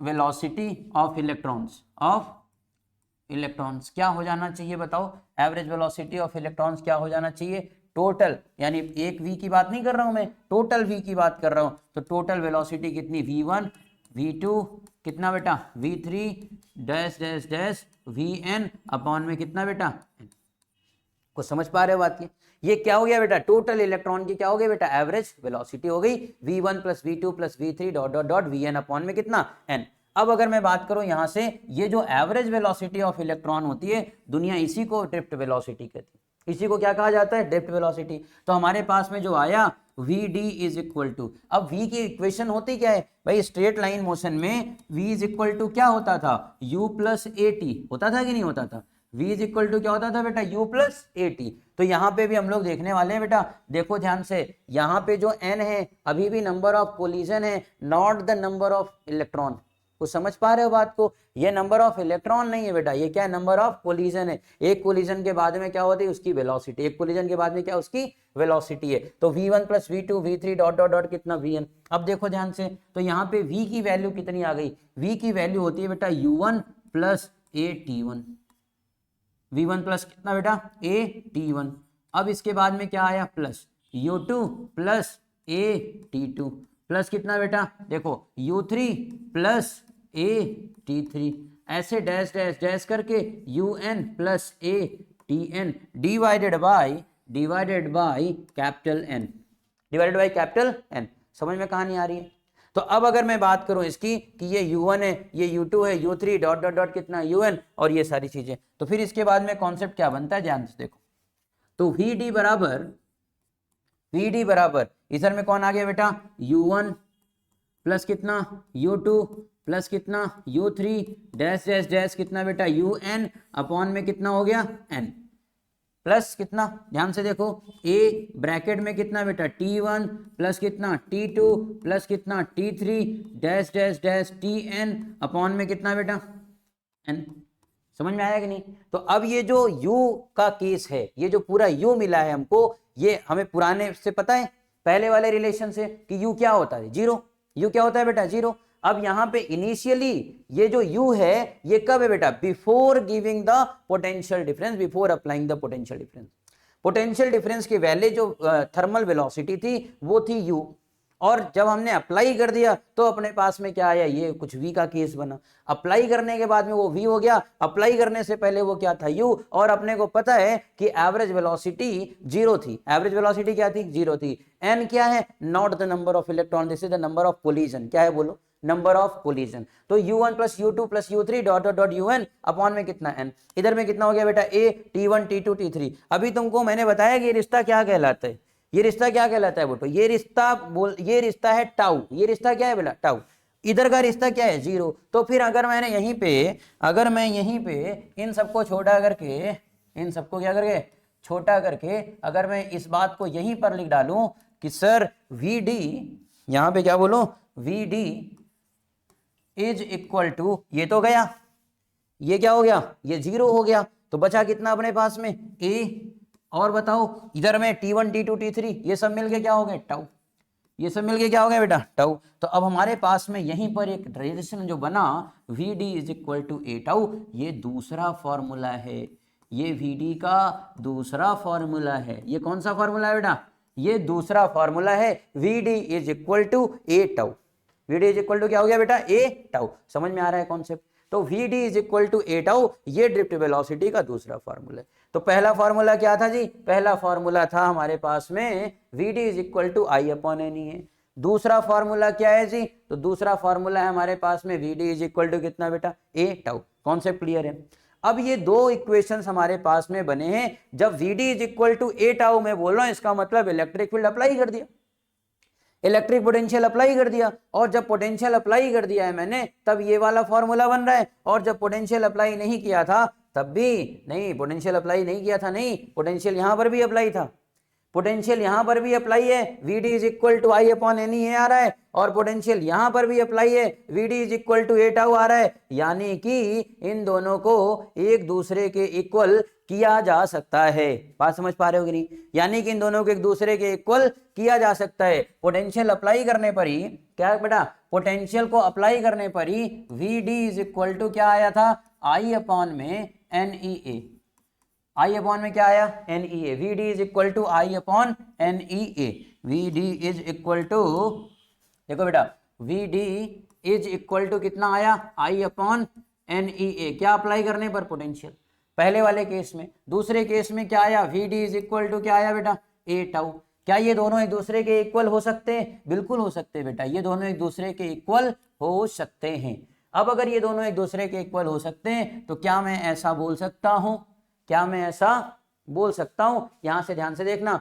[SPEAKER 1] वेलोसिटी ऑफ इलेक्ट्रॉन्स क्या हो जाना चाहिए बताओ, एवरेज वेलोसिटी ऑफ इलेक्ट्रॉन्स क्या हो जाना चाहिए, टोटल, यानी एक v की बात नहीं कर रहा हूं मैं, टोटल v की बात कर रहा हूं। तो टोटल वेलोसिटी कितनी, v1 v2 कितना बेटा, v3 dash dash dash vn upon में कितना बेटा, को समझ पा रहे हो बात की। ये क्या हो गया बेटा, टोटल इलेक्ट्रॉन की क्या हो गई बेटा, एवरेज वेलोसिटी हो गई, v1 plus v2 plus v3 dot dot dot vn upon में कितना, n। अब अगर मैं बात करूं यहां से, ये जो एवरेज वेलोसिटी ऑफ इलेक्ट्रॉन होती है, दुनिया इसी को ड्रिफ्ट वेलोसिटी कहती है, इसी को क्या कहा जाता है, ड्रिफ्ट वेलोसिटी। तो हमारे पास में जो आया vd इज इक्वल टू, अब v की इक्वेशन होती क्या है भाई, स्ट्रेट लाइन मोशन में v इज इक्वल टू क्या होता था, u प्लस at होता था कि नहीं होता था, v इज इक्वल टू क्या होता था बेटा, u प्लस at। तो यहाँ पे भी हम लोग देखने वाले हैं बेटा, देखो ध्यान से, यहाँ पे जो n है अभी भी नंबर ऑफ कोलिजन है, not the number of electron. कुछ समझ पा रहे हो बात को, ये नंबर ऑफ इलेक्ट्रॉन नहीं है बेटा, ये क्या है, नंबर ऑफ कोलिजन है। एक कोलिजन के बाद में क्या होती है, उसकी वेलोसिटी, एक कोलिजन के बाद में क्या, उसकी वेलोसिटी है। तो v1 plus v2 v3 dot dot dot कितना, vn। अब देखो ध्यान से, तो यहाँ पे v की वैल्यू कितनी आ गई, v की वैल्यू होती है बेटा u1 plus at1, v1 plus कितना बेटा, at1। अब इसके बाद में क्या आया, plus u2 plus at2 plus कितना बेटा, देखो u3 प्लस at3, ऐसे डैश डैश डैश करके un plus atn divided by capital N। समझ में कहानी आ रही है। तो अब अगर मैं बात करूं इसकी कि ये u1 है, ये u2 है, u3 डॉट डॉट डॉट कितना, un, और ये सारी चीजें, तो फिर इसके बाद में कॉन्सेप्ट क्या बनता है, ध्यान से देखो। तो vd बराबर इधर में कौन आ गया बेटा, u1 प्लस कितना, u2 प्लस कितना, u3 डैश डैश डैश कितना बेटा, un अपॉन में कितना हो गया, n प्लस कितना, ध्यान से देखो, a ब्रैकेट में कितना बेटा, t1 प्लस कितना, t2 प्लस कितना, t3 dash dash dash tn upon में कितना बेटा, n। समझ में आया कि नहीं। तो अब ये जो u का केस है, ये जो पूरा u मिला है हमको, ये हमें पुराने से पता है, पहले वाले रिलेशन से, कि u क्या होता है, जीरो। u क्या होता है बेटा, जीरो। अब यहाँ पे इनिशियली ये जो u है, ये कब है बेटा, before giving the potential difference, before applying the potential difference. Potential difference की वैल्यू जो थर्मल वेलोसिटी थी वो थी u, और जब हमने अप्लाई कर दिया तो अपने पास में क्या आया, ये कुछ v का केस बना। अप्लाई करने के बाद में वो v हो गया, अप्लाई करने से पहले वो क्या था, u, और अपने को पता है कि एवरेज वेलोसिटी जीरो थी। एवरेज वेलोसिटी क्या थी, जीरो थी। n क्या है, not the number of electron, this is the number of collision. क्या है बोलो, नंबर ऑफ कोलिजन। तो u1 plus u2 plus u3 dot dot dot un upon में कितना n, इधर में कितना हो गया बेटा, a t1 t2 t3। अभी तुमको मैंने बताया कि ये रिश्ता क्या कहलाता है, ये रिश्ता क्या कहलाता है बेटो, ये रिश्ता है टाउ। ये रिश्ता क्या है बेटा, टाउ। इधर का रिश्ता क्या है, जीरो। तो फिर अगर मैं यहीं पे इन सबको छोटा करके, इन सबको क्या करके छोटा करके, अगर मैं इस बात को यहीं पर लिख डालूं कि सर vd, यहां पे क्या बोलो, vd इज इक्वल टू, ये तो गया, ये क्या हो गया, ये 0 हो गया, तो बचा कितना अपने पास में ए, और बताओ इधर में T1 T2 T3 ये सब मिलके क्या हो गए टाउ, ये सब मिलके क्या हो गया बेटा टाउ। तो अब हमारे पास में यहीं पर एक रिलेशन जो बना VD is equal to A tau, ये दूसरा फॉर्मूला है, ये VD का दूसरा फॉर्मूला है। ये कौन सा फॉर्मूला है बेटा, ये दूसरा फॉर्मूला है, VD is equal to A tau. VD is equal to क्या हो गया बेटा ए टाउ, समझ में आ रहा है कॉन्सेप्ट। तो VD is equal to A tau, ये ड्रिफ्ट वेलोसिटी का दूसरा फॉर्मूला है। तो पहला फॉर्मूला क्या था जी, पहला फॉर्मूला था हमारे पास में VD is equal to I upon N E है। दूसरा फॉर्मूला क्या है जी, तो दूसरा फॉर्मूला है हमारे पास में VD इज इक्वल टू कितना बेटा ए टाउ। कॉन्सेप्ट क्लियर है। अब ये दो इक्वेशंस हमारे पास में बने हैं, जब VD is equal to A tau मैं बोल रहा हूं, इसका मतलब इलेक्ट्रिक फील्ड अप्लाई कर दिया, इलेक्ट्रिक पोटेंशियल अप्लाई कर दिया, और जब पोटेंशियल अप्लाई कर दिया है मैंने तब ये वाला फॉर्मूला बन रहा है, और जब पोटेंशियल अप्लाई नहीं किया था तब भी नहीं, पोटेंशियल अप्लाई नहीं किया था, नहीं पोटेंशियल यहां पर भी अप्लाई था, पोटेंशियल यहां पर भी अप्लाई है, VD is equal to I upon N e आ रहा है, और पोटेंशियल यहां पर भी अप्लाई है, VD is equal to A tau आ रहा है। यानी कि इन दोनों को एक दूसरे के इक्वल किया जा सकता है। बात समझ पा रहे हो कि नहीं, यानी कि इन दोनों को एक दूसरे के इक्वल किया जा सकता है। पोटेंशियल अप्लाई करने पर ही क्या बेटा, पोटेंशियल को अप्लाई करने पर ही VD इज इक्वल टू क्या आया था, आई अपॉन में N E A, I upon में क्या आया N E A, VD is equal to I upon N E A, VD is equal to, देखो बेटा VD इज इक्वल टू कितना आया आई अपॉन एन ई ए, क्या अप्लाई करने पर पोटेंशियल, पहले वाले केस में। दूसरे केस में क्या आया, VD इज इक्वल टू क्या आया बेटा ए टाउ। क्या ये दोनों एक दूसरे के इक्वल हो सकते हैं, बिल्कुल हो सकते हैं बेटा, ये दोनों एक दूसरे के इक्वल हो सकते हैं। अब अगर ये दोनों एक दूसरे के इक्वल हो सकते हैं तो क्या मैं ऐसा बोल सकता हूं, क्या मैं ऐसा बोल सकता हूं, यहां से ध्यान से देखना,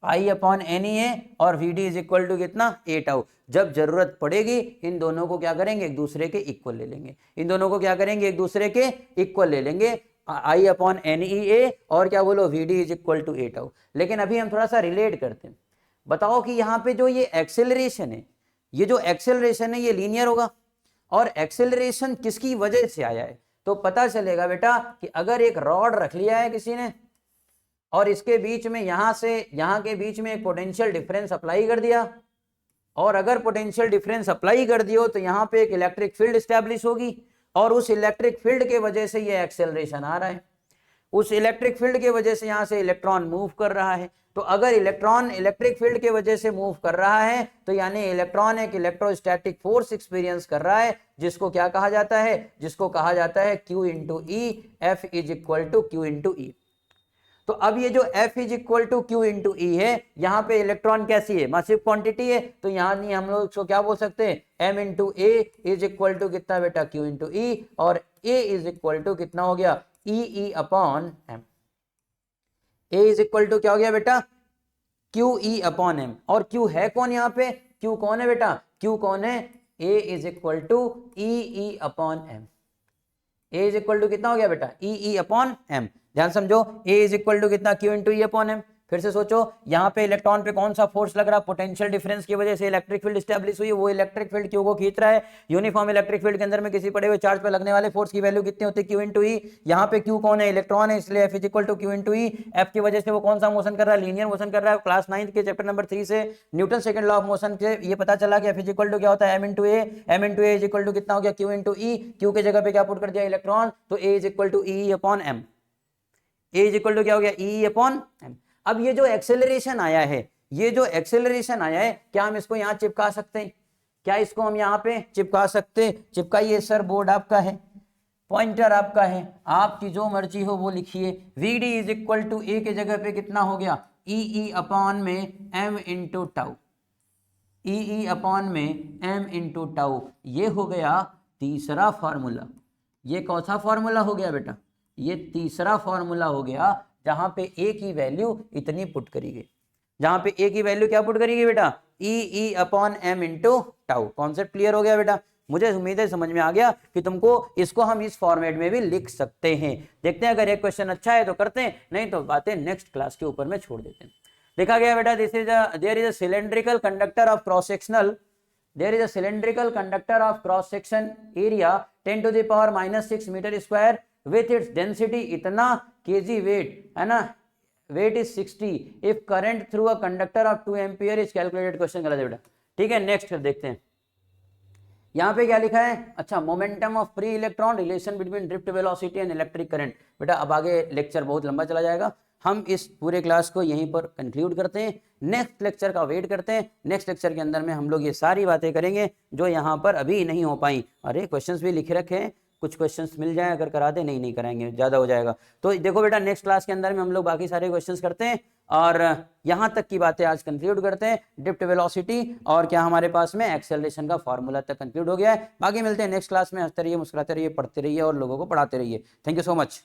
[SPEAKER 1] आई अपॉन एन ई ए और VD इज इक्वल टू कितना ए टाउ। जब जरूरत पड़ेगी इन दोनों को क्या करेंगे, एक दूसरे के इक्वल ले लेंगे, इन दोनों को क्या करेंगे, एक दूसरे के इक्वल ले लेंगे, आई अपॉन एन ई ए और क्या बोलो VD is equal to A tau. लेकिन अभी हम थोड़ा सा रिलेट करते हैं, बताओ कि यहाँ पे जो ये एक्सेलरेशन है, ये जो एक्सेलरेशन है ये लीनियर होगा, और एक्सेलरेशन किसकी वजह से आया है, तो पता चलेगा बेटा कि अगर एक रॉड रख लिया है किसी ने और इसके बीच में यहां से यहां के बीच में एक पोटेंशियल डिफरेंस अप्लाई कर दिया, और अगर पोटेंशियल डिफरेंस अप्लाई कर दियो तो यहां पे एक इलेक्ट्रिक फील्ड स्टैब्लिश होगी, और उस इलेक्ट्रिक फील्ड के वजह से ये एक्सेलरेशन आ रहा है, उस इलेक्ट्रिक फील्ड के वजह से यहां से इलेक्ट्रॉन मूव कर रहा है। तो अगर इलेक्ट्रॉन इलेक्ट्रिक फील्ड के वजह से मूव कर रहा है तो यानी इलेक्ट्रॉन एक इलेक्ट्रोस्टैटिक फोर्स एक्सपीरियंस कर रहा है, जिसको क्या कहा जाता है, जिसको कहा जाता है Q into E, F is equal to Q into e. तो अब ये जो F is equal to Q into e है, यहाँ पे इलेक्ट्रॉन कैसी है, मासिव क्वांटिटी है, तो यहाँ नहीं हम लोग इसको क्या बोल सकते हैं, M into A is equal to कितना बेटा Q इंटू ई, और A इज इक्वल टू कितना हो गया E upon M. A is equal to क्या हो गया बेटा QE अपॉन एम, और Q है कौन यहाँ पे, Q कौन है बेटा, Q कौन है, A is equal to E upon M. A is equal to कितना हो गया बेटा E अपॉन एम। ध्यान समझो, A इज इक्वल टू कितना Q into E upon M. फिर से सोचो, यहाँ पे इलेक्ट्रॉन पे कौन सा फोर्स लग रहा है, पोटेंशियल डिफरेंस की वजह से इलेक्ट्रिक फील्ड स्टैब्लिश हुई, वो इलेक्ट्रिक फील्ड Q को खींच रहा है। यूनिफॉर्म इलेक्ट्रिक फील्ड के अंदर में किसी पड़े हुए चार्ज पे लगने वाले फोर्स की वैल्यू कितनी होती है, Q इंटू ई। यहाँ पे Q कौन है, इलेक्ट्रॉन है, इसलिए F is equal to Q into E. F की वजह से वो कौन सा मोशन कर रहा है, लीनियर मोशन कर रहा है। क्लास 9 के चैप्टर नंबर 3 से Newton second law of motion के ये पता चला कि F इज इक्वल टू क्या होता है, M into A. M into A is equal to कितना हो गया Q इंटू ई। Q के जगह पे क्या पुट कर दिया, इलेक्ट्रॉन, तो A is equal to E upon M. A is equal to क्या हो गया E अपॉन एम। अब ये जो एक्सेलरेशन आया है, ये जो एक्सेलरेशन आया है, क्या हम इसको यहाँ चिपका सकते हैं, क्या इसको हम यहाँ पे चिपका सकते हैं, चिपकाइए सर, बोर्ड आपका है, पॉइंटर आपका है, आपकी जो मर्जी हो वो लिखिए। VD इज इक्वल टू ए के जगह पे कितना हो गया E अपॉन में M into tau, E upon में M इंटू टाउ। ये हो गया तीसरा फॉर्मूला। ये कौन सा फॉर्मूला हो गया बेटा, ये तीसरा फॉर्मूला हो गया, जहां पे A की वैल्यू इतनी पुट करी गई, जहां पे A की वैल्यू क्या पुट करी गई बेटा E upon M into tau. Concept clear हो गया बेटा, मुझे उम्मीद है समझ में आ गया कि तुमको इसको हम इस फॉर्मेट में भी लिख सकते हैं। देखते हैं, अगर एक क्वेश्चन अच्छा है तो करते हैं, नहीं तो बातें नेक्स्ट क्लास के ऊपर में छोड़ देते हैं। देखा गया बेटा, this is there is a cylindrical conductor of cross sectional there is a cylindrical conductor of cross section area 10 to the power -6 metre square with its density इतना केजी वेट है ना, weight is 60 if current through a conductor of 2 ampere is calculated. Question गलत है बेटा, ठीक है। Next फिर देखते हैं यहाँ पे क्या लिखा है। अच्छा, momentum of free electron, relation between drift velocity and electric current. बेटा अब आगे लेक्चर बहुत लंबा चला जाएगा, हम इस पूरे क्लास को यहीं पर कंक्लूड करते हैं। नेक्स्ट लेक्चर का वेट करते हैं। नेक्स्ट लेक्चर के अंदर में हम लोग ये सारी बातें करेंगे जो यहाँ पर अभी नहीं हो पाई। अरे क्वेश्चंस भी लिखे रखे हैं, कुछ क्वेश्चंस मिल जाए अगर करा दे, नहीं कराएंगे ज़्यादा हो जाएगा। तो देखो बेटा नेक्स्ट क्लास के अंदर में हम लोग बाकी सारे क्वेश्चंस करते हैं और यहाँ तक की बातें आज कंक्लूड करते हैं। ड्रिफ्ट वेलोसिटी और क्या हमारे पास में एक्सेलरेशन का फॉर्मूला तक कंक्लूड हो गया है। बाकी मिलते हैं नेक्स्ट क्लास में। हंसते रहिए, मुस्कुराते रहिए, पढ़ते रहिए और लोगों को पढ़ाते रहिए। Thank you so much.